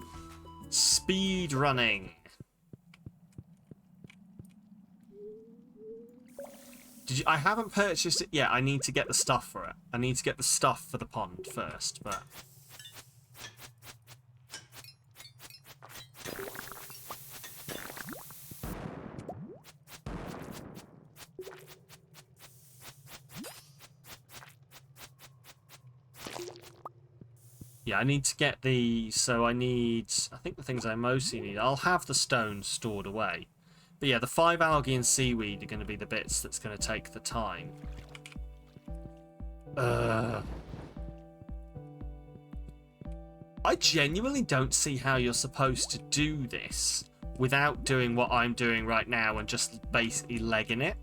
Speed running. I haven't purchased it yet. I need to get the stuff for it. I need to get the stuff for the pond first, but... yeah, I need to get the... so I need... I think the things I mostly need... I'll have the stones stored away. But yeah, the 5 algae and seaweed are going to be the bits that's going to take the time. I genuinely don't see how you're supposed to do this without doing what I'm doing right now and just basically legging it.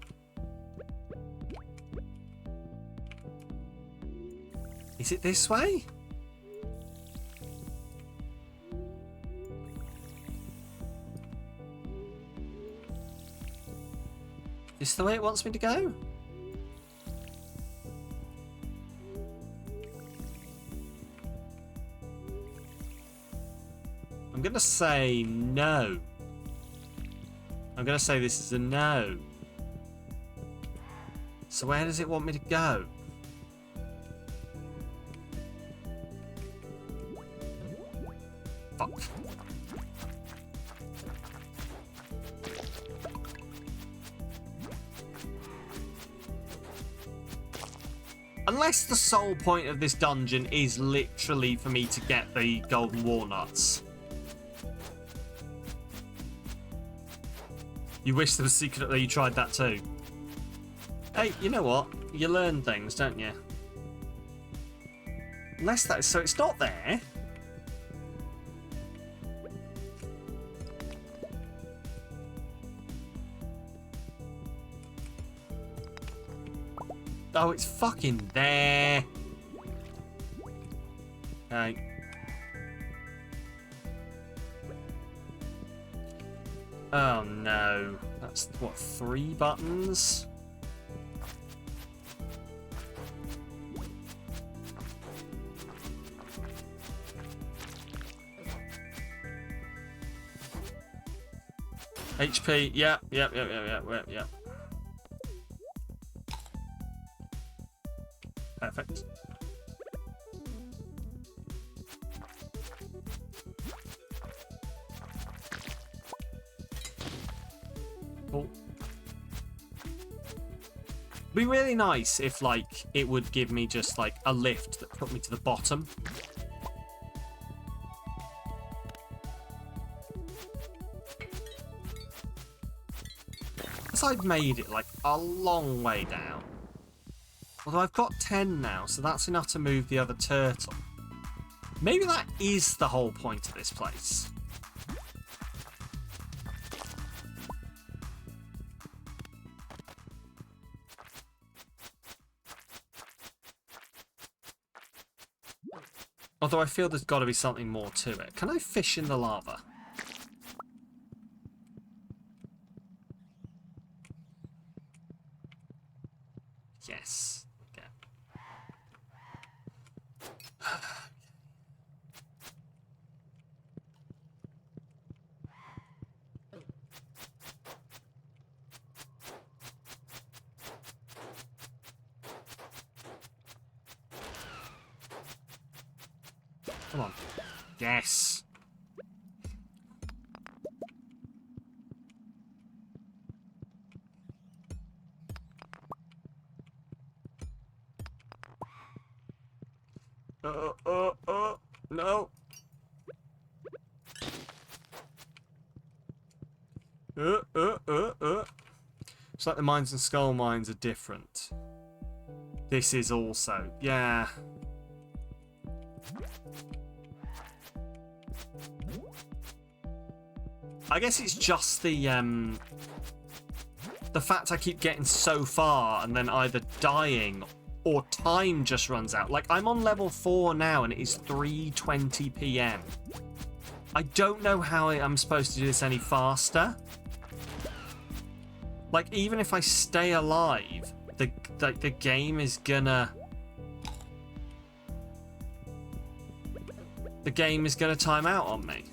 Is it this way? Is this the way it wants me to go? I'm going to say no. I'm going to say this is a no. So where does it want me to go? Fuck. Unless the sole point of this dungeon is literally for me to get the golden walnuts. You wish there was secretly you tried that too. Hey, you know what? You learn things, don't you? Unless that is... so it's not there. Oh, it's fucking there. Okay. Oh no. That's what, 3 buttons? HP, yep. Perfect. Cool. It'd be really nice if, like, it would give me just, like, a lift that put me to the bottom. Because I've made it, like, a long way down. Although I've got 10 now, so that's enough to move the other turtle. Maybe that is the whole point of this place. Although I feel there's got to be something more to it. Can I fish in the lava? Yes. Okay. Come on. Yes. No. It's like the mines and skull mines are different. This is also, yeah. I guess it's just the fact I keep getting so far and then either dying or time just runs out. Like, I'm on level 4 now and it is 3:20 PM. I don't know how I'm supposed to do this any faster. Like, even if I stay alive, the game is gonna... The game is gonna time out on me.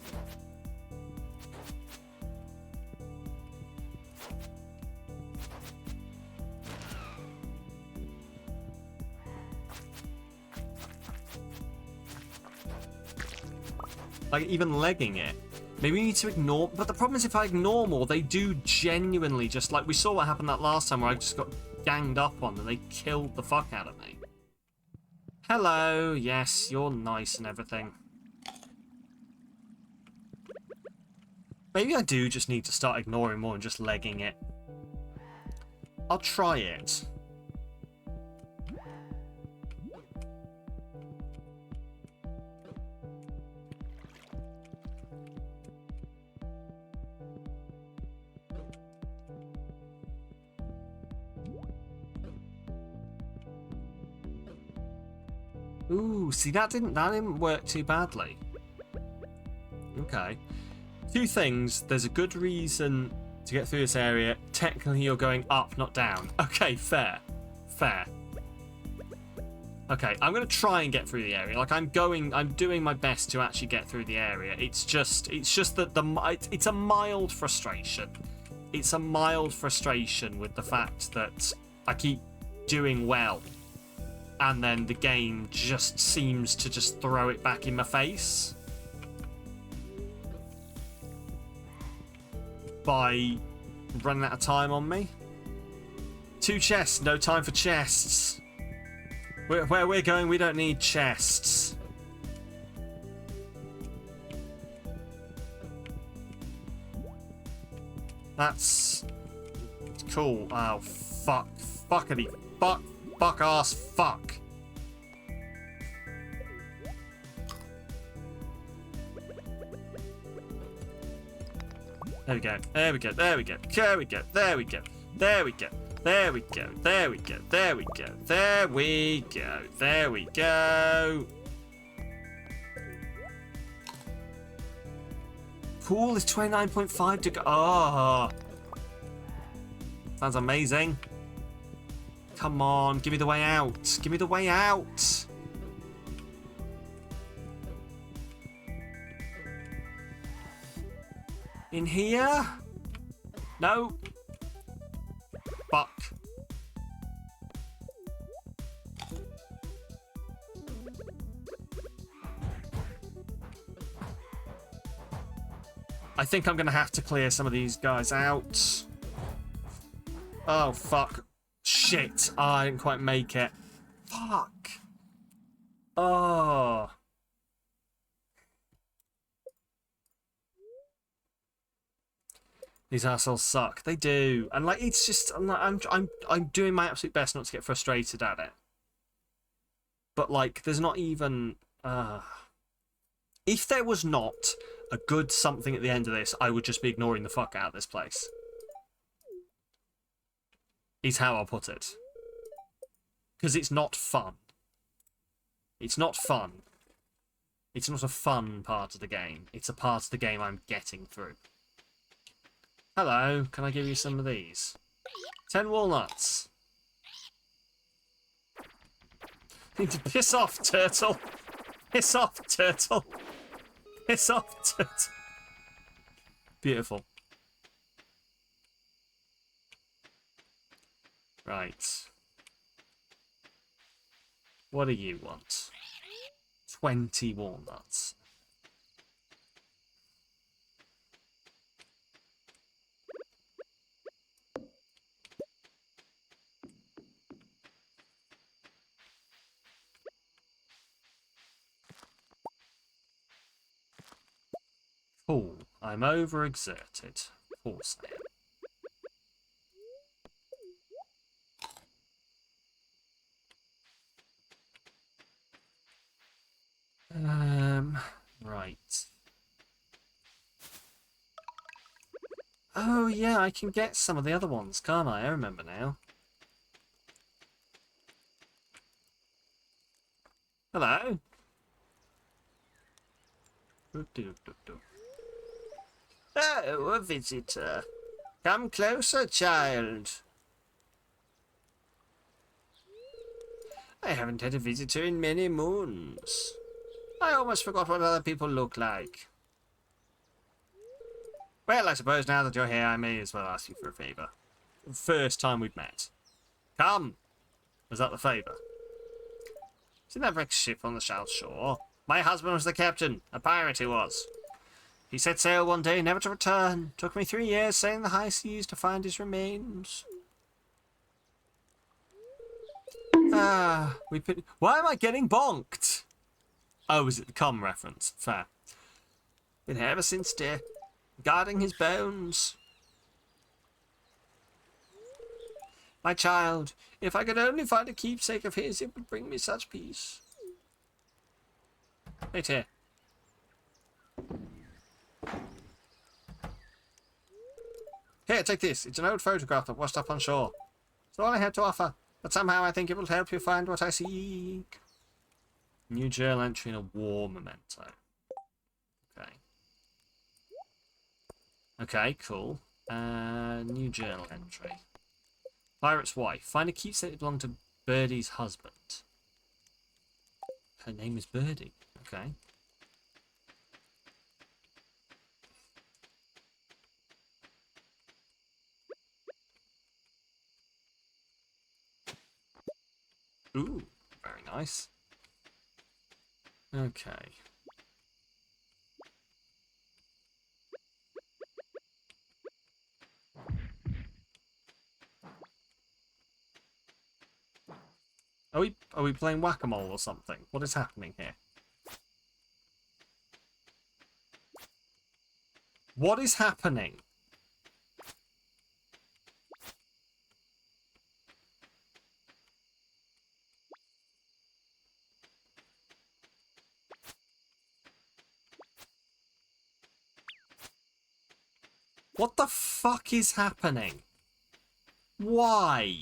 Like, even legging it. Maybe we need to ignore... But the problem is if I ignore more, they do genuinely just... Like, we saw what happened that last time where I just got ganged up on and they killed the fuck out of me. Hello. Yes, you're nice and everything. Maybe I do just need to start ignoring more and just legging it. I'll try it. Ooh, see, that didn't work too badly. Okay. 2 things. There's a good reason to get through this area. Technically, you're going up, not down. Okay, fair. Fair. Okay, I'm going to try and get through the area. Like, I'm doing my best to actually get through the area. It's just that it's a mild frustration. It's a mild frustration with the fact that I keep doing well. And then the game just seems to just throw it back in my face. By running out of time on me. 2 chests, no time for chests. Where we're going, we don't need chests. That's cool. Oh, fuck. Fuckity. Fuck ass fuck. There we go. There we go. There we go. There we go. There we go. There we go. There we go. There we go. There we go. There we go. There we go. Pool is 29.5 to go. Oh. Sounds amazing. Come on. Give me the way out. Give me the way out. In here? No. Fuck. I think I'm going to have to clear some of these guys out. Oh, fuck. Shit. I didn't quite make it. Fuck. Oh. These assholes suck. They do. And like it's just I'm doing my absolute best not to get frustrated at it. But like there's not even if there was not a good something at the end of this, I would just be ignoring the fuck out of this place. Is how I'll put it. Because it's not fun. It's not fun. It's not a fun part of the game. It's a part of the game I'm getting through. Hello, can I give you some of these? 10 walnuts. Piss off, turtle. Piss off, turtle. Piss off, turtle. Beautiful. Right. What do you want? 20 walnuts. Cool. I'm overexerted. Of course I am. Right. Oh yeah, I can get some of the other ones, can't I? I remember now. Hello. Oh, a visitor. Come closer, child. I haven't had a visitor in many moons. I almost forgot what other people look like. Well, I suppose now that you're here, I may as well ask you for a favour. First time we've met. Come! Was that the favour? See that wrecked ship on the South Shore? My husband was the captain. A pirate he was. He set sail one day, never to return. Took me 3 years sailing the high seas to find his remains. Why am I getting bonked? Oh, is it the cum reference? Fair. Been here ever since, dear. Guarding his bones. My child, if I could only find a keepsake of his, it would bring me such peace. Wait here. Here, take this. It's an old photograph that washed up on shore. It's all I had to offer, but somehow I think it will help you find what I seek. New journal entry in a war memento. Okay. Okay, cool. New journal entry. Pirate's wife. Find a keepsake that belonged to Birdie's husband. Her name is Birdie. Okay. Ooh, very nice. Okay. Are we playing whack-a-mole or something? What is happening here? What is happening? What the fuck is happening? Why?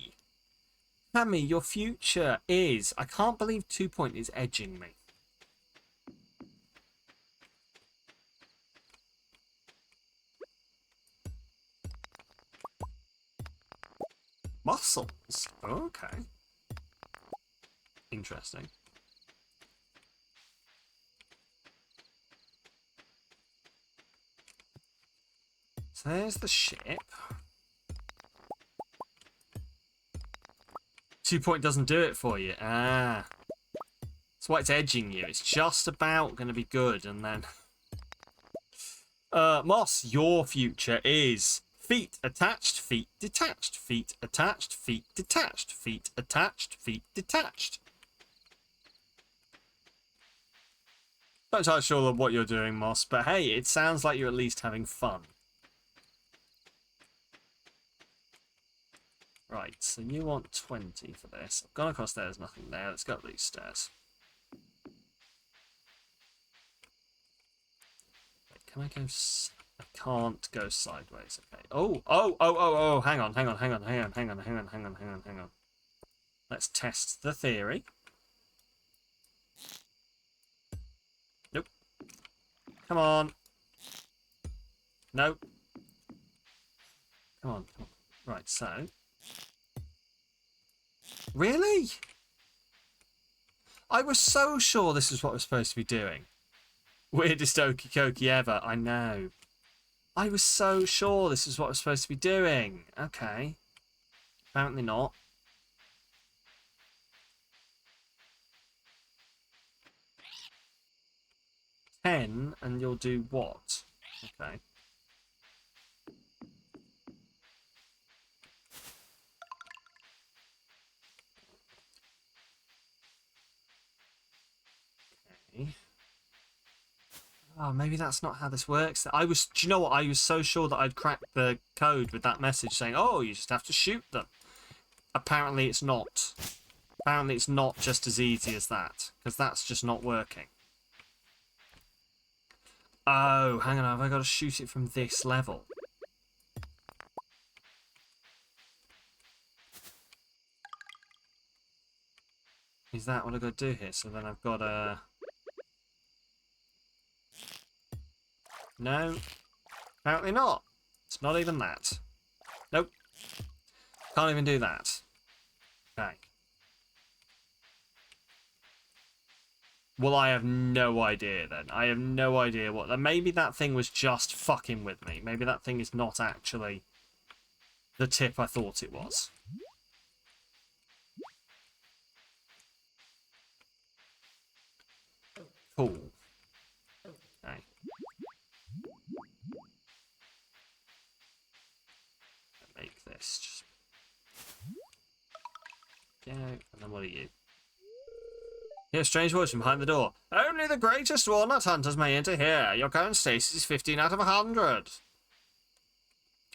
Hammy, your future is... I can't believe 2 Point is edging me. Muscles? Okay. Interesting. So there's the ship. 2 Point doesn't do it for you. Ah. That's why it's edging you. It's just about going to be good, and then... Moss, your future is feet attached, feet detached, feet attached, feet detached, feet attached, feet detached. Not entirely sure what you're doing, Moss, but hey, it sounds like you're at least having fun. Right, so you want 20 for this. I've gone across there, there's nothing there. Let's go up these stairs. Wait, can I go... I can't go sideways. Okay. Oh, hang on. Let's test the theory. Nope. Come on. Nope. Come on. Right, so... Really? I was so sure this is what we're supposed to be doing. Weirdest okey dokey ever, I know. I was so sure this is what we're supposed to be doing. Okay. Apparently not. $10 and you'll do what? Okay. Oh, maybe that's not how this works. Do you know what? I was so sure that I'd cracked the code with that message saying, oh, you just have to shoot them. Apparently it's not. Apparently it's not just as easy as that, because that's just not working. Oh, hang on, have I got to shoot it from this level? Is that what I've got to do here? So then I've got to... No, apparently not. It's not even that. Nope. Can't even do that. Okay. Well, I have no idea then. I have no idea what... Maybe that thing was just fucking with me. Maybe that thing is not actually the tip I thought it was. Cool. Okay. Make this just... Go, and then what are you? Hear a strange voice from behind the door. Only the greatest walnut hunters may enter here. Your current stasis is 15 out of 100.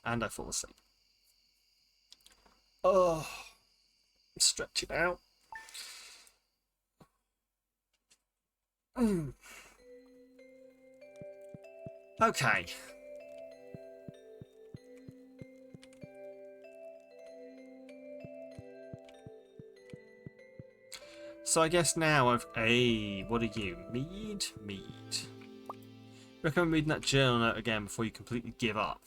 And I fall asleep. Oh, stretch it out. Okay. So I guess now I've... Hey, what are you? Mead? Mead. Recommend reading that journal note again before you completely give up.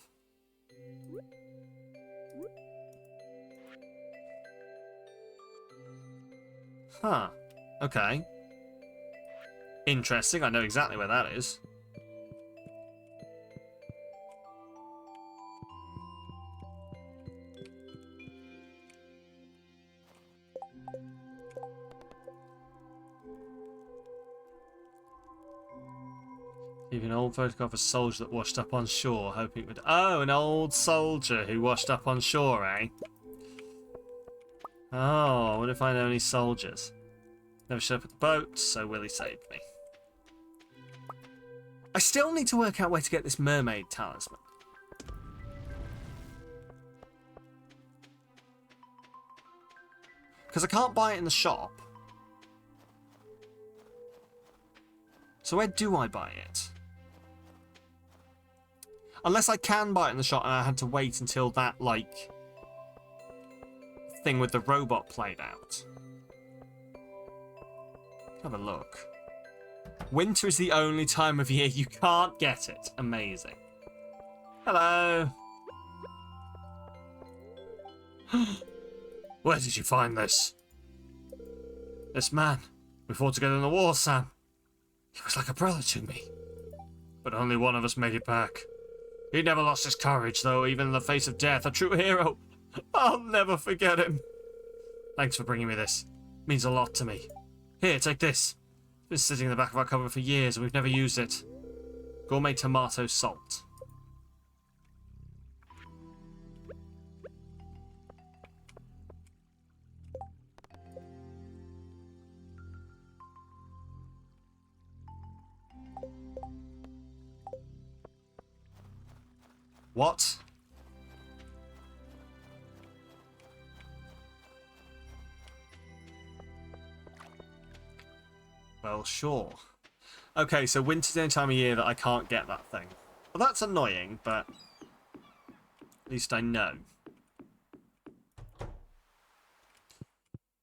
Huh. Okay. Interesting, I know exactly where that is. Even an old photograph of a soldier that washed up on shore, hoping it would... Oh, an old soldier who washed up on shore, eh? Oh, I wonder if I know any soldiers. Never showed up at the boat, so Willie saved me. I still need to work out where to get this mermaid talisman. Because I can't buy it in the shop. So where do I buy it? Unless I can buy it in the shop and I had to wait until that, like, thing with the robot played out. Have a look. Winter is the only time of year you can't get it. Amazing. Hello. Where did you find this? This man. We fought together in the war, Sam. He was like a brother to me. But only one of us made it back. He never lost his courage, though, even in the face of death. A true hero. I'll never forget him. Thanks for bringing me this. It means a lot to me. Here, take this. It's been sitting in the back of our cupboard for years and we've never used it. Gourmet tomato salt. What? Well, sure. Okay, so winter's the only time of year that I can't get that thing. Well, that's annoying, but at least I know.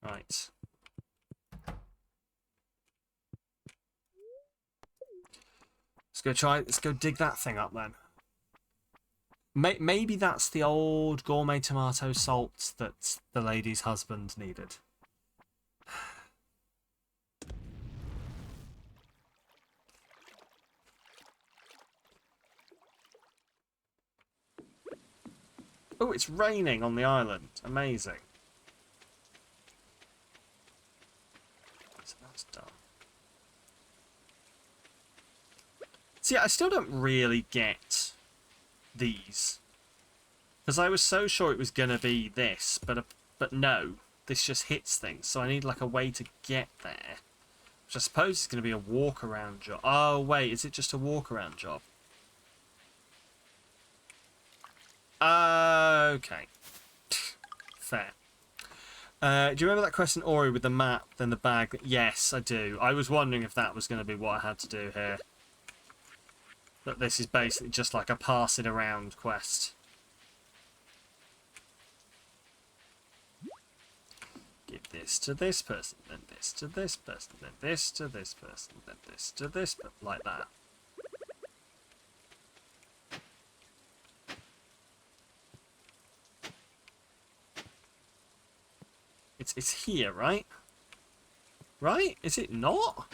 Right. Let's go dig that thing up then. Maybe that's the old gourmet tomato salt that the lady's husband needed. Oh, it's raining on the island. Amazing. So that's done. See, I still don't really get these. Because I was so sure it was going to be this, but no. This just hits things, so I need like a way to get there. Which I suppose is going to be a walk-around job. Oh, wait, is it just a walk-around job? Okay. Fair. Do you remember that quest in Ori with the map and the bag? Yes, I do. I was wondering if that was going to be what I had to do here. That this is basically just like a pass it around quest. Give this to this person, then this to this person, then this to this person, then this to this, but like that. It's here, right? Right? Is it not?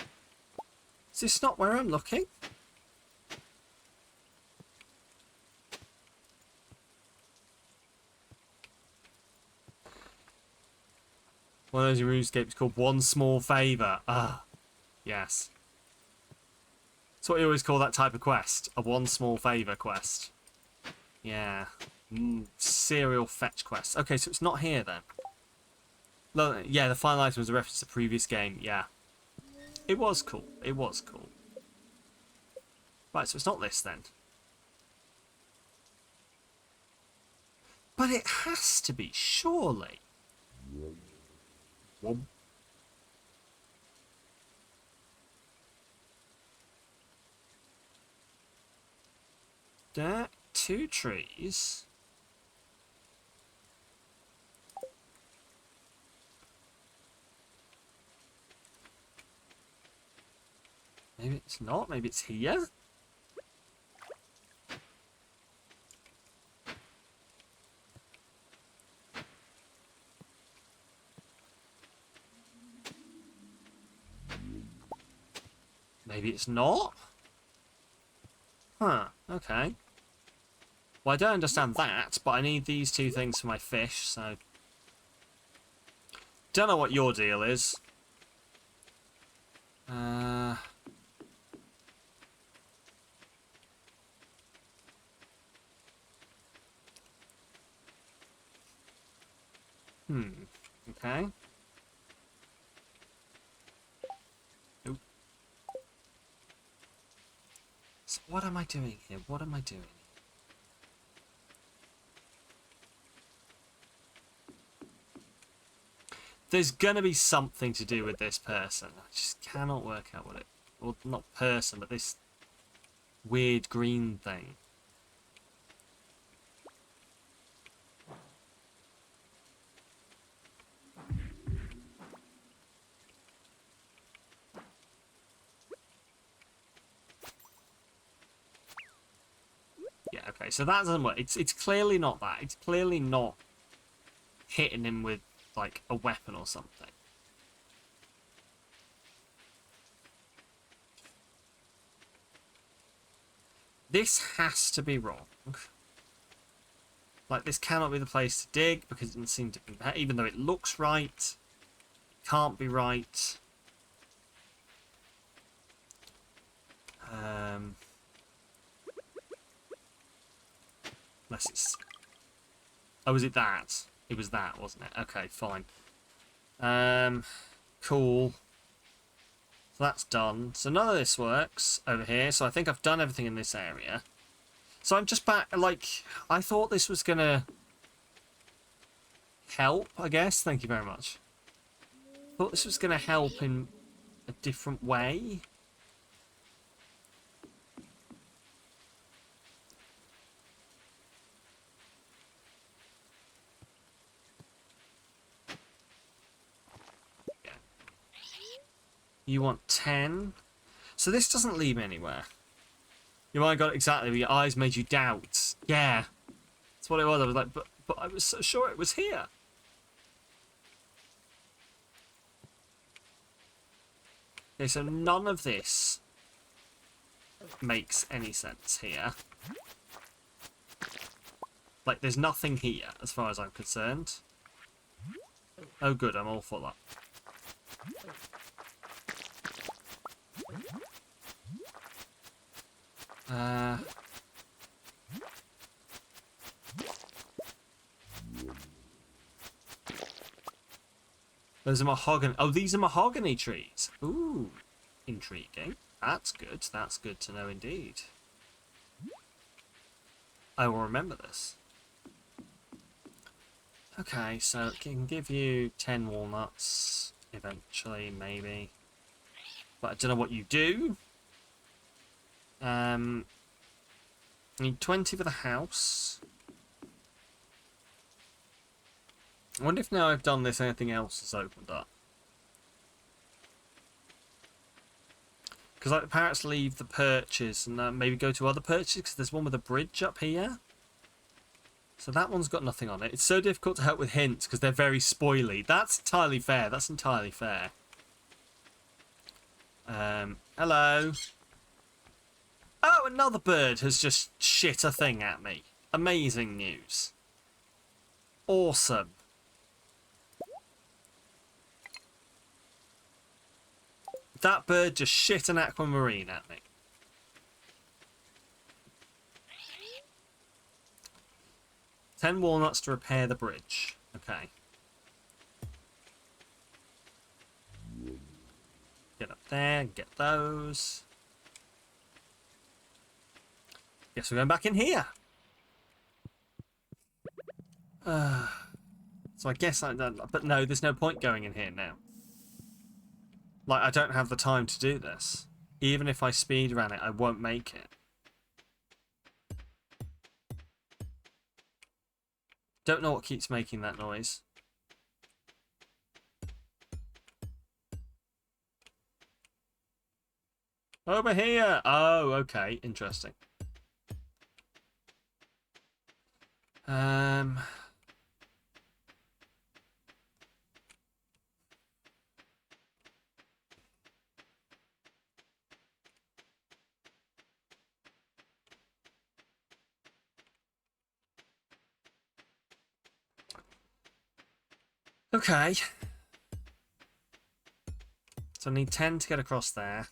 Is this not where I'm looking? One of those RuneScapes called One Small Favour. Ah, yes. That's what you always call that type of quest. A One Small Favour quest. Yeah. Serial fetch quest. Okay, so it's not here then. Yeah, the final item was a reference to the previous game. Yeah. It was cool. It was cool. Right, so it's not this then. But it has to be, surely. Whoop. There, 2 trees. Maybe it's not. Maybe it's here. Maybe it's not. Huh. Okay. Well, I don't understand that, but I need these 2 things for my fish, so... Don't know what your deal is. Okay. Oop. So what am I doing here? What am I doing? There's gonna be something to do with this person. I just cannot work out what it... Well, not person, but this weird green thing. so that doesn't work. It's clearly not that. It's clearly not hitting him with, like, a weapon or something. This has to be wrong. Like, this cannot be the place to dig because it doesn't seem to be... Even though it looks right, it can't be right. Unless it's... Oh, was it that? It was that, wasn't it? Okay, fine. Cool. So that's done. So none of this works over here. So I think I've done everything in this area. So I'm just back, like, I thought this was gonna help, I guess. Thank you very much. Thought this was gonna help in a different way. Yeah. You want 10. So this doesn't lead me anywhere. You might have got it exactly. Your eyes made you doubt. Yeah. That's what it was. I was like, but I was so sure it was here. Okay, so none of this makes any sense here. Like, there's nothing here, as far as I'm concerned. Oh, good. I'm all full up. Those are mahogany. Oh, these are mahogany trees. Ooh, intriguing. That's good. That's good to know indeed. I will remember this. Okay, so it can give you 10 walnuts eventually, maybe. But I don't know what you do. I need 20 for the house. I wonder if now I've done this, anything else has opened up. Because like the parrots leave the perches and maybe go to other perches, because there's one with a bridge up here. So that one's got nothing on it. It's so difficult to help with hints because they're very spoily. That's entirely fair. That's entirely fair. Hello. Oh, another bird has just shit a thing at me. Amazing news. Awesome. That bird just shit an aquamarine at me. $10 walnuts to repair the bridge. Okay. Get up there, get those. Guess we're going back in here. So I guess but no, there's no point going in here now. Like, I don't have the time to do this. Even if I speed ran it, I won't make it. Don't know what keeps making that noise. Over here! Oh, okay. Interesting. Okay. So I need 10 to get across there.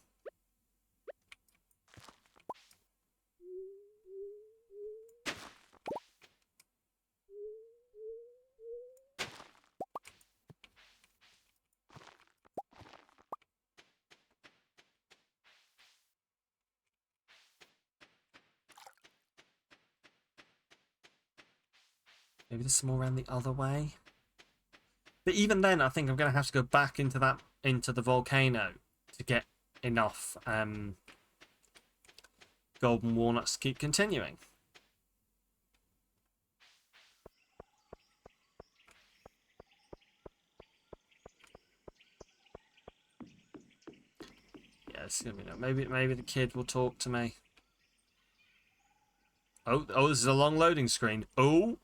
Maybe there's some more around the other way. But even then, I think I'm going to have to go back into the volcano to get enough golden walnuts to keep continuing. Yeah, it's gonna be maybe the kid will talk to me. Oh, this is a long loading screen. Oh.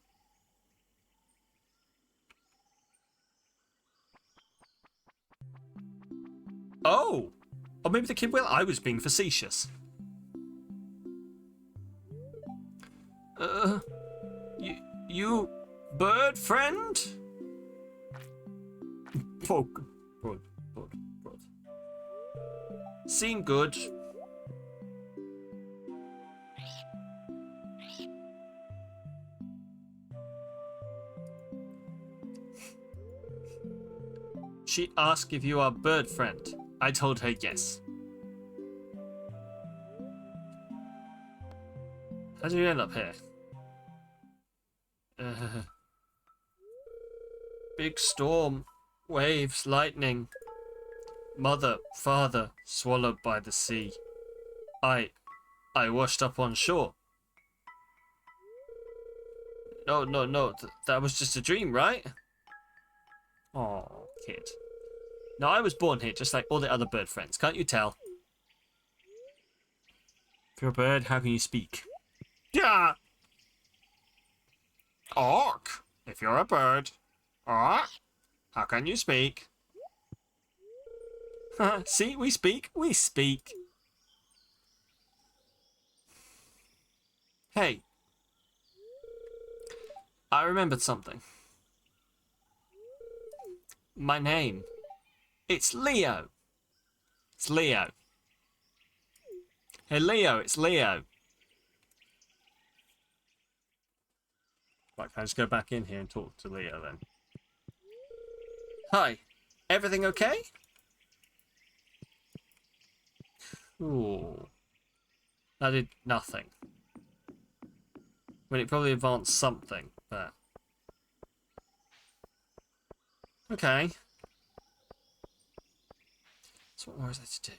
Oh. Or maybe the kid will. I was being facetious. You bird friend? Poke. Bud. Seem good. She asked if you are bird friend. I told her yes. How did you end up here? Big storm, waves, lightning. Mother, father, swallowed by the sea. I washed up on shore. No, that was just a dream, right? Oh, kid. No, I was born here just like all the other bird friends, can't you tell? If you're a bird, how can you speak? Yeah! Orc! If you're a bird. Orc! How can you speak? See, we speak. We speak. Hey. I remembered something. My name. It's Leo. It's Leo. Hey, Leo, it's Leo. Right, can I just go back in here and talk to Leo then? Hi. Everything okay? Ooh. That did nothing. Well, it probably advanced something, but... Okay. So what more is there to do?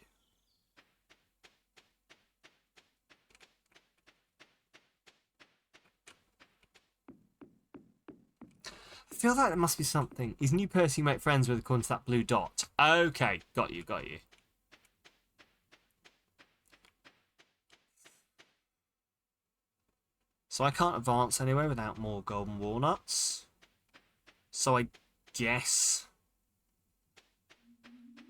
I feel like there must be something. Is new person you make friends with according to that blue dot? Okay, got you. So I can't advance anywhere without more golden walnuts. So I guess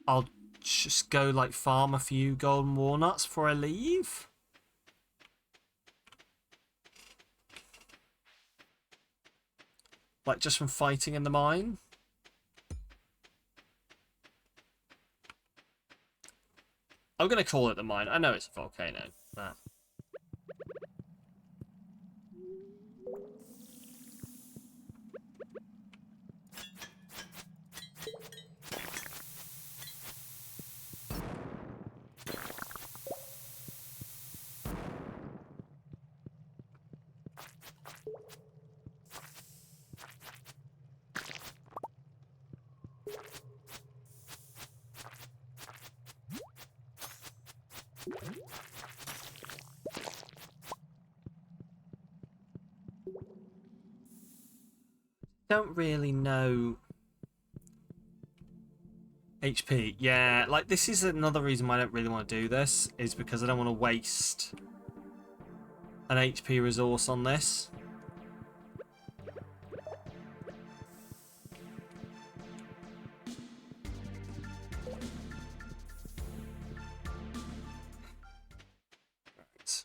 I'll just go like farm a few golden walnuts before I leave. Like just from fighting in the mine. I'm going to call it the mine. I know it's a volcano, but... Don't really know HP. Yeah, like this is another reason why I don't really want to do this, is because I don't want to waste an HP resource on this. Right.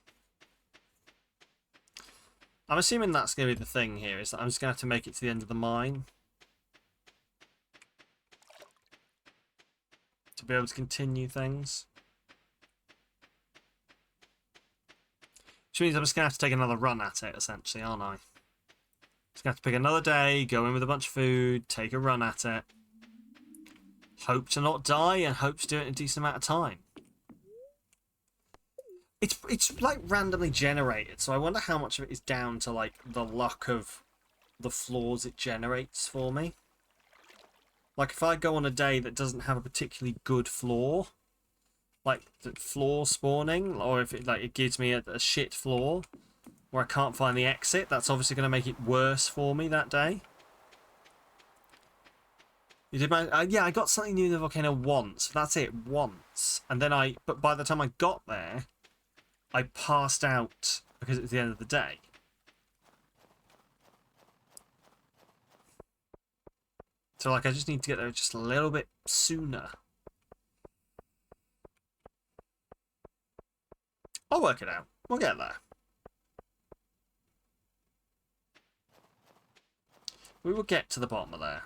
I'm assuming that's going to be the thing here, is that I'm just going to have to make it to the end of the mine to be able to continue things. Which means I'm just going to have to take another run at it, essentially, aren't I? Just going to have to pick another day, go in with a bunch of food, take a run at it. Hope to not die, and hope to do it in a decent amount of time. It's like randomly generated, so I wonder how much of it is down to like the luck of the floors it generates for me. Like if I go on a day that doesn't have a particularly good floor, like the floor spawning, or if it gives me a shit floor where I can't find the exit, that's obviously going to make it worse for me that day. You did yeah, I got something new in the volcano once. That's it, once, and then but by the time I got there, I passed out because it's the end of the day. So, like, I just need to get there just a little bit sooner. I'll work it out. We'll get there. We will get to the bottom of there.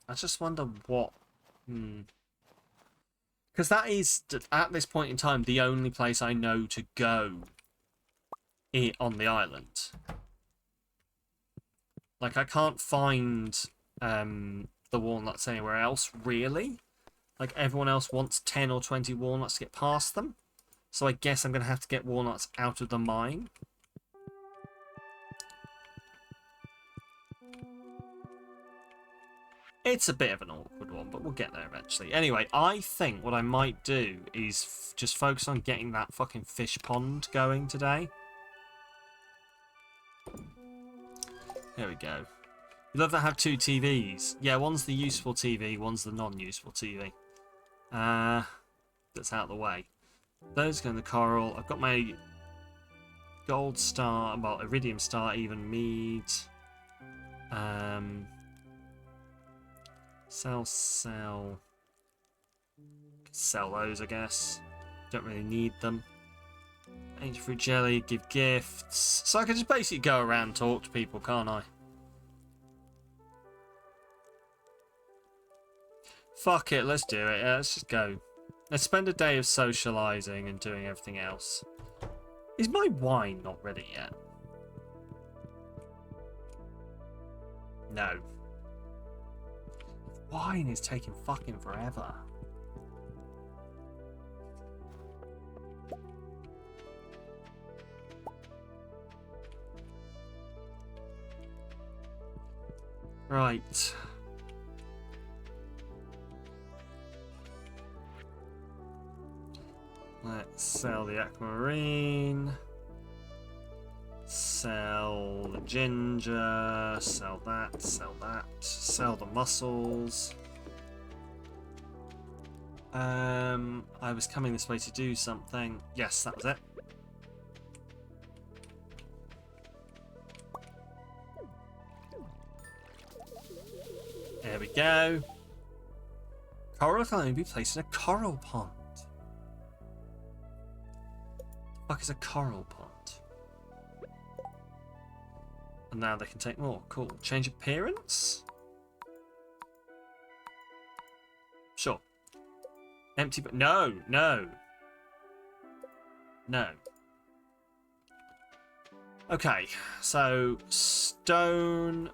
I just wonder what... Because that is, at this point in time, the only place I know to go on the island. Like, I can't find the walnuts anywhere else, really. Like, everyone else wants 10 or 20 walnuts to get past them. So I guess I'm going to have to get walnuts out of the mine. It's a bit of an awkward one, but we'll get there eventually. Anyway, I think what I might do is just focus on getting that fucking fish pond going today. There we go. You love that have two TVs. Yeah, one's the useful TV, one's the non-useful TV. That's out of the way. Those go in the coral. I've got my gold star, well, iridium star, even mead. Sell. Sell those, I guess. Don't really need them. Angel fruit jelly, give gifts. So I can just basically go around and talk to people, can't I? Fuck it, let's do it. Yeah, let's just go. Let's spend a day of socialising and doing everything else. Is my wine not ready yet? No. Wine is taking fucking forever. Right. Let's sell the aquamarine. Sell the ginger. Sell that. Sell that. Sell the mussels. I was coming this way to do something. Yes, that was it. There we go. Coral can only be placed in a coral pond. The fuck is a coral pond? And now they can take more. Cool. Change appearance? Sure. Empty, but no. Okay, so stone.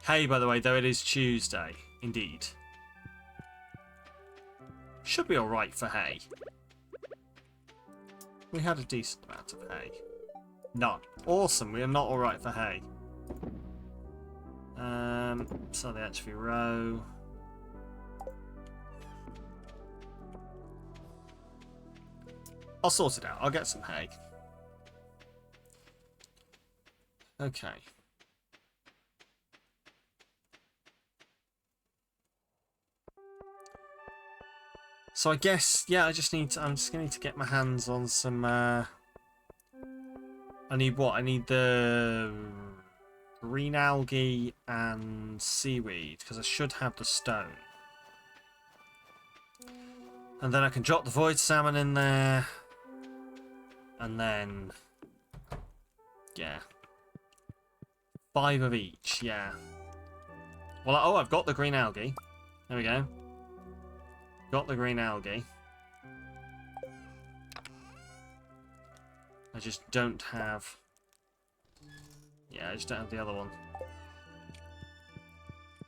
Hay, by the way, though it is Tuesday, indeed. Should be alright for hay. We had a decent amount of hay. None. Awesome, we are not alright for hay. So they actually row. I'll sort it out. I'll get some hay. Okay. So I guess, yeah, I'm just going to need to get my hands on some, I need what? I need the green algae and seaweed, because I should have the stone. And then I can drop the void salmon in there. And then, yeah. 5 of each, yeah. Well, oh, I've got the green algae. There we go. Got the green algae. I just don't have... Yeah, I just don't have the other one.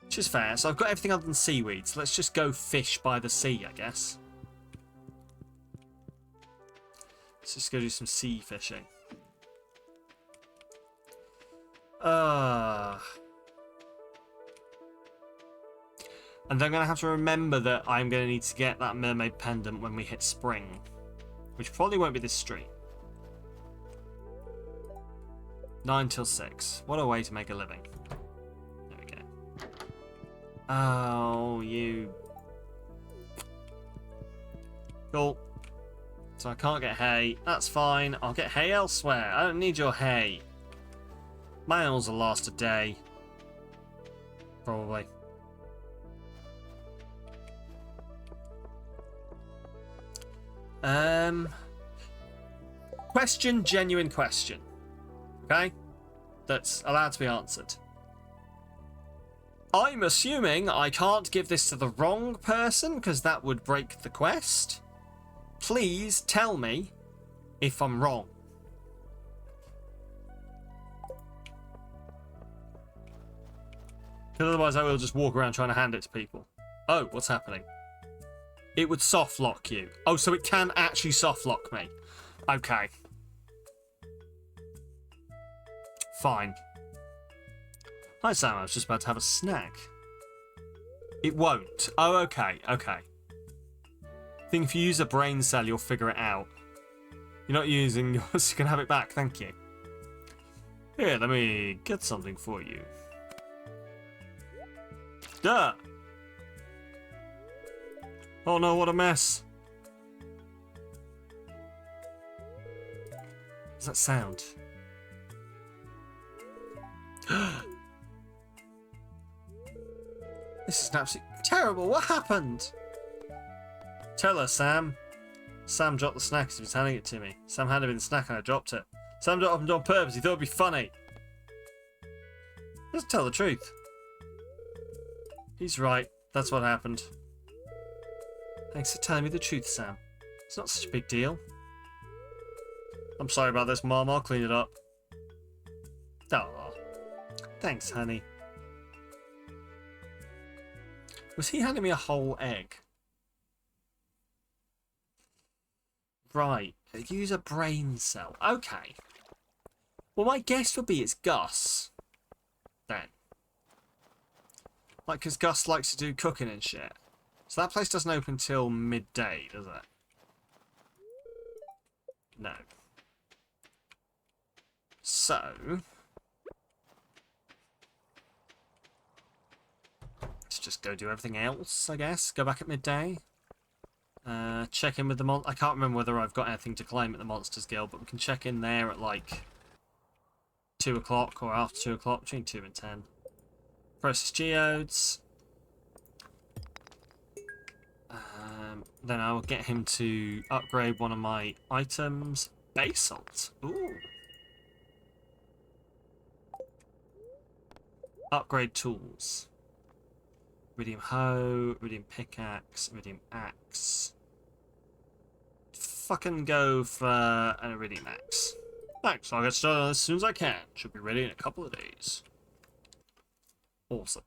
Which is fair. So I've got everything other than seaweed. So let's just go fish by the sea, I guess. Let's just go do some sea fishing. And I'm going to have to remember that I'm going to need to get that mermaid pendant when we hit spring. Which probably won't be this stream. 9 till 6. What a way to make a living. There we go. Oh, you... Cool. So I can't get hay. That's fine. I'll get hay elsewhere. I don't need your hay. My animals will last a day. Probably. Question, genuine question. Okay? That's allowed to be answered. I'm assuming I can't give this to the wrong person because that would break the quest. Please tell me if I'm wrong. Because otherwise I will just walk around trying to hand it to people. Oh, what's happening? It would soft lock you. Oh, so it can actually soft lock me. Okay. Fine. Hi Sam, I was just about to have a snack. It won't. Oh, okay, okay. I think if you use a brain cell, you'll figure it out. You're not using yours, you can have it back, thank you. Here, let me get something for you. Duh! Oh no, what a mess. What's that sound? This is absolutely terrible. What happened? Tell her, Sam. Sam dropped the snack as he was handing it to me. Sam handed me the snack and I dropped it. Sam dropped it on purpose. He thought it'd be funny. Just tell the truth. He's right. That's what happened. Thanks for telling me the truth, Sam. It's not such a big deal. I'm sorry about this, Mom. I'll clean it up. Aw. Thanks, honey. Was he handing me a whole egg? Right. Use a brain cell. Okay. Well, my guess would be it's Gus. Then. Like, because Gus likes to do cooking and shit. So that place doesn't open till midday, does it? No. So... let's just go do everything else, I guess. Go back at midday. Check in with the I can't remember whether I've got anything to claim at the Monsters Guild, but we can check in there at like 2 o'clock or after 2 o'clock, between 2 and 10. Process geodes. Then I will get him to upgrade one of my items. Basalt. Ooh. Upgrade tools. Iridium hoe, iridium pickaxe, iridium axe. Fucking go for an iridium axe. Thanks, I'll get started on this as soon as I can. Should be ready in a couple of days. Awesome.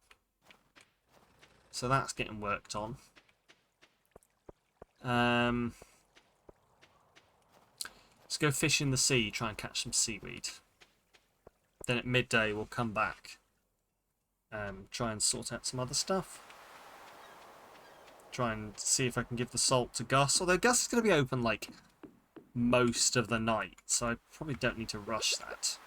So that's getting worked on. Let's go fish in the sea, try and catch some seaweed. Then at midday we'll come back. Try and sort out some other stuff. Try and see if I can give the salt to Gus. Although Gus is going to be open like most of the night, so I probably don't need to rush that.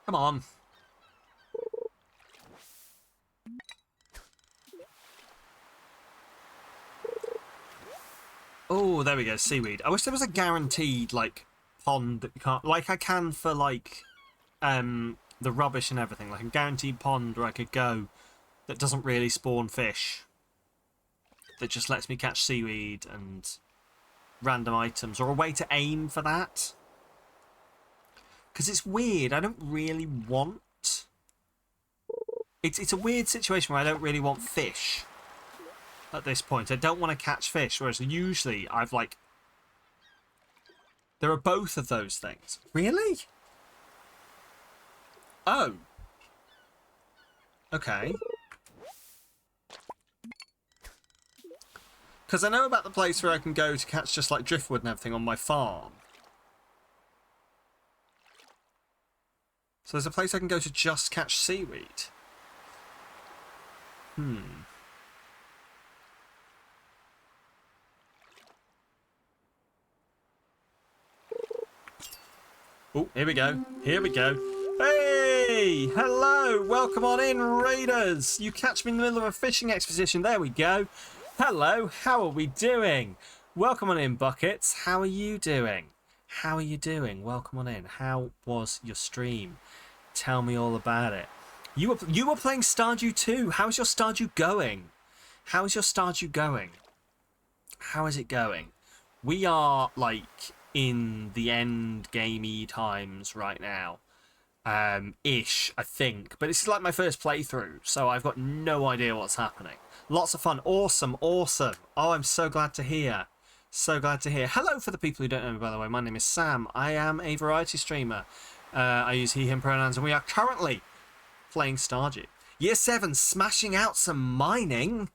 Come on. Oh, there we go, seaweed. I wish there was a guaranteed, like, pond that you can't... like I can for, like, the rubbish and everything. Like a guaranteed pond where I could go that doesn't really spawn fish. That just lets me catch seaweed and random items. Or a way to aim for that. Because it's weird. I don't really want... It's a weird situation where I don't really want fish at this point. I don't want to catch fish, whereas usually I've like... There are both of those things. Really? Oh. Okay. Because I know about the place where I can go to catch just like driftwood and everything on my farm. So there's a place I can go to just catch seaweed. Oh, here we go. Here we go. Hey! Hello! Welcome on in, raiders! You catch me in the middle of a fishing expedition. There we go. Hello, how are we doing? Welcome on in, Buckets. How are you doing? How are you doing? Welcome on in. How was your stream? Tell me all about it. You were playing Stardew too. How's your Stardew going? How is your Stardew going? How is it going? We are, like, in the end gamey times right now. Ish, I think. But this is like my first playthrough, so I've got no idea what's happening. Lots of fun. Awesome, awesome. Oh, I'm so glad to hear. So glad to hear. Hello for the people who don't know me, by the way. My name is Sam. I am a variety streamer. I use he, him pronouns, and we are currently playing Stardew. Year 7, smashing out some mining.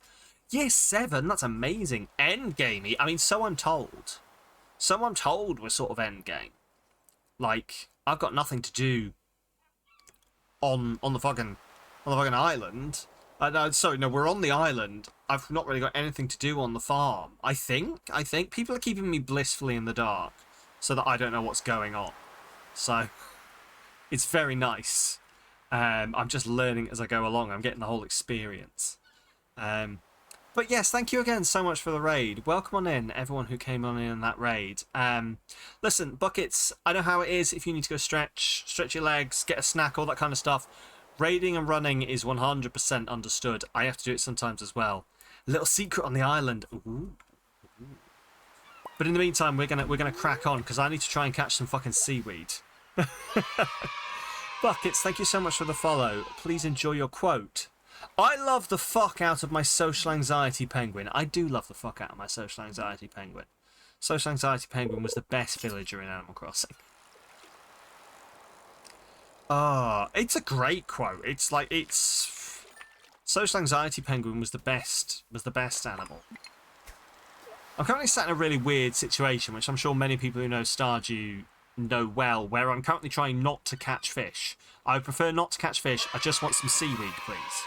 Year 7, that's amazing. Endgamey. I mean, so I'm told. So I'm told we're sort of endgame. Like, I've got nothing to do on the fucking island. Sorry, no, we're on the island. I've not really got anything to do on the farm. I think people are keeping me blissfully in the dark so that I don't know what's going on. So it's very nice. I'm just learning as I go along. I'm getting the whole experience. But yes, thank you again so much for the raid. Welcome on in, everyone who came on in that raid. Listen, Buckets, I know how it is if you need to go stretch your legs, get a snack, all that kind of stuff. Raiding and running is 100% understood. I have to do it sometimes as well. A little secret on the island. Ooh. But in the meantime, we're gonna crack on because I need to try and catch some fucking seaweed. Buckets, thank you so much for the follow. Please enjoy your quote. I love the fuck out of my social anxiety penguin. I do love the fuck out of my social anxiety penguin. Social anxiety penguin was the best villager in Animal Crossing. It's a great quote. It's like, social anxiety penguin was the best animal. I'm currently sat in a really weird situation, which I'm sure many people who know Stardew know well, where I'm currently trying not to catch fish. I would prefer not to catch fish. I just want some seaweed, please.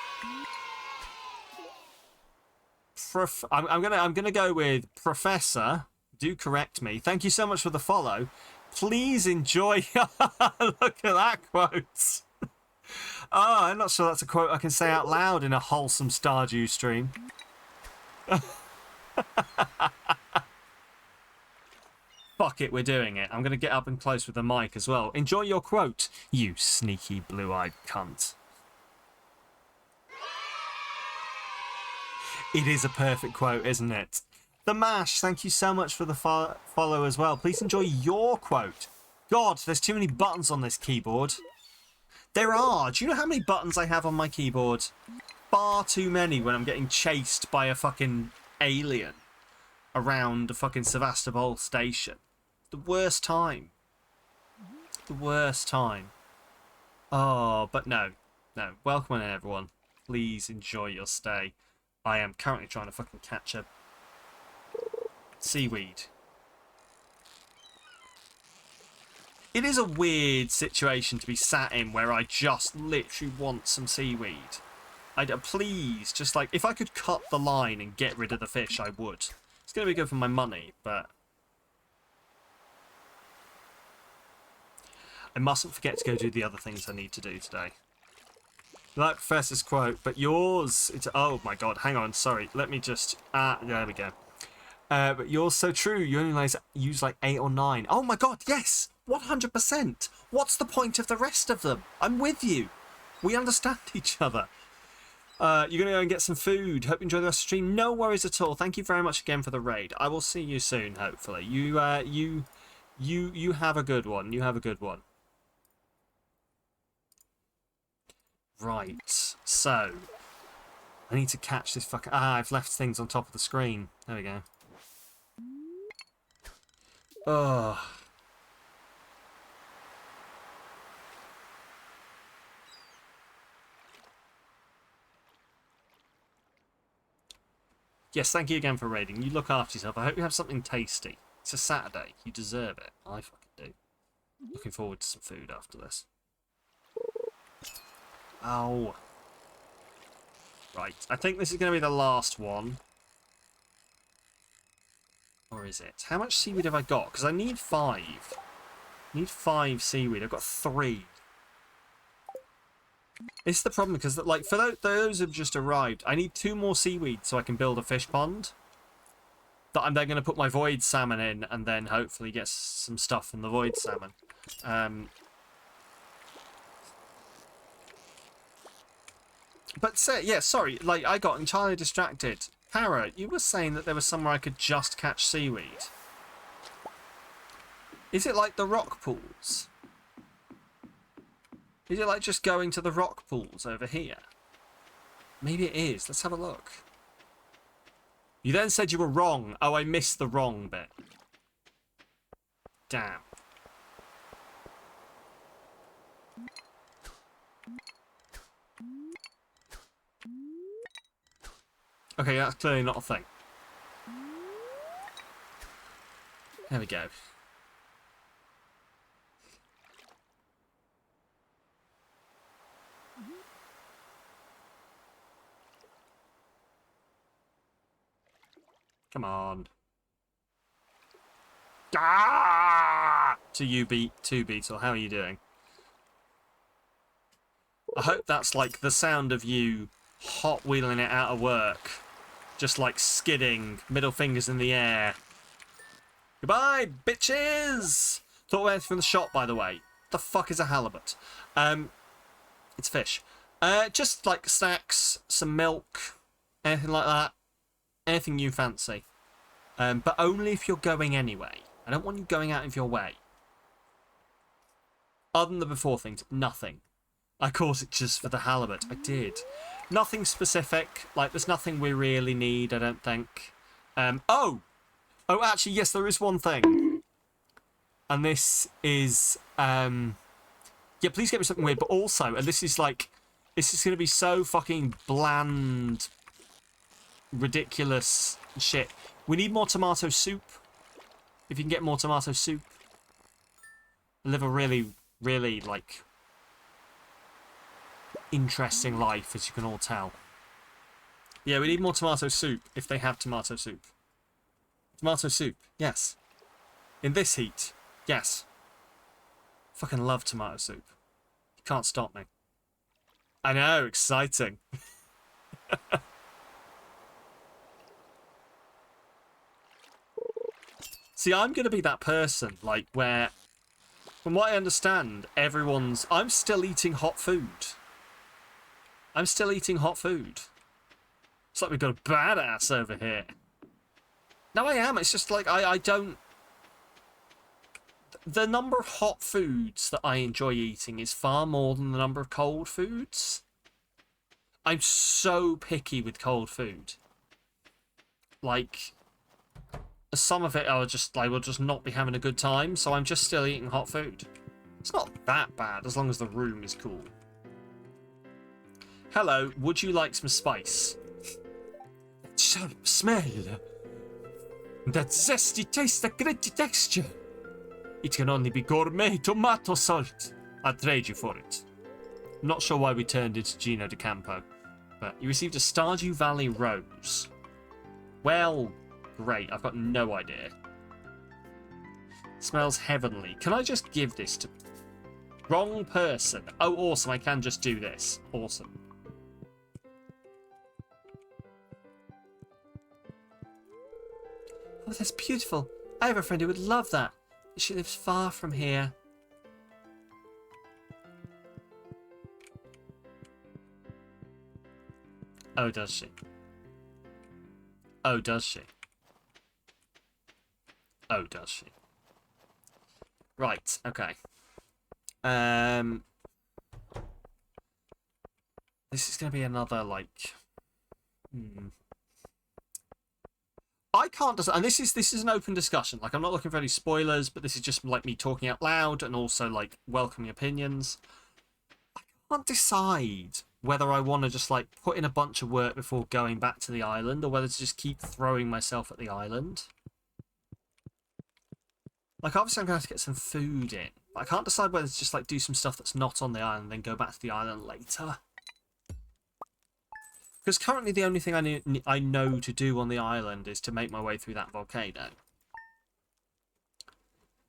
I'm gonna go with Professor. Do correct me. Thank you so much for the follow. Please enjoy. Look at that quote. Oh, I'm not sure that's a quote I can say out loud in a wholesome Stardew stream. Fuck it, we're doing it. I'm going to get up and close with the mic as well. Enjoy your quote, you sneaky blue-eyed cunt. It is a perfect quote, isn't it? The Mash, thank you so much for the follow as well. Please enjoy your quote. God, there's too many buttons on this keyboard. There are. Do you know how many buttons I have on my keyboard? Far too many when I'm getting chased by a fucking alien around a fucking Sevastopol station. The worst time. The worst time. Oh, but no. No. Welcome in, everyone. Please enjoy your stay. I am currently trying to fucking catch a seaweed. It is a weird situation to be sat in where I just literally want some seaweed. Please, just like, if I could cut the line and get rid of the fish, I would. It's going to be good for my money, but I mustn't forget to go do the other things I need to do today. Like Professor's quote, but yours, it's, oh my god, hang on, sorry, let me just, there we go. But yours so true, you only use like 8 or 9. Oh my god, yes, 100%. What's the point of the rest of them? I'm with you. We understand each other. You're going to go and get some food. Hope you enjoy the rest of the stream. No worries at all. Thank you very much again for the raid. I will see you soon, hopefully. You have a good one. You have a good one. Right. So, I need to catch this fucking... I've left things on top of the screen. There we go. Ugh. Yes, thank you again for raiding. You look after yourself. I hope you have something tasty. It's a Saturday. You deserve it. I fucking do. Looking forward to some food after this. Ow. Right, I think this is going to be the last one. Or is it? How much seaweed have I got? Because I need 5. I need 5 seaweed. I've got 3. It's the problem because, like, for those who've just arrived, I need 2 more seaweed so I can build a fish pond. That I'm then going to put my void salmon in and then hopefully get some stuff from the void salmon. But yeah, sorry, like, I got entirely distracted. Para, you were saying that there was somewhere I could just catch seaweed. Is it like the rock pools? Is it like just going to the rock pools over here? Maybe it is. Let's have a look. You then said you were wrong. Oh, I missed the wrong bit. Damn. Okay, that's clearly not a thing. There we go. Come on. Ah! To you, Beetle. How are you doing? I hope that's like the sound of you hot wheeling it out of work. Just like skidding, middle fingers in the air. Goodbye, bitches! Thought we went from the shop, by the way. The fuck is a halibut? It's fish. Just like snacks, some milk, anything like that. Anything you fancy. But only if you're going anyway. I don't want you going out of your way. Other than the before things, nothing. I caught it just for the halibut. I did. Nothing specific. Like, there's nothing we really need, I don't think. Oh, actually, yes, there is one thing. And this is... yeah, please get me something weird. But also, and this is like... This is going to be so fucking bland... ridiculous shit. We need more tomato soup. If you can get more tomato soup. Live a really, really, like... interesting life, as you can all tell. Yeah, we need more tomato soup, if they have tomato soup. Tomato soup, yes. In this heat, yes. Fucking love tomato soup. You can't stop me. I know, exciting. See, I'm going to be that person, like, where, from what I understand, I'm still eating hot food. I'm still eating hot food. It's like we've got a badass over here. No, I am. It's just like, I don't... The number of hot foods that I enjoy eating is far more than the number of cold foods. I'm so picky with cold food. Like... Some of it I will just not be having a good time, so I'm just still eating hot food. It's not that bad, as long as the room is cool. Hello, would you like some spice? That sharp smell. That zesty taste, that gritty texture. It can only be gourmet tomato salt. I'd trade you for it. I'm not sure why we turned into Gino D'Acampo, but you received a Stardew Valley rose. Well... Great, I've got no idea. Smells heavenly. Can I just give this to... Wrong person. Oh, awesome, I can just do this. Awesome. Oh, that's beautiful. I have a friend who would love that. She lives far from here. Oh, does she? Oh, does she? Oh, does she? Right, okay. This is going to be another, like... I can't decide, and this is an open discussion. Like, I'm not looking for any spoilers, but this is just, like, me talking out loud and also, like, welcoming opinions. I can't decide whether I want to just, like, put in a bunch of work before going back to the island, or whether to just keep throwing myself at the island. Like, obviously I'm going to have to get some food in. But I can't decide whether to just, like, do some stuff that's not on the island and then go back to the island later. Because currently the only thing I know to do on the island is to make my way through that volcano.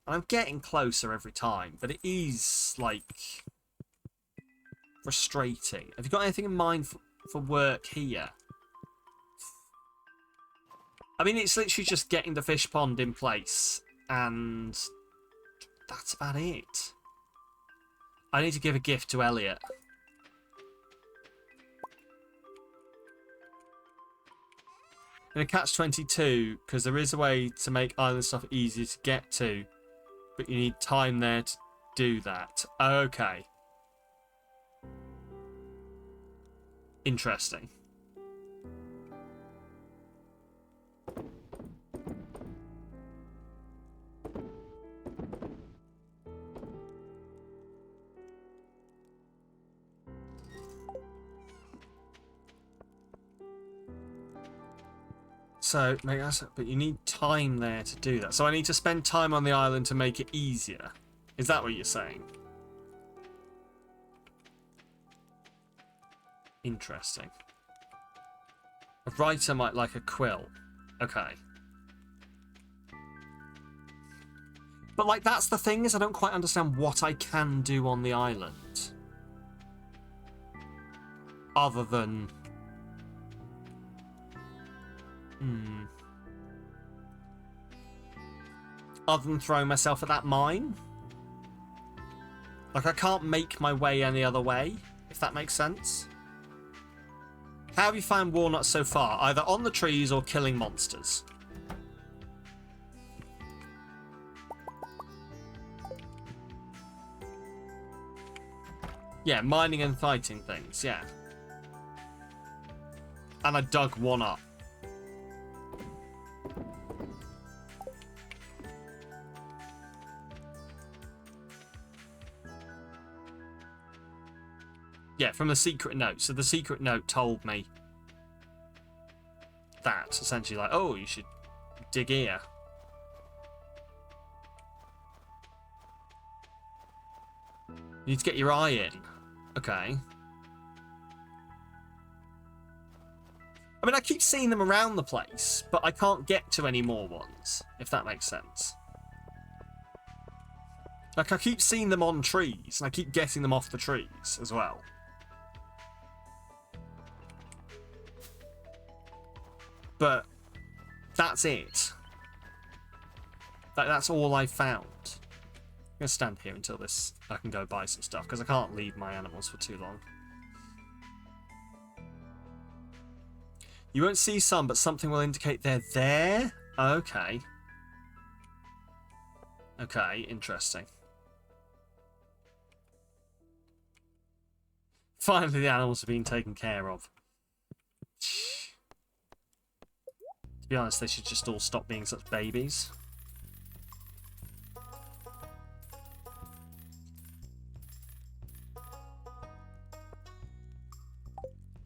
And I'm getting closer every time, but it is, like, frustrating. Have you got anything in mind for work here? I mean, it's literally just getting the fish pond in place, and that's about it. I need to give a gift to Elliot. In a catch-22, because there is a way to make island stuff easier to get to, but you need time there to do that. Okay. Interesting. So, but you need time there to do that. So I need to spend time on the island to make it easier. Is that what you're saying? Interesting. A writer might like a quill. Okay. But, like, that's the thing, is I don't quite understand what I can do on the island. Other than... Other than throwing myself at that mine? Like, I can't make my way any other way, if that makes sense. How have you found walnuts so far? Either on the trees or killing monsters. Yeah, mining and fighting things, yeah. And I dug one up. Yeah, from the secret note. So the secret note told me that, essentially, like, oh, you should dig here. You need to get your eye in. Okay. I mean, I keep seeing them around the place, but I can't get to any more ones, if that makes sense. Like, I keep seeing them on trees, and I keep getting them off the trees as well. But that's it. That's all I found. I'm going to stand here until I can go buy some stuff, because I can't leave my animals for too long. You won't see some, but something will indicate they're there? Okay. Okay, interesting. Finally, the animals have been taken care of. To be honest, they should just all stop being such babies.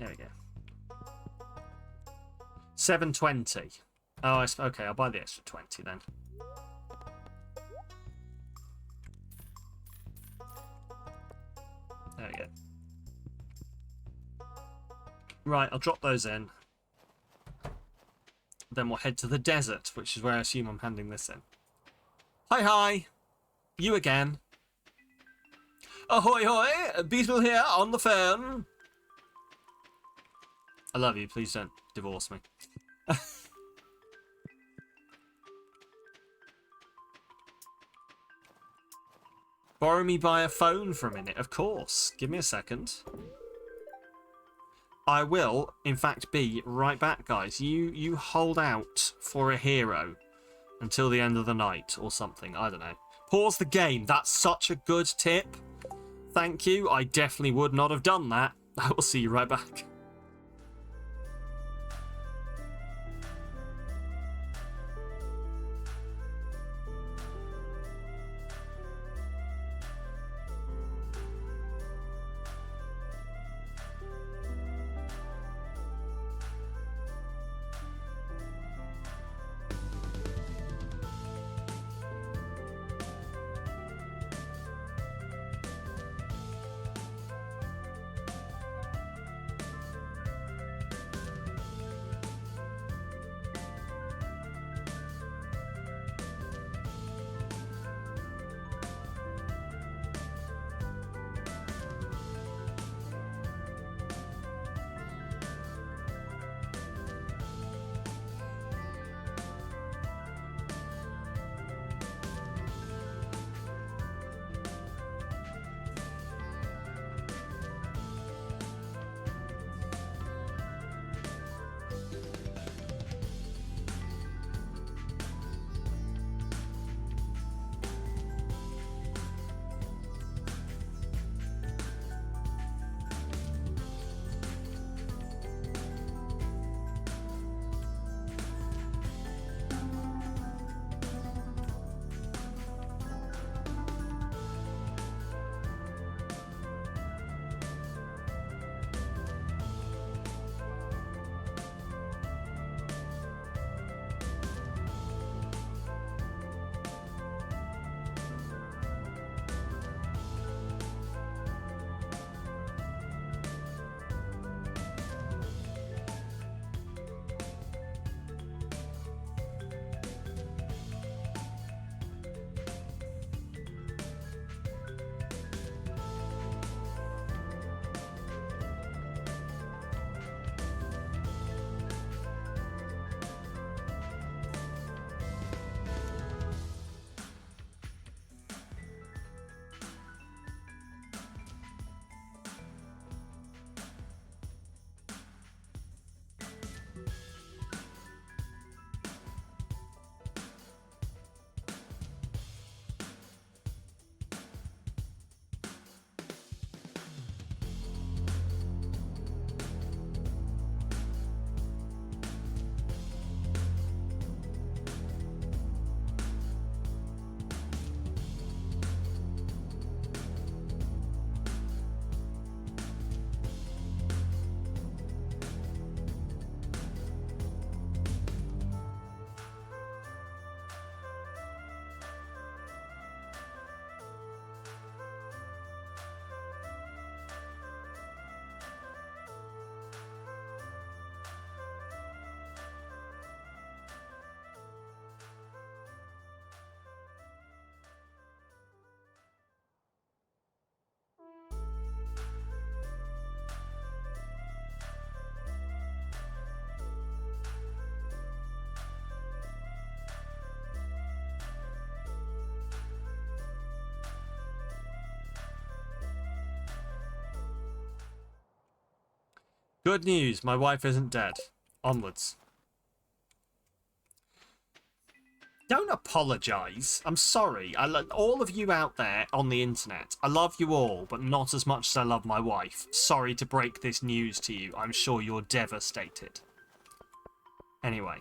There we go. 720. Oh, okay, I'll buy the extra 20 then. There we go. Right, I'll drop those in. Then we'll head to the desert, which is where I assume I'm handing this in. Hi, hi! You again. Ahoy, hoy! Beetle here on the phone. I love you, please don't divorce me. Borrow me by a phone for a minute, of course. Give me a second. I will, in fact, be right back, guys. You hold out for a hero until the end of the night or something. I don't know. Pause the game. That's such a good tip. Thank you. I definitely would not have done that. I will see you right back. Good news, my wife isn't dead. Onwards. Don't apologise. I'm sorry. I love all of you out there on the internet. I love you all, but not as much as I love my wife. Sorry to break this news to you. I'm sure you're devastated. Anyway.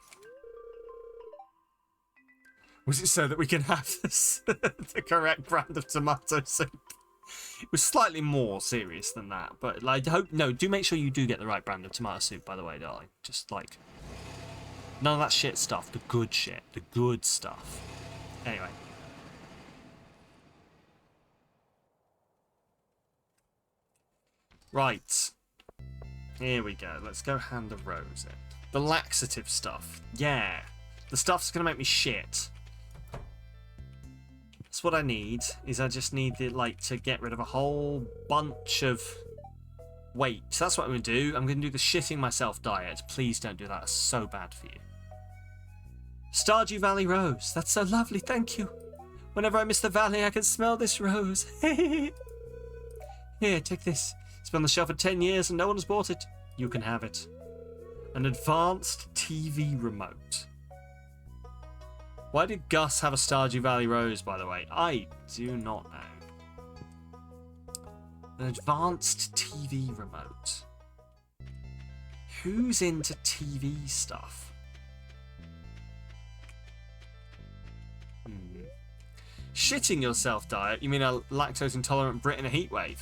Was it so that we can have this, the correct brand of tomato soup? It was slightly more serious than that, but like, no, do make sure you do get the right brand of tomato soup, by the way, darling. Just like, none of that shit stuff, the good shit, the good stuff. Anyway. Right. Here we go. Let's go hand a rose in. The laxative stuff. Yeah. The stuff's going to make me shit. That's what I need, is I just need it, like, to get rid of a whole bunch of weight. So that's what I'm going to do. I'm going to do the shitting myself diet. Please don't do that. It's so bad for you. Stardew Valley Rose. That's so lovely. Thank you. Whenever I miss the valley, I can smell this rose. Here, take this. It's been on the shelf for 10 years and no one has bought it. You can have it. An advanced TV remote. Why did Gus have a Stardew Valley Rose, by the way? I do not know. An advanced TV remote. Who's into TV stuff? Shitting yourself diet? You mean a lactose intolerant Brit in a heatwave?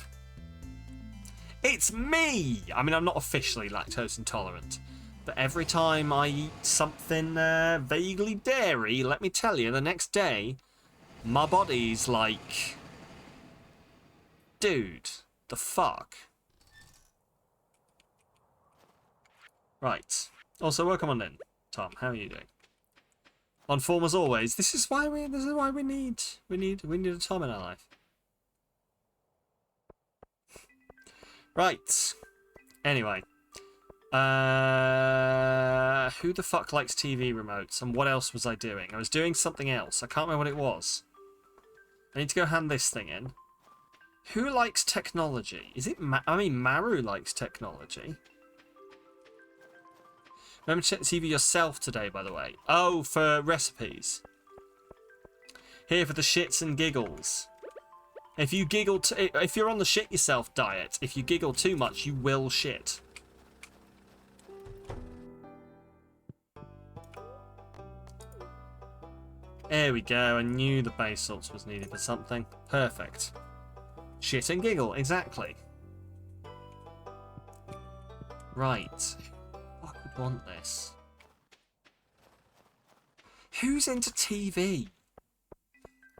It's me! I mean, I'm not officially lactose intolerant. But every time I eat something vaguely dairy, let me tell you, the next day, my body's like... Dude, the fuck? Right. Also, welcome on in, Tom. How are you doing? On form as always. This is why we need a Tom in our life. Right. Anyway. Who the fuck likes TV remotes? And what else was I doing? I was doing something else. I can't remember what it was. I need to go hand this thing in. Who likes technology? Is it Maru likes technology. Remember to check the TV yourself today, by the way. Oh, for recipes. Here for the shits and giggles. If you giggle, if you're on the shit yourself diet, if you giggle too much, you will shit. There we go. I knew the base salts was needed for something. Perfect. Shit and giggle, exactly. Right. I would want this. Who's into TV?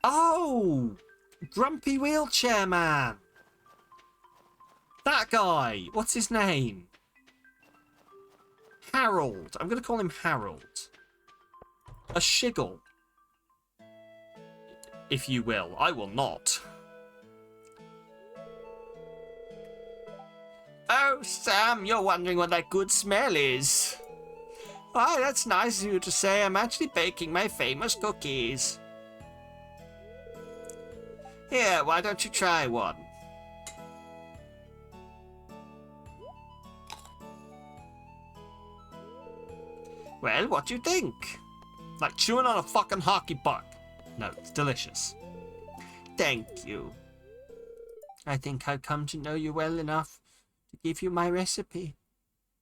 Oh! Grumpy Wheelchair Man! That guy! What's his name? Harold. I'm going to call him Harold. A shiggle. If you will. I will not. Oh, Sam, you're wondering what that good smell is. Why, that's nice of you to say. I'm actually baking my famous cookies. Here, why don't you try one? Well, what do you think? Like chewing on a fucking hockey puck. No, it's delicious. Thank you. I think I've come to know you well enough to give you my recipe.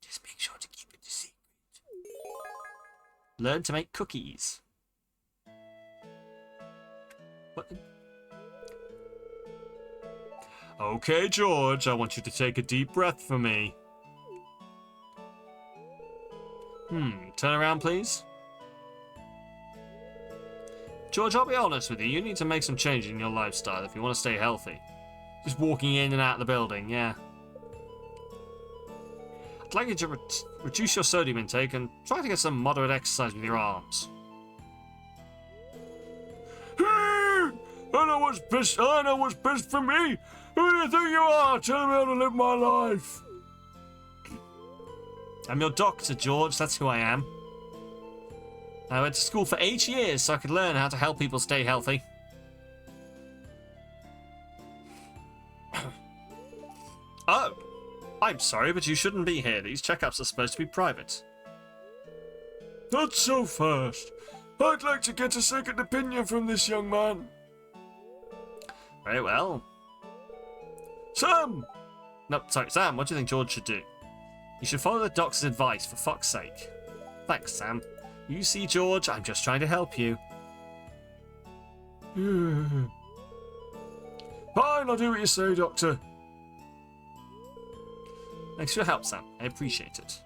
Just make sure to keep it a secret. Learn to make cookies. What? Okay, George, I want you to take a deep breath for me. Turn around, please. George, I'll be honest with you. You need to make some change in your lifestyle if you want to stay healthy. Just walking in and out of the building, yeah. I'd like you to reduce your sodium intake and try to get some moderate exercise with your arms. I know what's best for me. Who do you think you are? Telling me how to live my life. I'm your doctor, George. That's who I am. I went to school for 8 years so I could learn how to help people stay healthy. Oh. I'm sorry, but you shouldn't be here. These checkups are supposed to be private. Not so fast. I'd like to get a second opinion from this young man. Very well. Sam! No, sorry, Sam, what do you think George should do? You should follow the doctor's advice, for fuck's sake. Thanks, Sam. You see, George, I'm just trying to help you. Fine, I'll do what you say, Doctor. Thanks for your help, Sam. I appreciate it.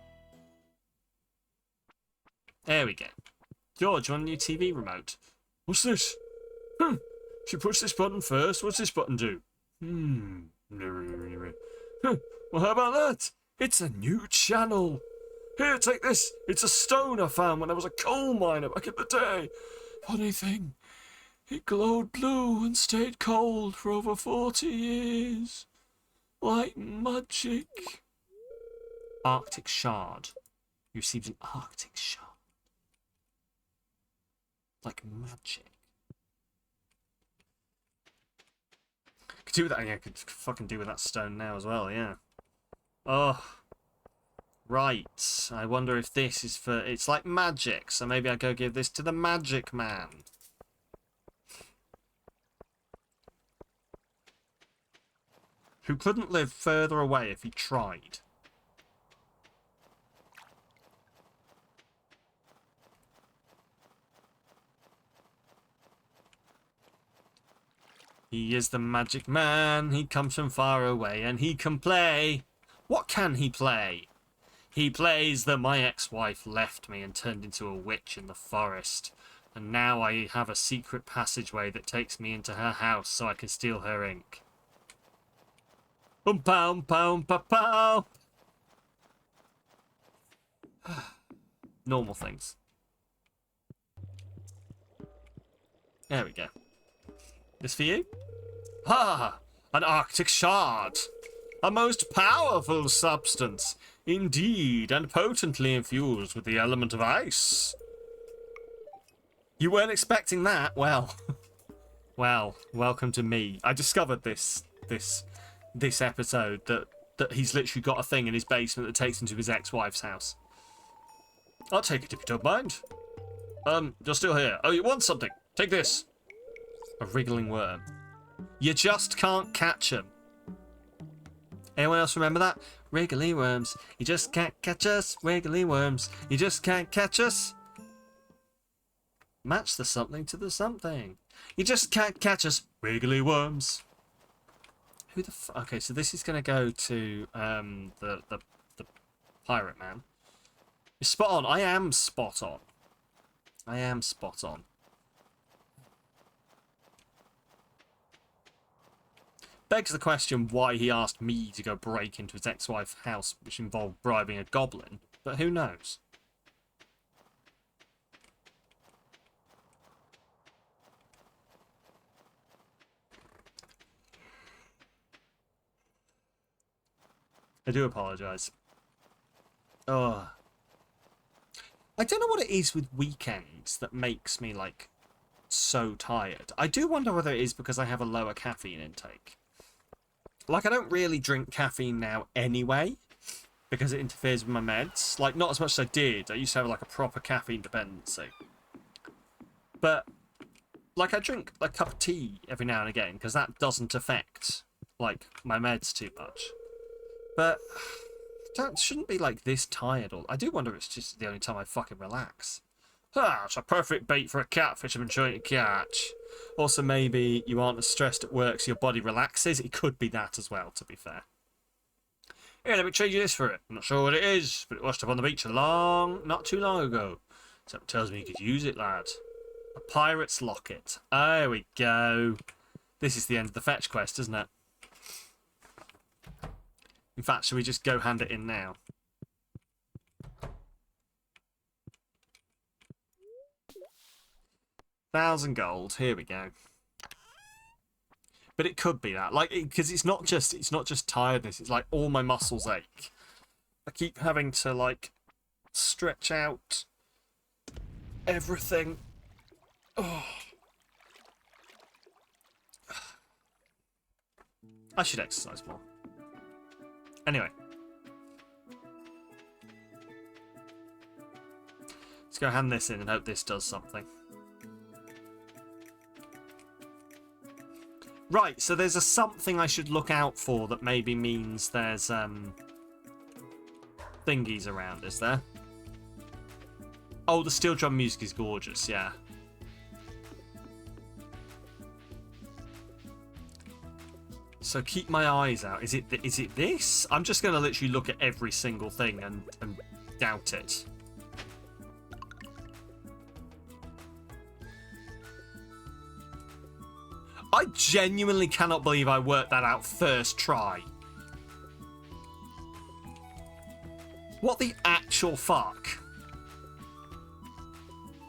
There we go. George, you want a new TV remote? What's this? She push this button first. What's this button do? Well, how about that? It's a new channel. Here, take this. It's a stone I found when I was a coal miner back in the day. Funny thing, it glowed blue and stayed cold for over 40 years. Like magic. Arctic Shard. You received an Arctic Shard. Like magic. Could do with that. Yeah, could fucking do with that stone now as well. Yeah. Oh. Right. I wonder if this is for. It's like magic, so maybe I go give this to the Magic Man. Who couldn't live further away if he tried. He is the Magic Man, he comes from far away, and he can play. What can he play? He plays that my ex-wife left me and turned into a witch in the forest. And now I have a secret passageway that takes me into her house so I can steal her ink. Pow, pow, pow, pow. Normal things. There we go. This for you? Ah, an Arctic Shard. A most powerful substance, indeed, and potently infused with the element of ice. You weren't expecting that? Well, well, welcome to me. I discovered this episode that he's literally got a thing in his basement that takes him to his ex-wife's house. I'll take it if you don't mind. You're still here. Oh, you want something? Take this. A wriggling worm. You just can't catch them. Anyone else remember that? Wriggly worms. You just can't catch us. Wriggly worms. You just can't catch us. Match the something to the something. You just can't catch us. Wriggly worms. Who the okay, so this is going to go to the pirate man. You're spot on. I am spot on. I am spot on. Begs the question why he asked me to go break into his ex-wife's house, which involved bribing a goblin, but who knows? I do apologise. Oh. I don't know what it is with weekends that makes me, like, so tired. I do wonder whether it is because I have a lower caffeine intake. Like, I don't really drink caffeine now anyway, because it interferes with my meds. Like, not as much as I did. I used to have, like, a proper caffeine dependency. But, like, I drink a cup of tea every now and again, because that doesn't affect, like, my meds too much. But, shouldn't be, like, this tired. I do wonder if it's just the only time I fucking relax. Ah, it's a perfect bait for a catfish I've been trying to catch. Also, maybe you aren't as stressed at work so your body relaxes. It could be that as well, to be fair. Here, let me trade you this for it. I'm not sure what it is, but it washed up on the beach not too long ago. Something tells me you could use it, lad. A pirate's locket. There we go. This is the end of the fetch quest, isn't it? In fact, should we just go hand it in now? $1,000 gold. Here we go. But it could be that, like, because it's not just tiredness. It's like all my muscles ache. I keep having to like stretch out everything. Oh. I should exercise more. Anyway, go hand this in and hope this does something. Right, so there's a something I should look out for that maybe means there's thingies around, is there? Oh, the steel drum music is gorgeous, yeah. So keep my eyes out. Is it this? I'm just going to literally look at every single thing and doubt it. I genuinely cannot believe I worked that out first try. What the actual fuck?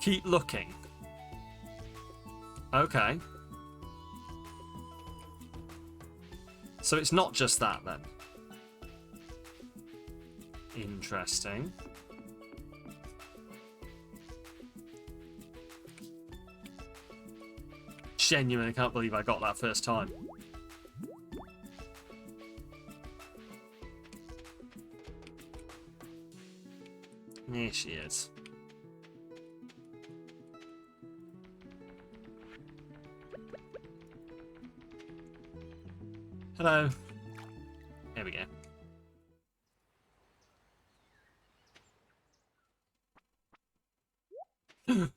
Keep looking. Okay. So it's not just that then. Interesting. Genuinely can't believe I got that first time. There she is. Hello. There we go.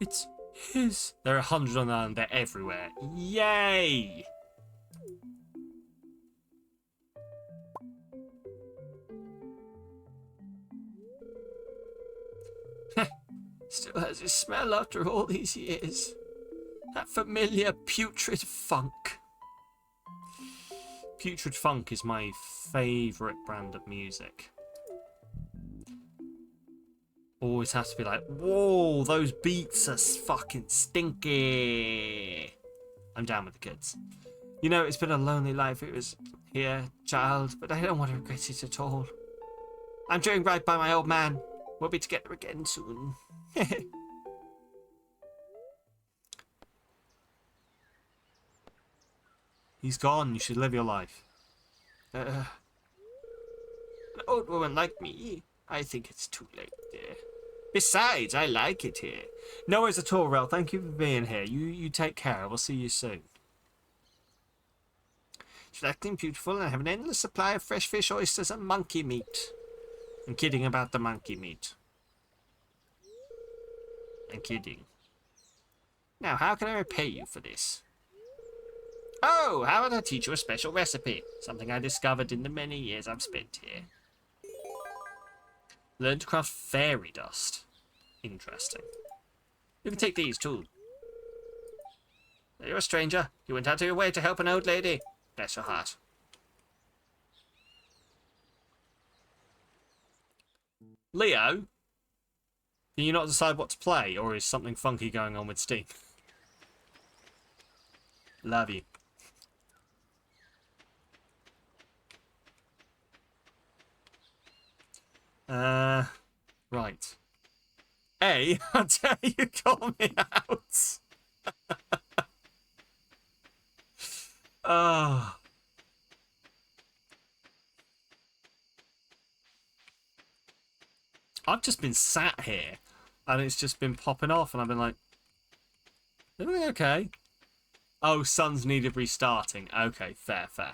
It's his. There are 100 on that and they're everywhere. Yay! Still has his smell after all these years. That familiar putrid funk. Putrid funk is my favourite brand of music. Always has to be like, whoa, those beats are fucking stinky. I'm down with the kids. You know, it's been a lonely life. It was here, child, but I don't want to regret it at all. I'm doing right by my old man. We'll be together again soon. He's gone. You should live your life. An old woman like me, I think it's too late, dear. Besides, I like it here. No worries at all, Rel. Thank you for being here. You take care. We'll see you soon. She's acting beautiful and I have an endless supply of fresh fish, oysters, and monkey meat. I'm kidding about the monkey meat. I'm kidding. Now, how can I repay you for this? Oh, how about I teach you a special recipe? Something I discovered in the many years I've spent here. Learn to craft fairy dust. Interesting. You can take these too. You're a stranger. You went out of your way to help an old lady. Bless your heart. Leo? Can you not decide what to play, or is something funky going on with Steam? Love you. Right. A, how dare you call me out? Oh. I've just been sat here, and it's just been popping off, and I've been like, everything okay? Oh, Suns needed restarting. Okay, fair, fair.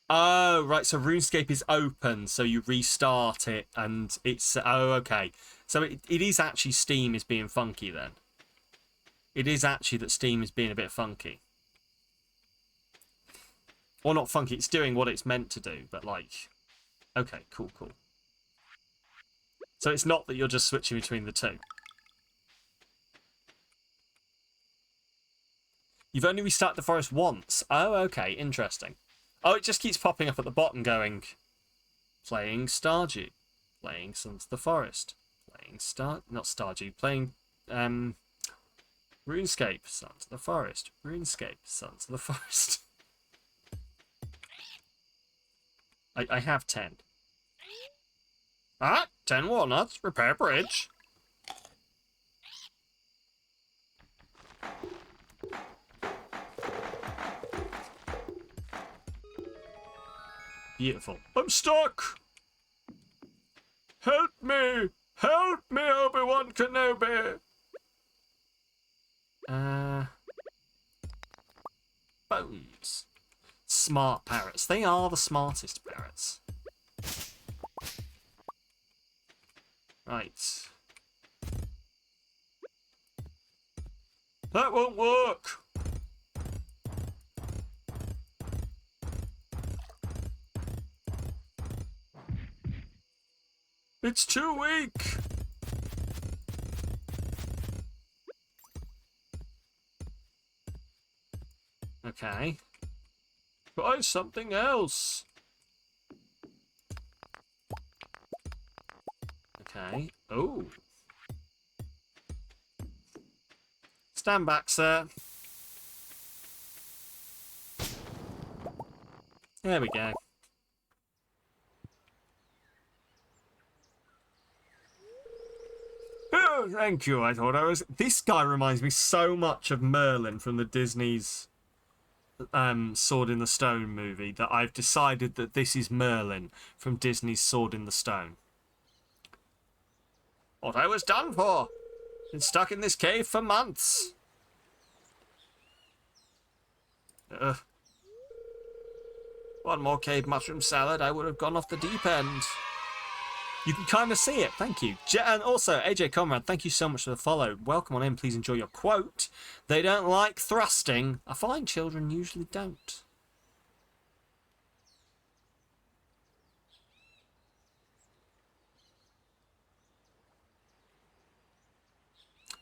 Oh, right, so RuneScape is open, so you restart it, and it's... Oh, okay. So it is actually Steam is being funky, then. It is actually that Steam is being a bit funky. Well, not funky, it's doing what it's meant to do, but, like... Okay, cool, cool. So it's not that you're just switching between the two. You've only restarted the forest once. Oh, okay, interesting. Oh, it just keeps popping up at the bottom going... Playing Stardew. Playing Sons of the Forest. Playing not Stardew. Playing... RuneScape. Sons of the Forest. RuneScape. Sons of the Forest. I have 10. Ah, 10 walnuts. Repair bridge. Beautiful. I'm stuck! me! Help me, Obi-Wan Kenobi! Bones. Smart parrots. They are the smartest parrots. Right. That won't work! It's too weak! Okay. Try something else! Okay. Oh. Stand back, sir. There we go. Oh, thank you. I thought I was... This guy reminds me so much of Merlin from the Disney's Sword in the Stone movie that I've decided that this is Merlin from Disney's Sword in the Stone. What I was done for. Been stuck in this cave for months. One more cave mushroom salad, I would have gone off the deep end. You can kind of see it. Thank you. And also, AJ Conrad, thank you so much for the follow. Welcome on in. Please enjoy your quote. They don't like thrusting. I find children usually don't.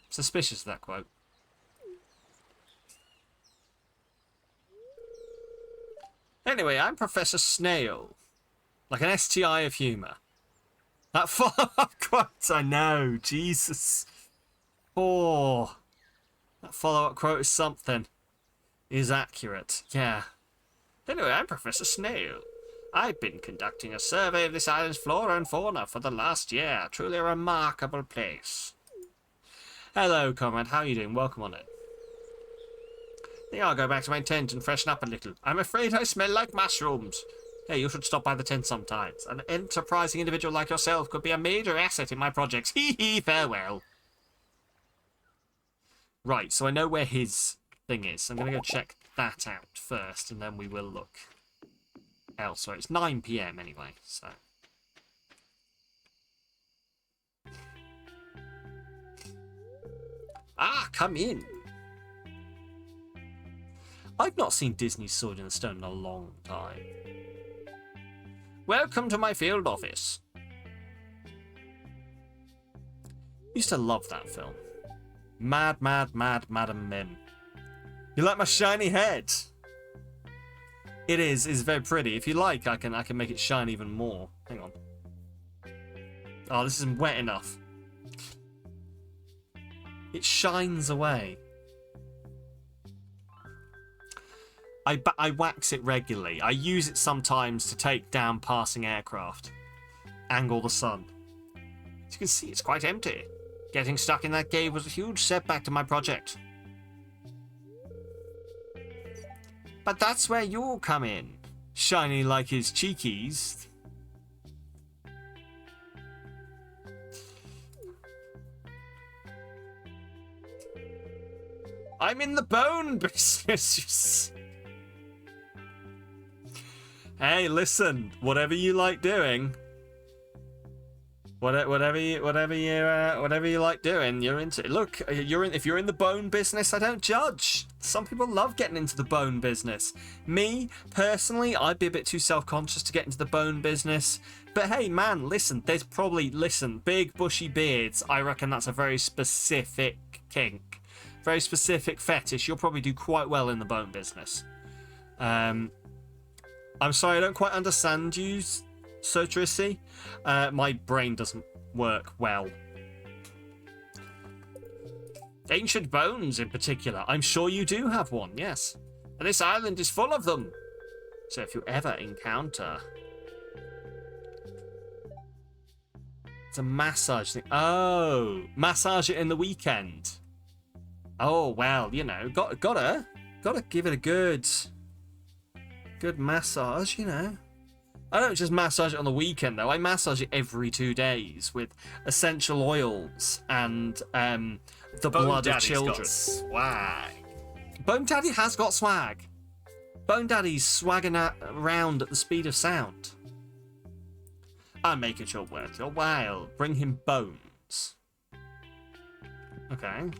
Suspicious of that quote. Anyway, I'm Professor Snail. Like an STI of humour. That follow-up quote, I know. Jesus. Oh. That follow-up quote is something. Is accurate. Yeah. Anyway, I'm Professor Snail. I've been conducting a survey of this island's flora and fauna for the last year. Truly a remarkable place. Hello, comrade. How are you doing? Welcome on in. I think I'll go back to my tent and freshen up a little. I'm afraid I smell like mushrooms. Hey, you should stop by the tent sometimes. An enterprising individual like yourself could be a major asset in my projects. Hee hee, farewell. Right, so I know where his thing is. I'm going to go check that out first, and then we will look elsewhere. It's 9 PM anyway, so... Ah, come in. I've not seen Disney's Sword in the Stone in a long time. Welcome to my field office. Used to love that film. Mad, mad, mad, Madam Mim. You like my shiny head? It is very pretty. If you like, I can make it shine even more. Hang on. Oh, this isn't wet enough. It shines away. I wax it regularly. I use it sometimes to take down passing aircraft. Angle the sun. As you can see, it's quite empty. Getting stuck in that cave was a huge setback to my project. But that's where you'll come in. Shiny like his cheekies. I'm in the bone business. Hey, listen. Whatever you like doing, whatever you like doing, you're into. Look, if you're in the bone business, I don't judge. Some people love getting into the bone business. Me personally, I'd be a bit too self-conscious to get into the bone business. But hey, man, listen. There's probably big bushy beards. I reckon that's a very specific kink. Very specific fetish. You'll probably do quite well in the bone business. I'm sorry, I don't quite understand you, Sotrisi. My brain doesn't work well. Ancient bones, in particular. I'm sure you do have one, yes. And this island is full of them. So if you ever encounter... It's a massage thing. Oh, massage it in the weekend. Oh, well, you know, gotta give it a good massage, you know. I don't just massage it on the weekend, though. I massage it every 2 days with essential oils and the blood of children. Swag. Bone Daddy has got swag. Bone Daddy's swagging around at the speed of sound. I make it your worth your while. Bring him bones. Okay.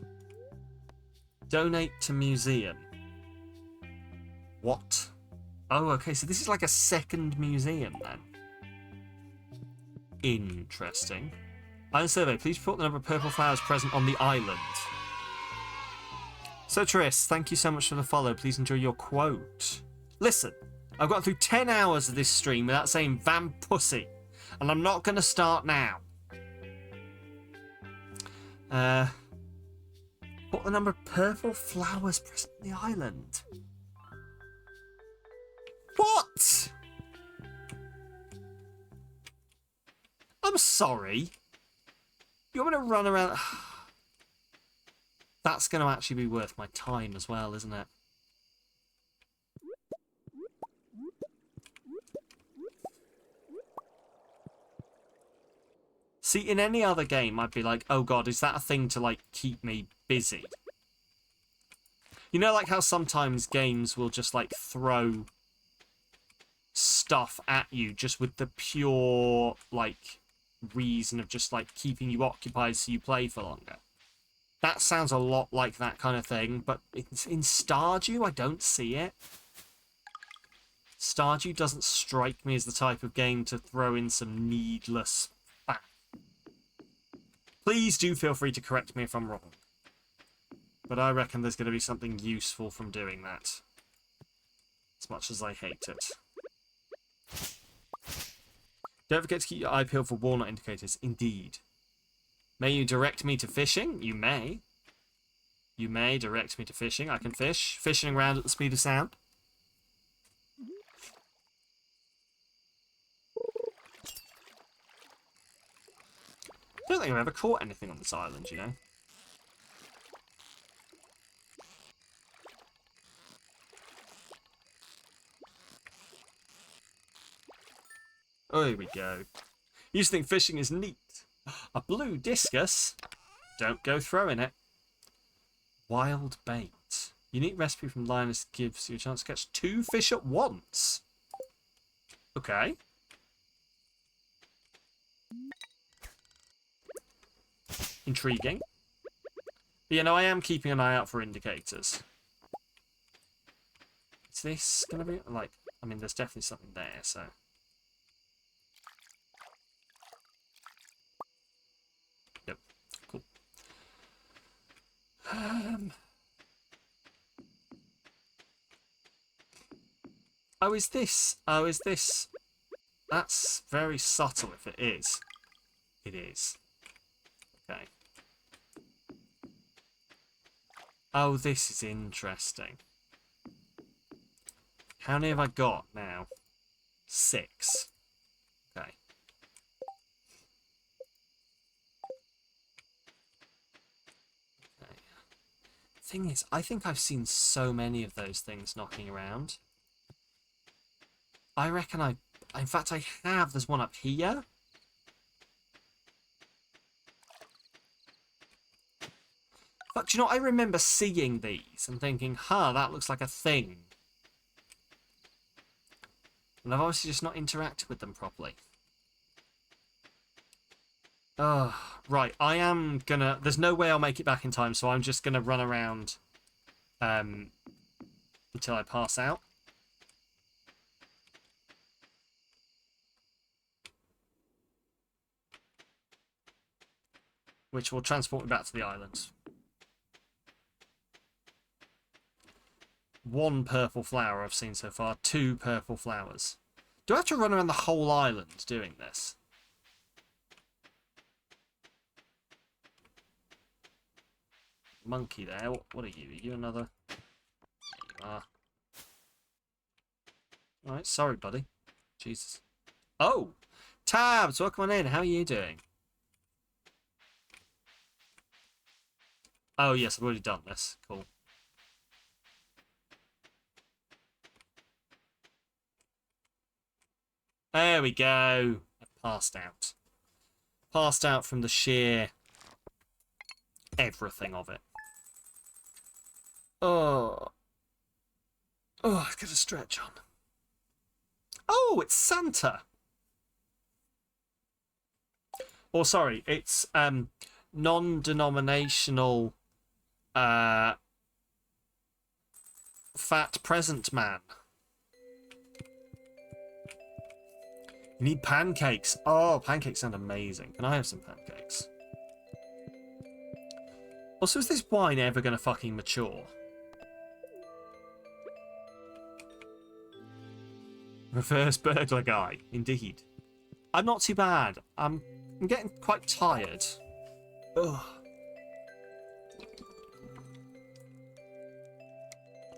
Donate to museum. What? Oh, okay, so this is like a second museum then. Interesting. Island survey. Please report the number of purple flowers present on the island. So Tris, thank you so much for the follow. Please enjoy your quote. Listen, I've got through 10 hours of this stream without saying Van Pussy, and I'm not going to start now. What the number of purple flowers present on the island? What? I'm sorry. You want me to run around? That's going to actually be worth my time as well, isn't it? See, in any other game, I'd be like, oh god, is that a thing to, like, keep me busy? You know, like how sometimes games will just, like, throw stuff at you just with the pure, like, reason of just, like, keeping you occupied so you play for longer. That sounds a lot like that kind of thing, but in Stardew, I don't see it. Stardew doesn't strike me as the type of game to throw in some needless faff. Please do feel free to correct me if I'm wrong. But I reckon there's going to be something useful from doing that. As much as I hate it. Don't forget to keep your eye peeled for walnut indicators. Indeed. May you direct me to fishing? You may. You may direct me to fishing. I can fish. Fishing around at the speed of sound. I don't think I've ever caught anything on this island, you know. Oh, here we go. Used to think fishing is neat. A blue discus? Don't go throwing it. Wild bait. Unique recipe from Linus gives you a chance to catch 2 fish at once. Okay. Intriguing. But, you know, I am keeping an eye out for indicators. Is this going to be, like, I mean, there's definitely something there, so... Yep, cool. Oh, is this? Oh, is this? That's very subtle if it is. It is. Okay. Oh, this is interesting. How many have I got now? 6. Okay. Okay. Thing is, I think I've seen so many of those things knocking around. I reckon in fact I have, there's one up here. But you know, I remember seeing these and thinking, huh, that looks like a thing. And I've obviously just not interacted with them properly. Right, I am gonna... There's no way I'll make it back in time, so I'm just gonna run around until I pass out. Which will transport me back to the island. 1 purple flower I've seen so far. 2 purple flowers. Do I have to run around the whole island doing this? Monkey there. What are you? Are you another? There you are. Alright, sorry, buddy. Jesus. Oh! Tabs, welcome on in. How are you doing? Oh, yes, I've already done this. Cool. There we go. I passed out. Passed out from the sheer everything of it. Oh. Oh, I've got a stretch on. Oh, it's Santa. Or sorry, it's non-denominational fat present man. You need pancakes. Oh, pancakes sound amazing. Can I have some pancakes? Also, is this wine ever going to fucking mature? Reverse burglar guy, indeed. I'm not too bad. I'm getting quite tired. Ugh.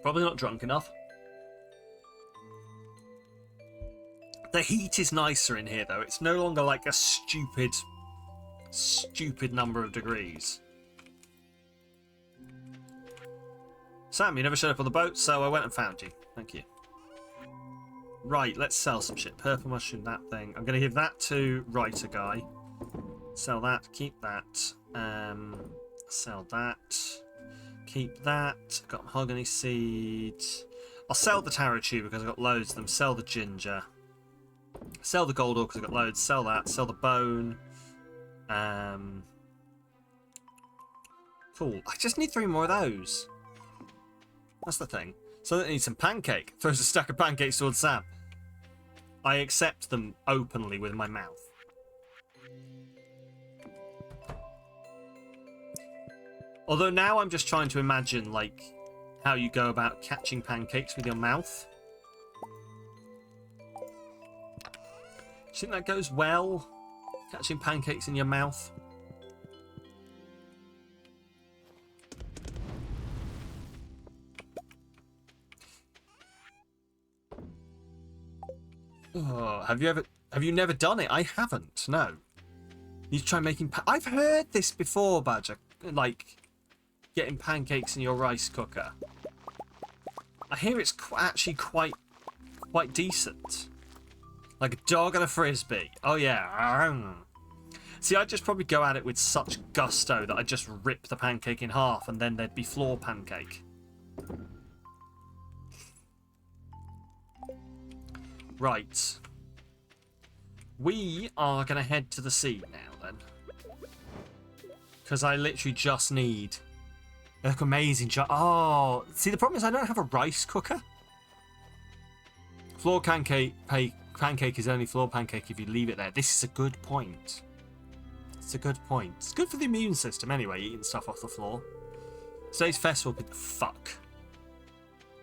Probably not drunk enough. The heat is nicer in here, though. It's no longer like a stupid number of degrees. Sam, you never showed up on the boat, so I went and found you. Thank you. Right, let's sell some shit. Purple mushroom, that thing. I'm going to give that to writer guy. Sell that, keep that. Sell that. Keep that. Got mahogany seed. I'll sell the taro tube because I've got loads of them. Sell the ginger. Sell the gold ore because I've got loads. Sell that. Sell the bone. Cool. I just need 3 more of those. That's the thing. So I need some pancake. Throws a stack of pancakes towards Sam. I accept them openly with my mouth. Although now I'm just trying to imagine, like, how you go about catching pancakes with your mouth. Do you think that goes well? Catching pancakes in your mouth? Oh, have you never done it? I haven't. No. You try making. I've heard this before, Badger. Like getting pancakes in your rice cooker. I hear it's actually quite decent. Like a dog and a frisbee. Oh yeah. See, I'd just probably go at it with such gusto that I'd just rip the pancake in half, and then there'd be floor pancake. Right. We are going to head to the sea now, then. Because I literally just need... They look amazing. Oh, see, the problem is I don't have a rice cooker. Floor pancake is only floor pancake if you leave it there. This is a good point. It's a good point. It's good for the immune system anyway, eating stuff off the floor. Today's festival... Fuck.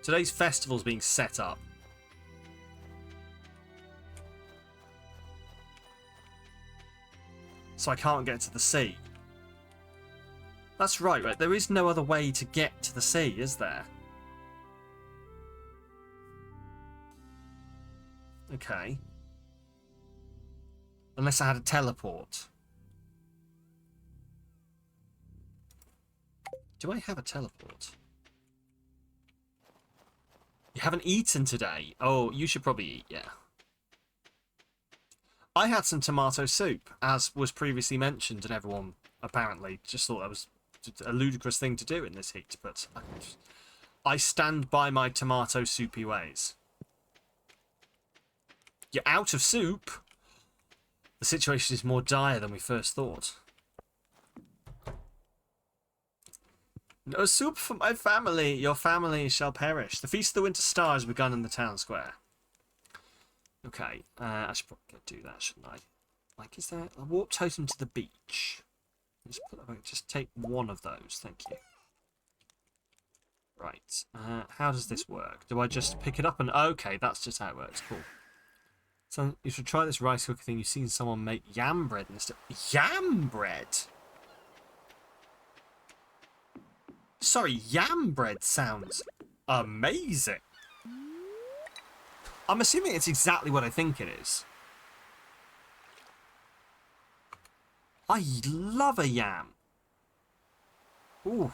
Today's festival's being set up. So I can't get to the sea. That's right. There is no other way to get to the sea, is there? Okay. Unless I had a teleport. Do I have a teleport? You haven't eaten today? Oh, you should probably eat, yeah. I had some tomato soup, as was previously mentioned, and everyone apparently just thought that was a ludicrous thing to do in this heat, but I stand by my tomato soupy ways. You're out of soup? The situation is more dire than we first thought. No soup for my family. Your family shall perish. The Feast of the Winter Star has begun in the town square. Okay, I should probably do that, shouldn't I? Like, is there a warp totem to the beach? Just take one of those, thank you. Right, how does this work? Do I just pick it up and... Okay, that's just how it works, cool. So, you should try this rice cooker thing. You've seen someone make yam bread instead. Yam bread? Sorry, yam bread sounds amazing. I'm assuming it's exactly what I think it is. I love a yam. Ooh.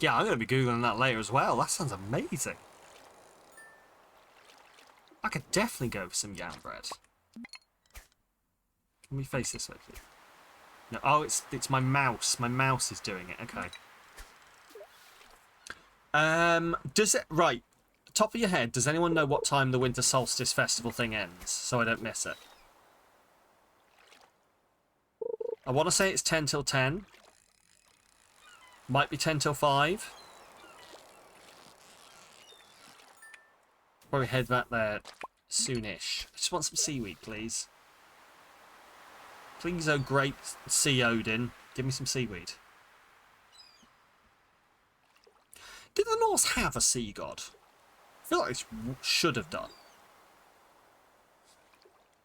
Yeah, I'm going to be Googling that later as well. That sounds amazing. I could definitely go for some yam bread. Can we face this way, please? No, oh, it's my mouse. My mouse is doing it. Okay. Does it... Right. Top of your head, does anyone know what time the Winter Solstice Festival thing ends? So I don't miss it. I want to say it's 10 till 10. Might be 10 till 5. Probably head back there soonish. I just want some seaweed, please. Please, oh great sea Odin, give me some seaweed. Did the Norse have a sea god? I feel like they should have done.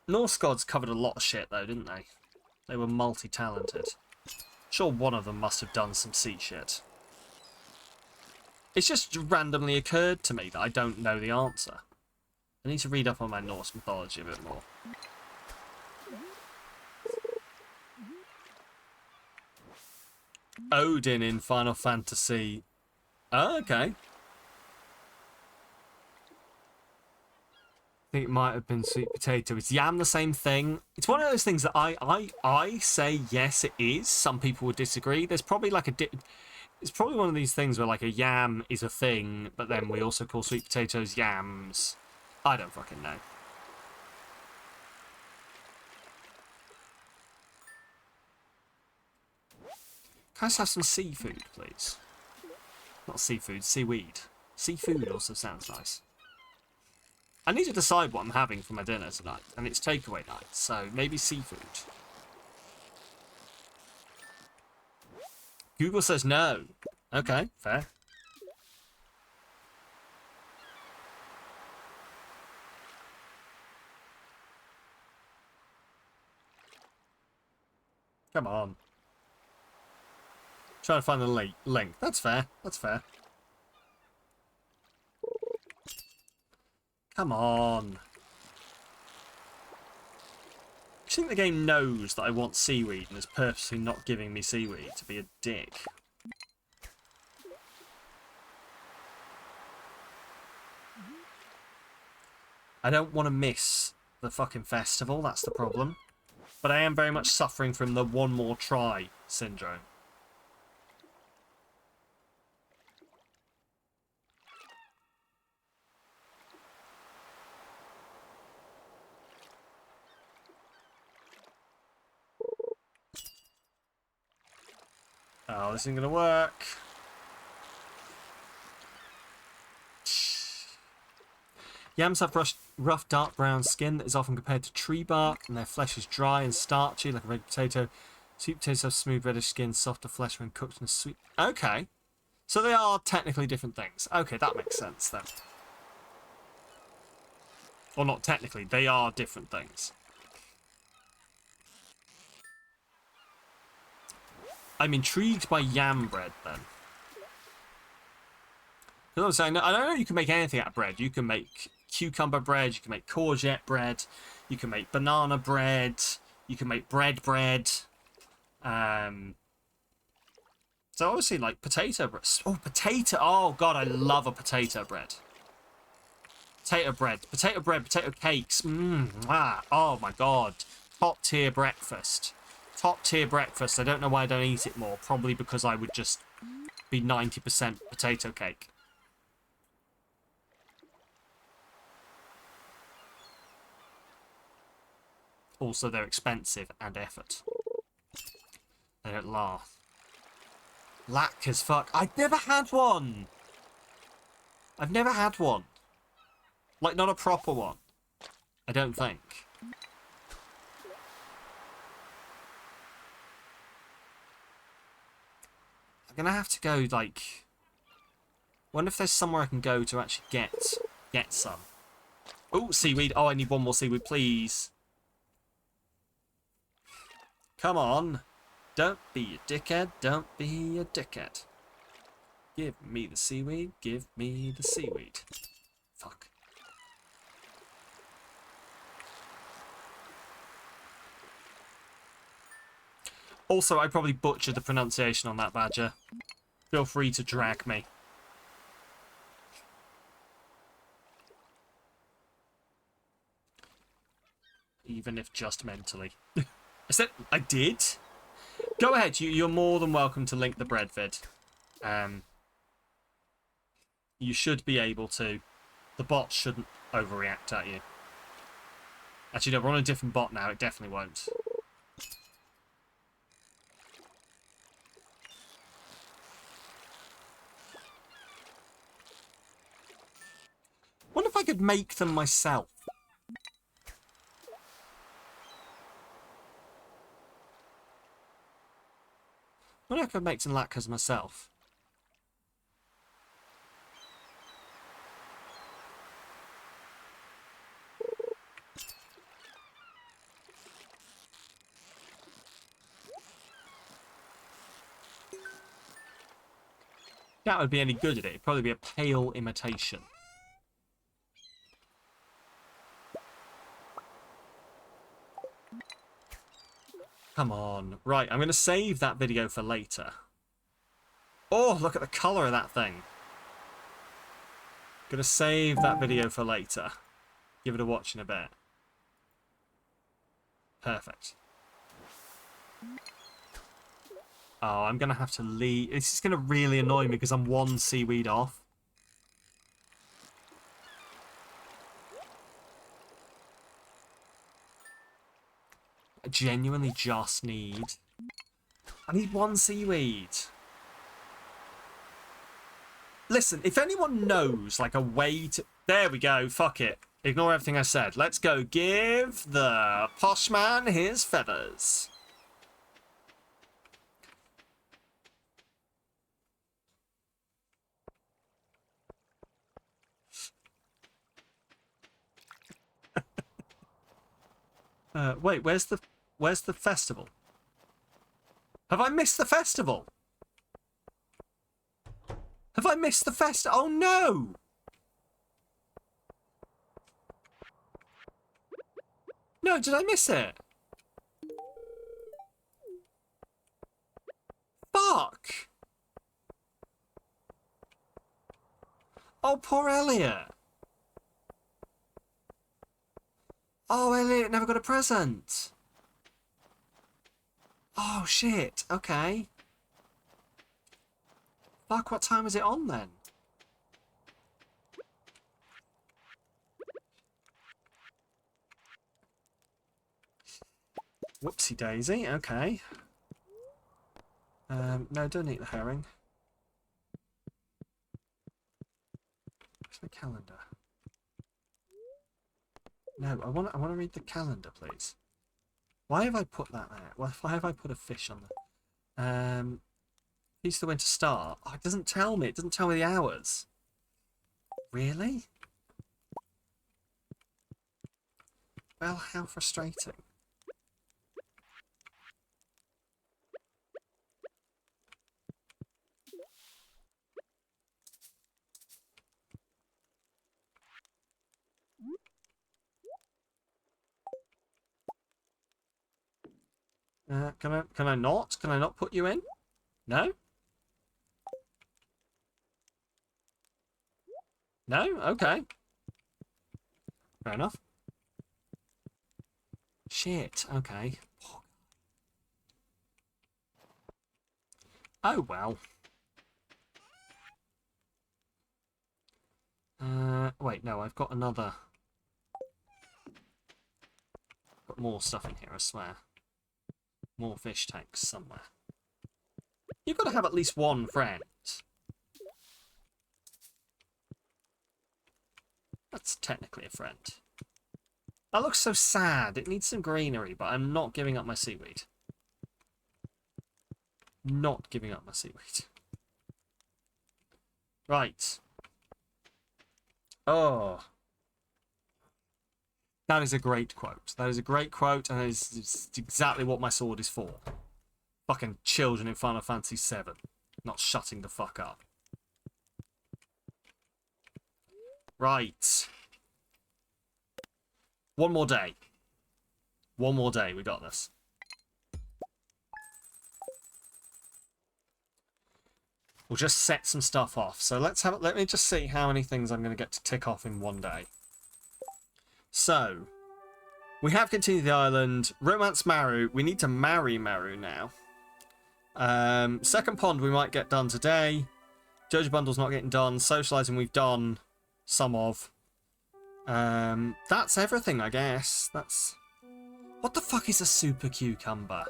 Norse gods covered a lot of shit though, didn't they? They were multi-talented. Sure, one of them must have done some sea shit. It's just randomly occurred to me that I don't know the answer. I need to read up on my Norse mythology a bit more. Odin in Final Fantasy. Oh, okay. I think it might have been sweet potato. Is yam the same thing? It's one of those things that I say yes it is. Some people would disagree. There's probably like it's probably one of these things where like a yam is a thing, but then we also call sweet potatoes yams. I don't fucking know. Can I just have some seafood, please? Not seafood, seaweed. Seafood also sounds nice. I need to decide what I'm having for my dinner tonight, and it's takeaway night, so maybe seafood. Google says no. Okay, fair. Come on. Trying to find the link. That's fair. That's fair. Come on. Do you think the game knows that I want seaweed and is purposely not giving me seaweed to be a dick? I don't want to miss the fucking festival, that's the problem. But I am very much suffering from the one more try syndrome. Oh, this isn't going to work. Yams have rough dark brown skin that is often compared to tree bark, and their flesh is dry and starchy like a red potato. Sweet potatoes have smooth reddish skin, softer flesh when cooked in a sweet... Okay. So they are technically different things. Okay, that makes sense then. Or not technically, they are different things. I'm intrigued by yam bread then. Because I know you can make anything out of bread. You can make cucumber bread, you can make courgette bread, you can make banana bread, you can make bread. So obviously like potato bread. Oh, potato. Oh god, I love a potato bread. Potato bread, potato cakes. Oh my god. Top tier breakfast. Top tier breakfast. I don't know why I don't eat it more. Probably because I would just be 90% potato cake. Also, they're expensive and effort. They don't last. Lack as fuck. I've never had one. I've never had one. Like, not a proper one. I don't think. I'm gonna have to go, like... Wonder if there's somewhere I can go to actually get some. Oh, seaweed. Oh, I need one more seaweed, please. Come on. Don't be a dickhead. Don't be a dickhead. Give me the seaweed. Give me the seaweed. Fuck. Also, I probably butchered the pronunciation on that badger. Feel free to drag me. Even if just mentally. Is that... I did? Go ahead. You're more than welcome to link the bread vid. You should be able to. The bot shouldn't overreact at you. Actually, no, we're on a different bot now. It definitely won't. Wonder if I could make them myself. Wonder if I could make some latkes myself. That would be any good at it. It'd probably be a pale imitation. Come on. Right, I'm going to save that video for later. Oh, look at the colour of that thing. Going to save that video for later. Give it a watch in a bit. Perfect. Oh, I'm going to have to leave. This is going to really annoy me because I'm one seaweed off. I genuinely just need... I need one seaweed. Listen, if anyone knows, like, a way to... There we go, fuck it. Ignore everything I said. Let's go give the posh man his feathers. Wait, where's the festival? Have I missed the festival? Have I missed the festival? Oh no! No, did I miss it? Fuck! Oh, poor Elliot. Oh, Elliot never got a present. Oh, shit. Okay. Fuck, what time is it on then? Whoopsie daisy. Okay. No, don't eat the herring. Where's my calendar? No, I want to read the calendar, please. Why have I put that there? Why have I put a fish on the... Feast of the Winter Star. Oh, it doesn't tell me. It doesn't tell me the hours. Really? Well, how frustrating. Can I not? Can I not put you in? No? No? Okay. Fair enough. Shit. Okay. Oh, well. Wait, no, I've got another... Got more stuff in here, I swear. More fish tanks somewhere. You've got to have at least one friend. That's technically a friend. That looks so sad. It needs some greenery, but I'm not giving up my seaweed. Not giving up my seaweed. Right. Oh. That is a great quote. That is a great quote, and it's exactly what my sword is for. Fucking children in Final Fantasy VII. Not shutting the fuck up. Right. One more day. One more day. We got this. We'll just set some stuff off. So let me just see how many things I'm going to get to tick off in one day. So, we have continued the island. Romance Maru. We need to marry Maru now. Second pond we might get done today. Jojo Bundle's not getting done. Socializing we've done some of. That's everything, I guess. That's... What the fuck is a super cucumber?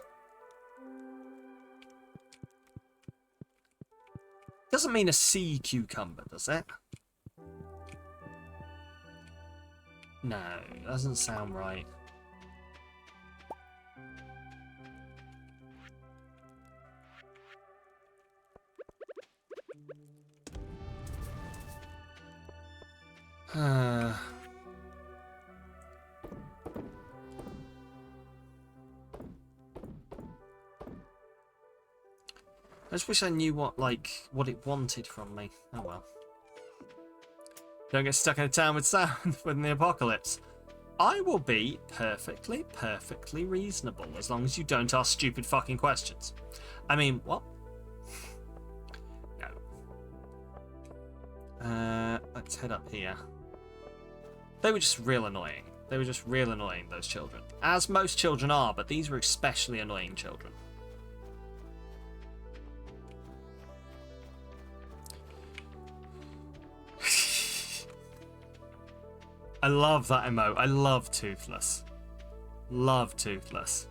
Doesn't mean a sea cucumber, does it? No, doesn't sound right. I just wish I knew what it wanted from me. Oh well. Don't get stuck in a town with sound within the apocalypse. I will be perfectly reasonable as long as you don't ask stupid fucking questions. I mean, what? No. Let's head up here. They were just real annoying. They were just real annoying, those children. As most children are, but these were especially annoying children. I love that emote. I love Toothless. Love Toothless.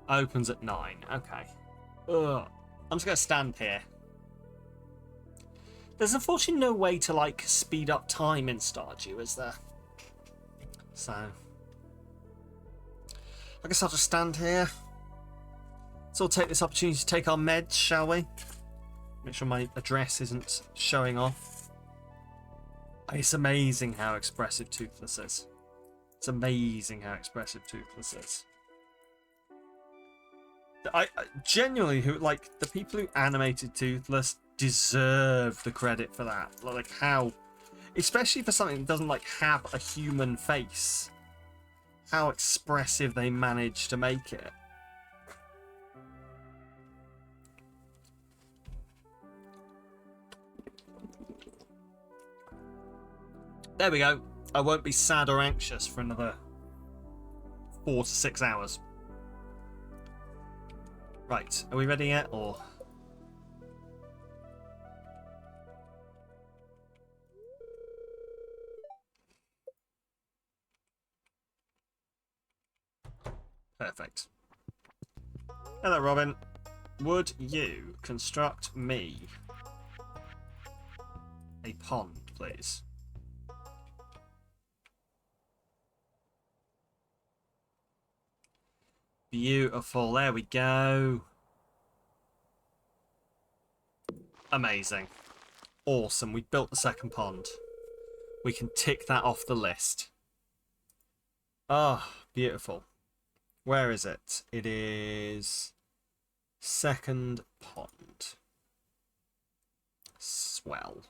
Opens at 9. Okay. Ugh. I'm just going to stand here. There's unfortunately no way to, like, speed up time in Stardew, is there? So... I guess I'll just stand here. Let's all take this opportunity to take our meds, shall we? Make sure my address isn't showing off. It's amazing how expressive Toothless is. It's amazing how expressive Toothless is. I genuinely, the people who animated Toothless deserve the credit for that. Like how, especially for something that doesn't have a human face, how expressive they managed to make it. There we go. I won't be sad or anxious for another 4 to 6 hours. Right, are we ready yet, or...? Perfect. Hello, Robin. Would you construct me a pond, please? Beautiful. There we go. Amazing. Awesome. We built the second pond. We can tick that off the list. Ah, beautiful. Where is it? It is second pond. Swell.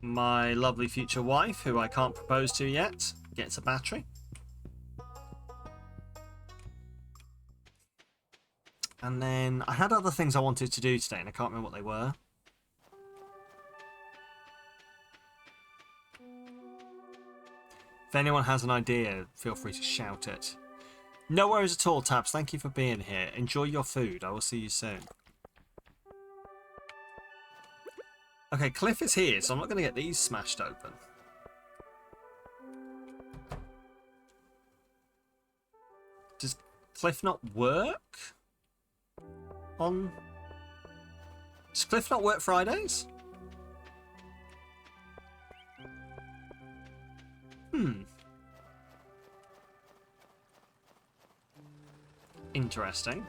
My lovely future wife, who I can't propose to yet, gets a battery. And then I had other things I wanted to do today, and I can't remember what they were. If anyone has an idea, feel free to shout it. No worries at all, Tabs. Thank you for being here. Enjoy your food. I will see you soon. Okay, Cliff is here, so I'm not going to get these smashed open. Does Cliff not work? Does Cliff not work Fridays? Interesting.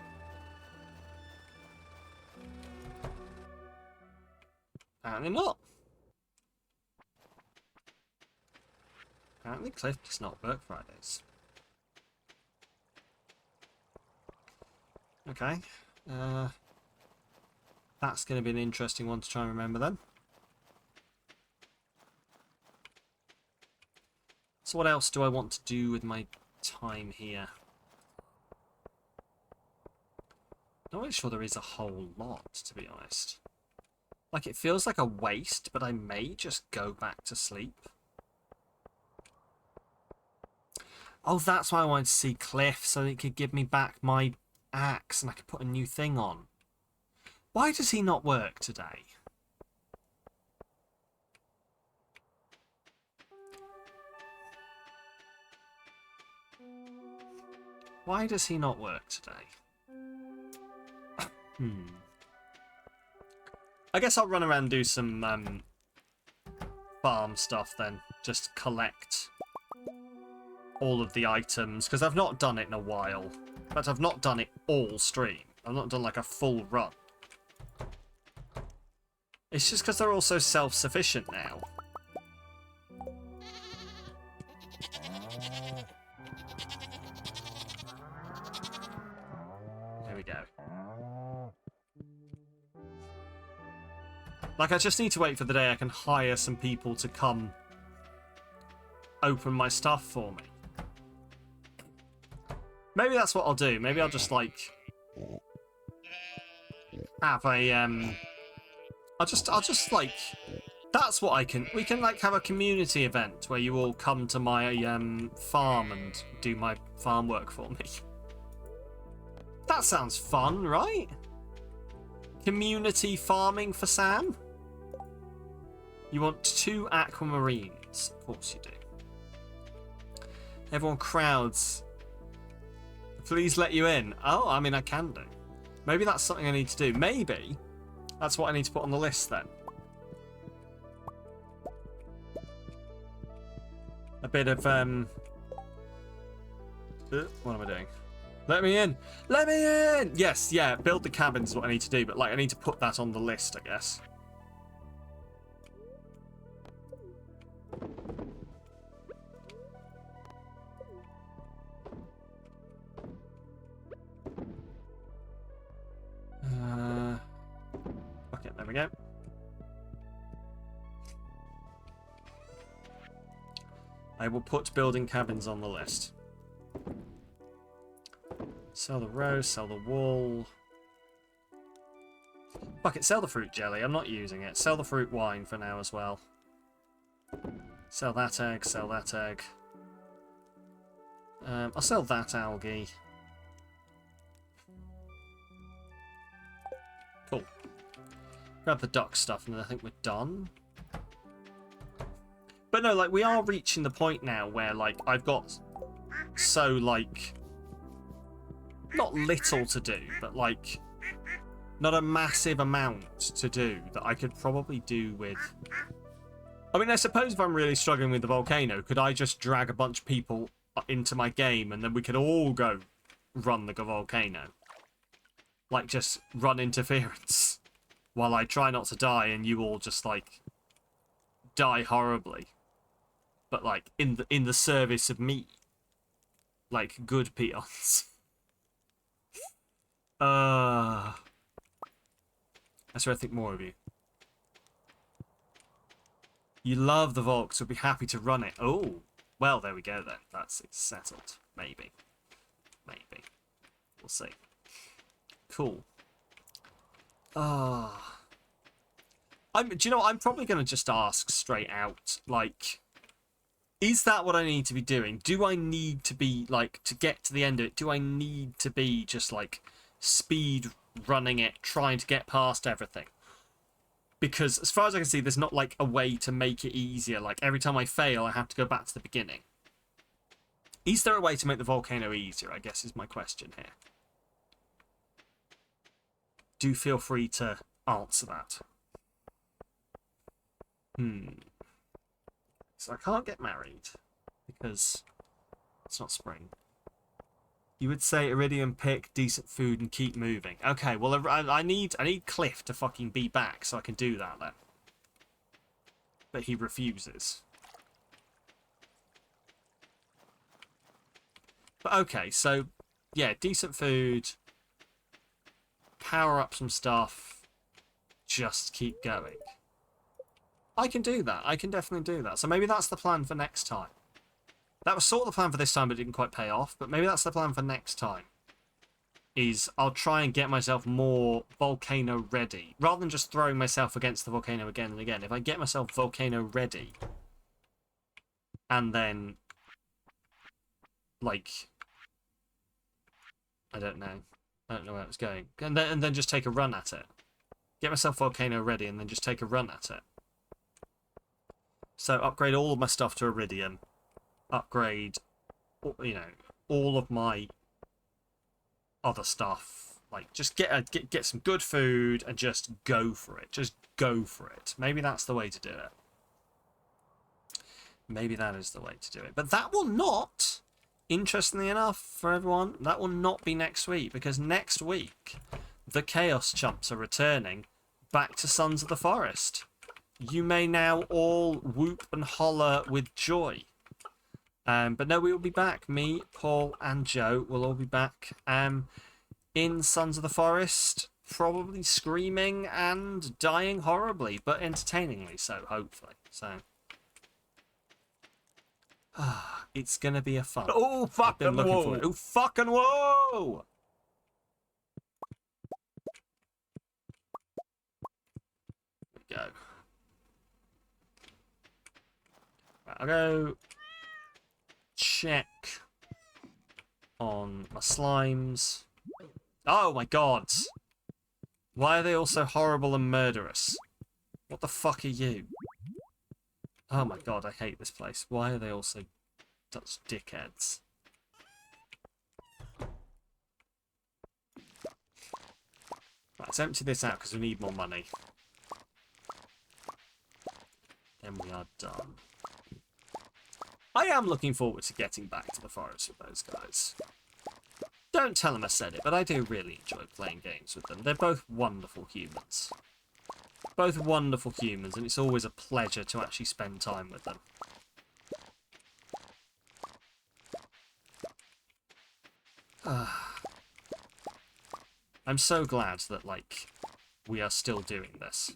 Apparently not. Apparently Cliff does not work Fridays. Okay. That's going to be an interesting one to try and remember then. So what else do I want to do with my time here? Not really sure there is a whole lot, to be honest. Like, it feels like a waste, but I may just go back to sleep. Oh, that's why I wanted to see Cliff, so he could give me back my axe and I could put a new thing on. Why does he not work today? Why does he not work today? I guess I'll run around and do some farm stuff then. Just collect all of the items, because I've not done it in a while. In fact, I've not done it all stream. I've not done like a full run. It's just because they're all so self-sufficient now. There we go. Like, I just need to wait for the day I can hire some people to come open my stuff for me. Maybe that's what I'll do. Maybe I'll just, like, have a, I'll just, like, that's what we can, like, have a community event where you all come to my, farm and do my farm work for me. That sounds fun, right? Community farming for Sam? You want 2 aquamarines. Of course you do. Everyone crowds. Please let you in. Oh, I mean, I can do. Maybe that's something I need to do. Maybe that's what I need to put on the list then. A bit of, what am I doing? Let me in! Let me in! Yes, yeah, build the cabins is what I need to do, but, like, I need to put that on the list, I guess. Okay, there we go. I will put building cabins on the list. Sell the rose, sell the wool. Fuck it, sell the fruit jelly. I'm not using it. Sell the fruit wine for now as well. Sell that egg, sell that egg. I'll sell that algae. Cool. Grab the duck stuff and then I think we're done. But no, like, we are reaching the point now where, like, I've got so, like, not little to do, but, like, not a massive amount to do that I could probably do with... I mean, I suppose if I'm really struggling with the volcano, could I just drag a bunch of people into my game and then we could all go run the volcano? Like, just run interference while I try not to die and you all just, like, die horribly. But, like, in the service of me. Like, good peons. That's where I think more of you. You love the Volks, so be happy to run it. Oh, well, there we go then. It's settled. Maybe. Maybe. We'll see. Cool. Do you know what? I'm probably going to just ask straight out, like, is that what I need to be doing? Do I need to be, like, to get to the end of it, do I need to be just, like, speed running it, trying to get past everything? Because as far as I can see, there's not, like, a way to make it easier. Like, every time I fail, I have to go back to the beginning. Is there a way to make the volcano easier, I guess is my question here. Do feel free to answer that. So I can't get married because it's not spring. You would say iridium pick, decent food, and keep moving. Okay, well I need Cliff to fucking be back so I can do that then. But he refuses. But okay, so yeah, decent food. Power up some stuff. Just keep going. I can do that. I can definitely do that. So maybe that's the plan for next time. That was sort of the plan for this time, but it didn't quite pay off. But maybe that's the plan for next time. Is I'll try and get myself more volcano ready. Rather than just throwing myself against the volcano again and again. If I get myself volcano ready, and then, like, I don't know where it was going. And then just take a run at it. Get myself volcano ready and then just take a run at it. So upgrade all of my stuff to iridium. Upgrade, you know, all of my other stuff. Like, just get some good food and just go for it. Just go for it. Maybe that's the way to do it. Maybe that is the way to do it. But that will not, interestingly enough for everyone, that will not be next week. Because next week, the Chaos Chumps are returning back to Sons of the Forest. You may now all whoop and holler with joy. But no, we will be back. Me, Paul, and Joe will all be back in Sons of the Forest, probably screaming and dying horribly, but entertainingly so, hopefully. So, it's gonna be a fun. Oh, I've been fucking looking whoa! forward. Oh, fucking whoa! There we go. Right, I'll go check on my slimes. Oh my god! Why are they all so horrible and murderous? What the fuck are you? Oh my god, I hate this place. Why are they all so such dickheads? Right, let's empty this out because we need more money. Then we are done. I am looking forward to getting back to the forest with those guys. Don't tell them I said it, but I do really enjoy playing games with them. They're both wonderful humans. Both wonderful humans, and it's always a pleasure to actually spend time with them. I'm so glad that, like, we are still doing this.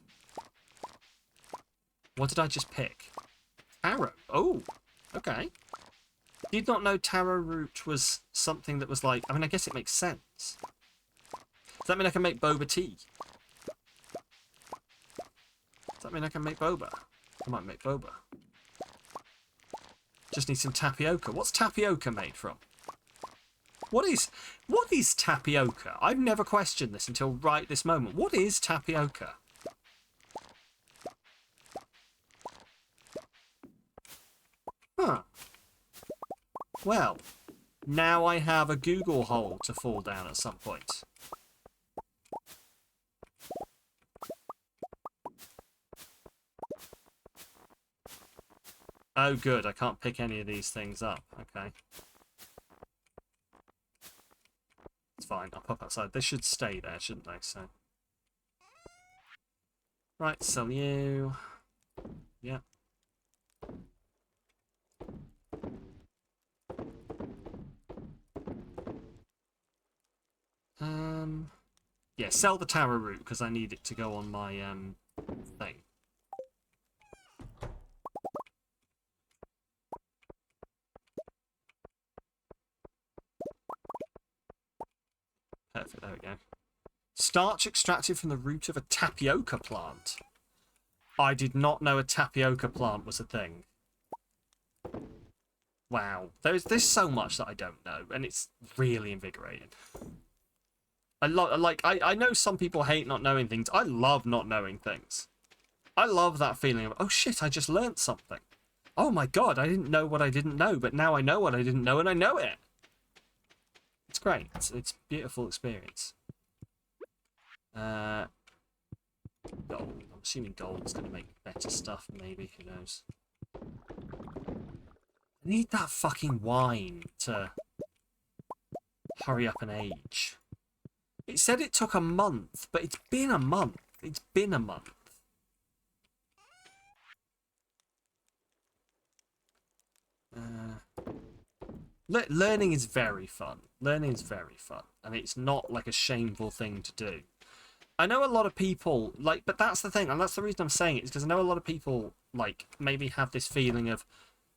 What did I just pick? Taro. Oh, okay. Did not know taro root was something that was like... I mean, I guess it makes sense. Does that mean I can make boba tea? Does that mean I can make boba? I might make boba. Just need some tapioca. What's tapioca made from? What is tapioca? I've never questioned this until right this moment. What is tapioca? Huh. Well, now I have a Google hole to fall down at some point. Oh, good. I can't pick any of these things up. Okay. It's fine. I'll pop outside. They should stay there, shouldn't they? So. Right, sell you. Yeah. Yeah, sell the taro root because I need it to go on my thing. Perfect, there we go. Starch extracted from the root of a tapioca plant. I did not know a tapioca plant was a thing. Wow. There's so much that I don't know, and it's really invigorating. I know some people hate not knowing things. I love not knowing things. I love that feeling of, oh shit, I just learnt something. Oh my god, I didn't know what I didn't know, but now I know what I didn't know and I know it. It's great. It's a beautiful experience. Gold. I'm assuming gold's going to make better stuff, maybe. Who knows? I need that fucking wine to hurry up and age. It said it took a month, but it's been a month. It's been a month. Learning is very fun. Learning is very fun. And it's not like a shameful thing to do. I know a lot of people, but that's the thing, and that's the reason I'm saying it, is because I know a lot of people, maybe have this feeling of,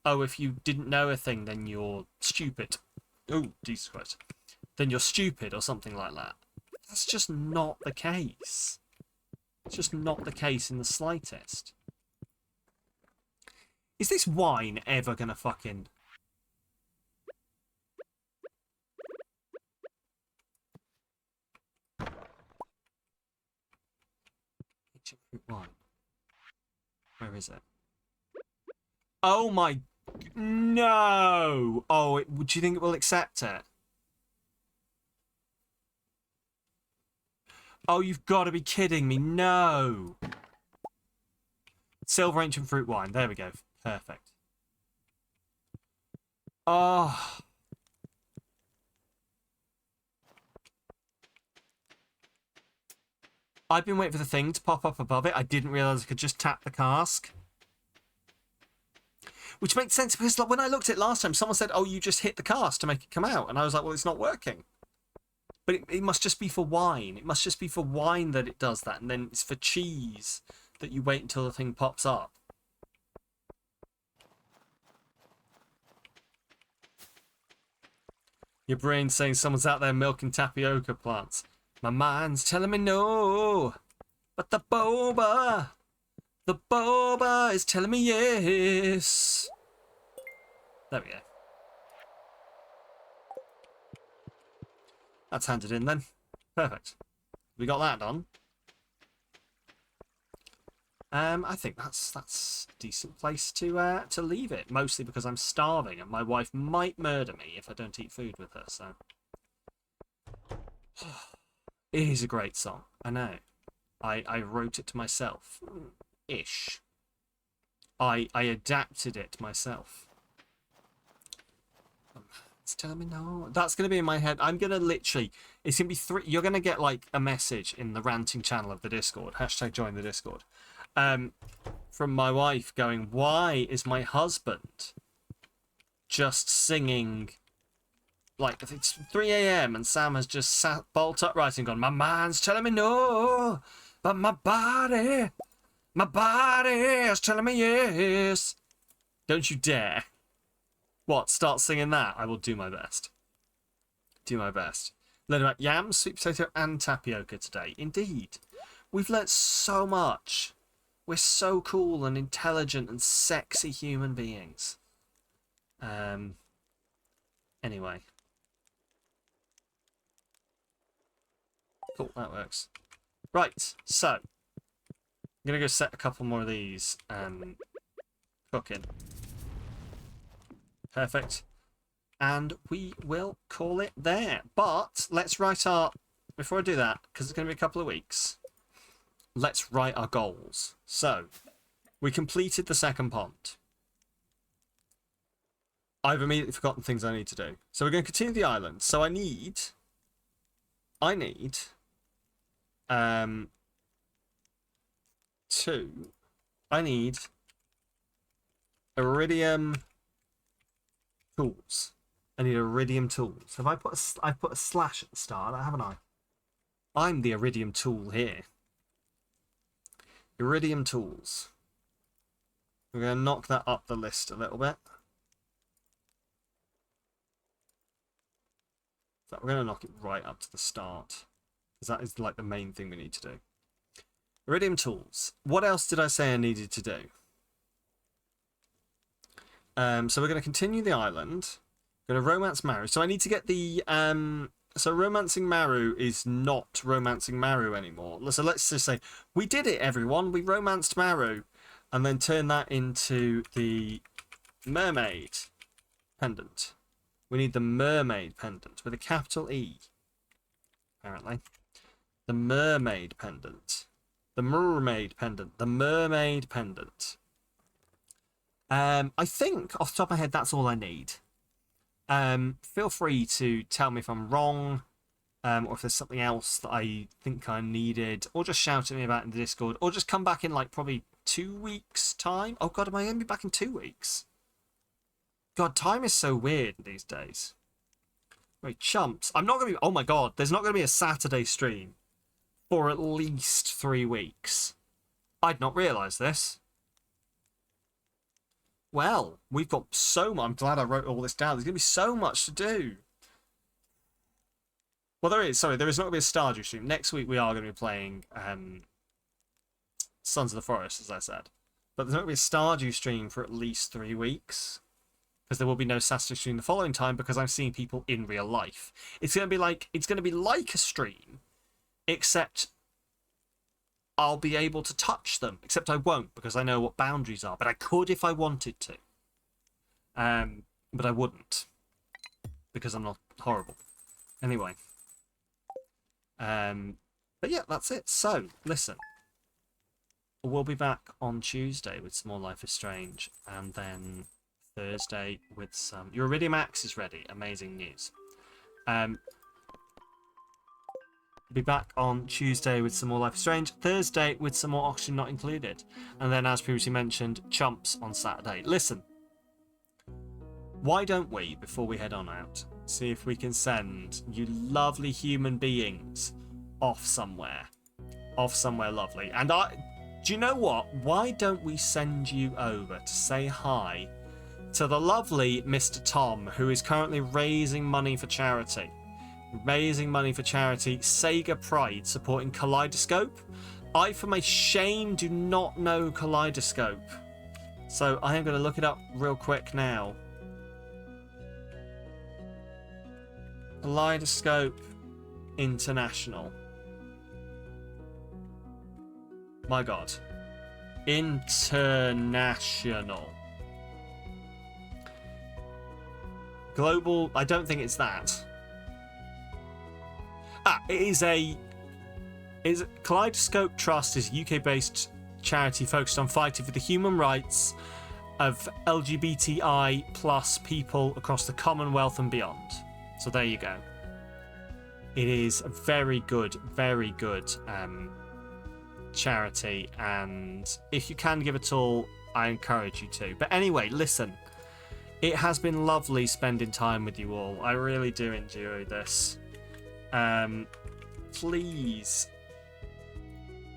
oh, if you didn't know a thing, then you're stupid. Oh, Jesus Christ. Then you're stupid or something like that. That's just not the case. It's just not the case in the slightest. Is this wine ever gonna fucking... Ancient fruit wine. Where is it? Oh my... No! Oh, do you think it will accept it? Oh, you've got to be kidding me. No! Silver ancient fruit wine. There we go. Perfect. Oh. I've been waiting for the thing to pop up above it. I didn't realise I could just tap the cask. Which makes sense because like, when I looked at it last time, someone said, oh, you just hit the cask to make it come out. And I was like, well, it's not working. But it must just be for wine. It must just be for wine that it does that. And then it's for cheese that you wait until the thing pops up. Your brain's saying someone's out there milking tapioca plants. My mind's telling me no. But the boba is telling me yes. There we go. That's handed in then. Perfect. We got that done. I think that's a decent place to leave it. Mostly because I'm starving and my wife might murder me if I don't eat food with her. So it is a great song. I know. I wrote it to myself. Ish. I adapted it myself. It's telling me no. That's going to be in my head. I'm going to literally... It's going to be 3... You're going to get, like, a message in the ranting channel of the Discord. # join the Discord. From my wife going, why is my husband just singing... Like, it's 3 a.m. and Sam has just sat bolt upright and gone, my mind's telling me no, but my body is telling me yes. Don't you dare. What, start singing that? I will do my best. Do my best. Learn about yams, sweet potato, and tapioca today. Indeed. We've learnt so much. We're so cool and intelligent and sexy human beings. Anyway. Cool, that works. Right, so. I'm going to go set a couple more of these cooking. Perfect. And we will call it there. But let's write our... Before I do that, because it's going to be a couple of weeks, let's write our goals. So, we completed the second pond. I've immediately forgotten things I need to do. So we're going to continue the island. So I need iridium tools. I need iridium tools. Have I've put a slash at the start, haven't I? I'm the iridium tool here. Iridium tools. We're going to knock that up the list a little bit. So we're going to knock it right up to the start. Because that is like the main thing we need to do. Iridium tools. What else did I say I needed to do? So we're going to continue the island. We're going to romance Maru. So I need to get the... So romancing Maru is not romancing Maru anymore. So let's just say, we did it, everyone. We romanced Maru. And then turn that into the mermaid pendant. We need the mermaid pendant with a capital E. Apparently. The mermaid pendant. The mermaid pendant. The mermaid pendant. I think, off the top of my head, that's all I need. Feel free to tell me if I'm wrong, or if there's something else that I think I needed, or just shout at me about it in the Discord, or just come back in like probably 2 weeks' time. Oh god, am I going to be back in 2 weeks? God, time is so weird these days. Wait, chumps. I'm not going to be... Oh my god, there's not going to be a Saturday stream for at least 3 weeks. I'd not realised this. Well, we've got so much. I'm glad I wrote all this down. There's going to be so much to do. Well, there is. Sorry, there is not going to be a Stardew stream. Next week we are going to be playing Sons of the Forest, as I said. But there's not going to be a Stardew stream for at least 3 weeks. Because there will be no Saturday stream the following time because I'm seeing people in real life. It's going to be like a stream, except I'll be able to touch them. Except I won't because I know what boundaries are. But I could if I wanted to. But I wouldn't because I'm not horrible. Anyway. But yeah, that's it. So, listen. We'll be back on Tuesday with some more Life is Strange. And then Thursday with some... Your Iridium Axe is ready. Amazing news. Be back on Tuesday with some more Life is Strange. Thursday with some more Oxygen Not Included. And then, as previously mentioned, Chumps on Saturday. Listen. Why don't we, before we head on out, see if we can send you lovely human beings off somewhere. Off somewhere lovely. And do you know what? Why don't we send you over to say hi to the lovely Mr. Tom, who is currently raising money for charity. Raising money for charity. Sega Pride, supporting Kaleidoscope. I, for my shame, do not know Kaleidoscope. So I am going to look it up real quick now. Kaleidoscope International. My God. International. Global. I don't think it's that. It is Kaleidoscope Trust is a UK-based charity focused on fighting for the human rights of LGBTI plus people across the Commonwealth and beyond. So there you go. It is a very good charity, and if you can give it all, I encourage you to. But anyway, listen, it has been lovely spending time with you all. I really do enjoy this. Please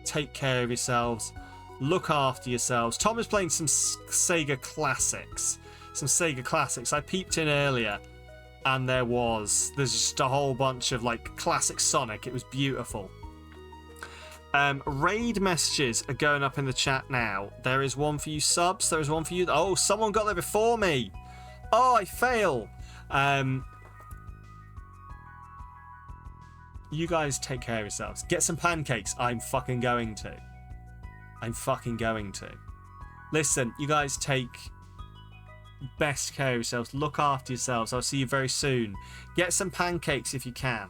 take care of yourselves, look after yourselves. Tom is playing some Sega classics. I peeped in earlier and there's just a whole bunch of like classic Sonic. It was beautiful. Raid messages are going up in the chat now. There is one for you subs. There is one for you. Oh, someone got there before me. Oh, I fail. You guys take care of yourselves. Get some pancakes. I'm fucking going to. Listen, you guys take best care of yourselves. Look after yourselves. I'll see you very soon. Get some pancakes if you can.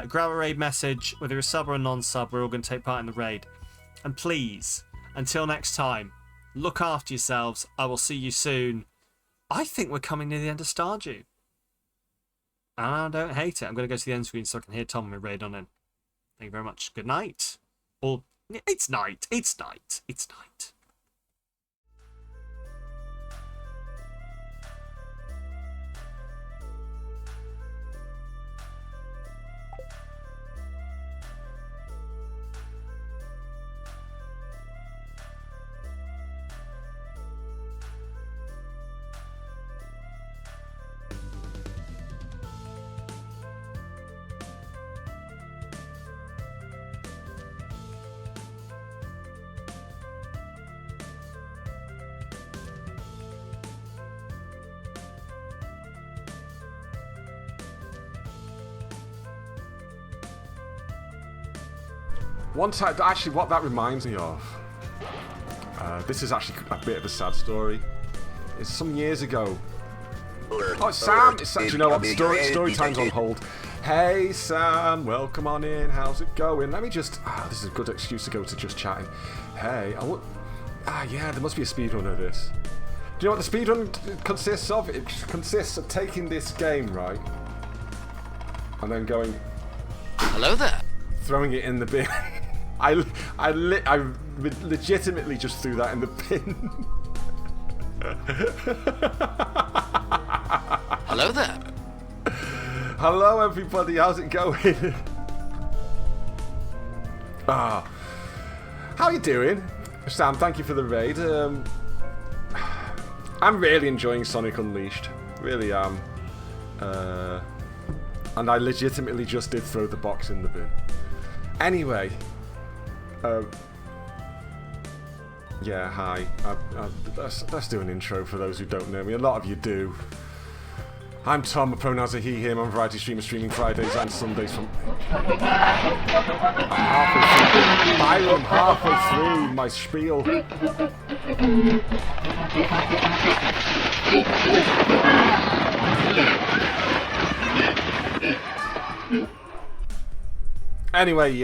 Grab a raid message, whether you're a sub or a non-sub. We're all going to take part in the raid. And please, until next time, look after yourselves. I will see you soon. I think we're coming near the end of Stardew. I don't hate it. I'm going to go to the end screen so I can hear Tom and raid on in. Thank you very much. Good night. Or, it's night. It's night. One time, actually, what that reminds me of, this is actually a bit of a sad story. It's some years ago. Oh, it's Sam! Do you know what? Story time's on hold. Hey, Sam, welcome on in. How's it going? Let me just... this is a good excuse to go to just chatting. Hey, yeah, there must be a speedrun of this. Do you know what the speedrun consists of? It consists of taking this game, right? And then going... Hello there. Throwing it in the bin. I legitimately just threw that in the bin. Hello there. Hello everybody, how's it going? How you doing? Sam, thank you for the raid. I'm really enjoying Sonic Unleashed. Really am. And I legitimately just did throw the box in the bin. Anyway. Yeah, hi. Let's do an intro for those who don't know me. A lot of you do. I'm Tom, my pronouns are he, him. I'm a variety streamer streaming Fridays and Sundays from... I'm halfway through my spiel. Anyway,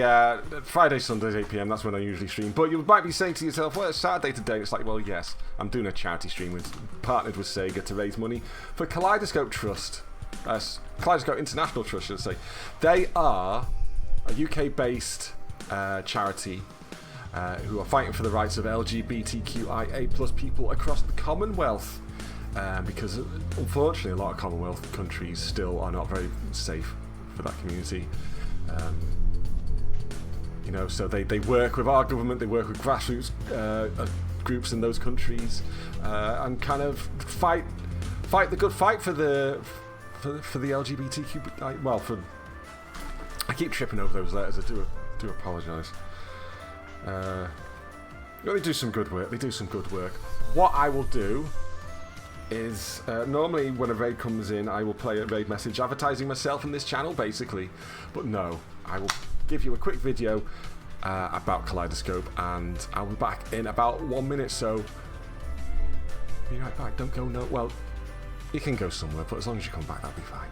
Friday, Sundays, 8 PM, that's when I usually stream. But you might be saying to yourself, well, it's Saturday today. It's like, well, yes, I'm doing a charity stream partnered with Sega to raise money for Kaleidoscope Trust. Kaleidoscope International Trust, should I say. They are a UK-based charity who are fighting for the rights of LGBTQIA+ people across the Commonwealth. Because, unfortunately, a lot of Commonwealth countries still are not very safe for that community. You know, so they work with our government, they work with grassroots groups in those countries, and kind of fight the good fight for the LGBTQ. Well, I keep tripping over those letters. I do apologise. They do some good work. They do some good work. What I will do is normally when a raid comes in, I will play a raid message advertising myself and this channel, basically. But no, I will give you a quick video about Kaleidoscope, and I'll be back in about 1 minute. So be right back. Don't go no. Well, you can go somewhere, but as long as you come back, that'll be fine.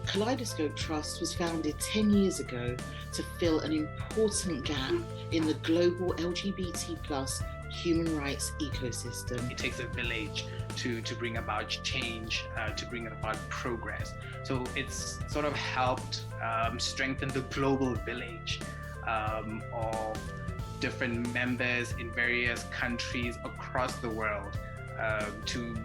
Kaleidoscope Trust was founded 10 years ago to fill an important gap in the global LGBT+ human rights ecosystem. It takes a village to bring about change, to bring about progress. So it's sort of helped strengthen the global village of different members in various countries across the world to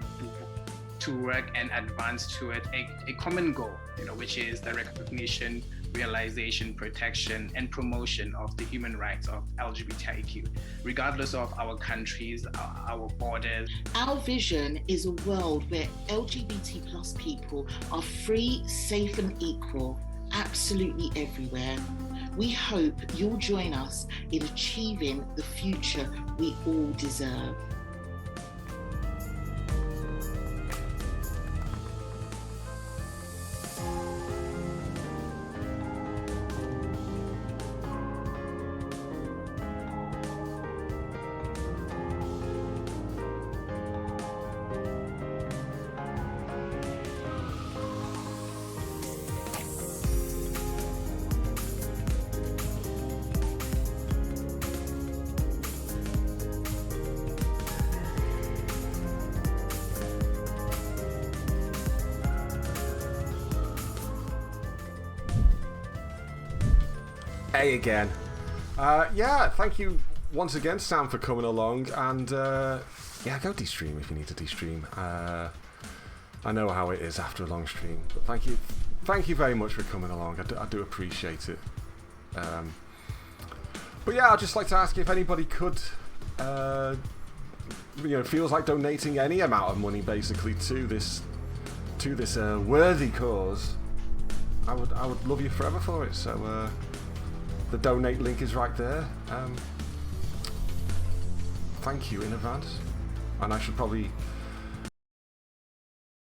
work and advance toward a common goal, which is the recognition, realization, protection, and promotion of the human rights of LGBTIQ, regardless of our countries, our borders. Our vision is a world where LGBT+ people are free, safe, and equal, absolutely everywhere. We hope you'll join us in achieving the future we all deserve. Hey again. Yeah, thank you once again, Sam, for coming along. And yeah, go de-stream if you need to de-stream. I know how it is after a long stream, but thank you very much for coming along. I do appreciate it. But yeah, I'd just like to ask if anybody could, feels like donating any amount of money basically to this worthy cause. I would love you forever for it. So. The donate link is right there. Thank you in advance. And I should probably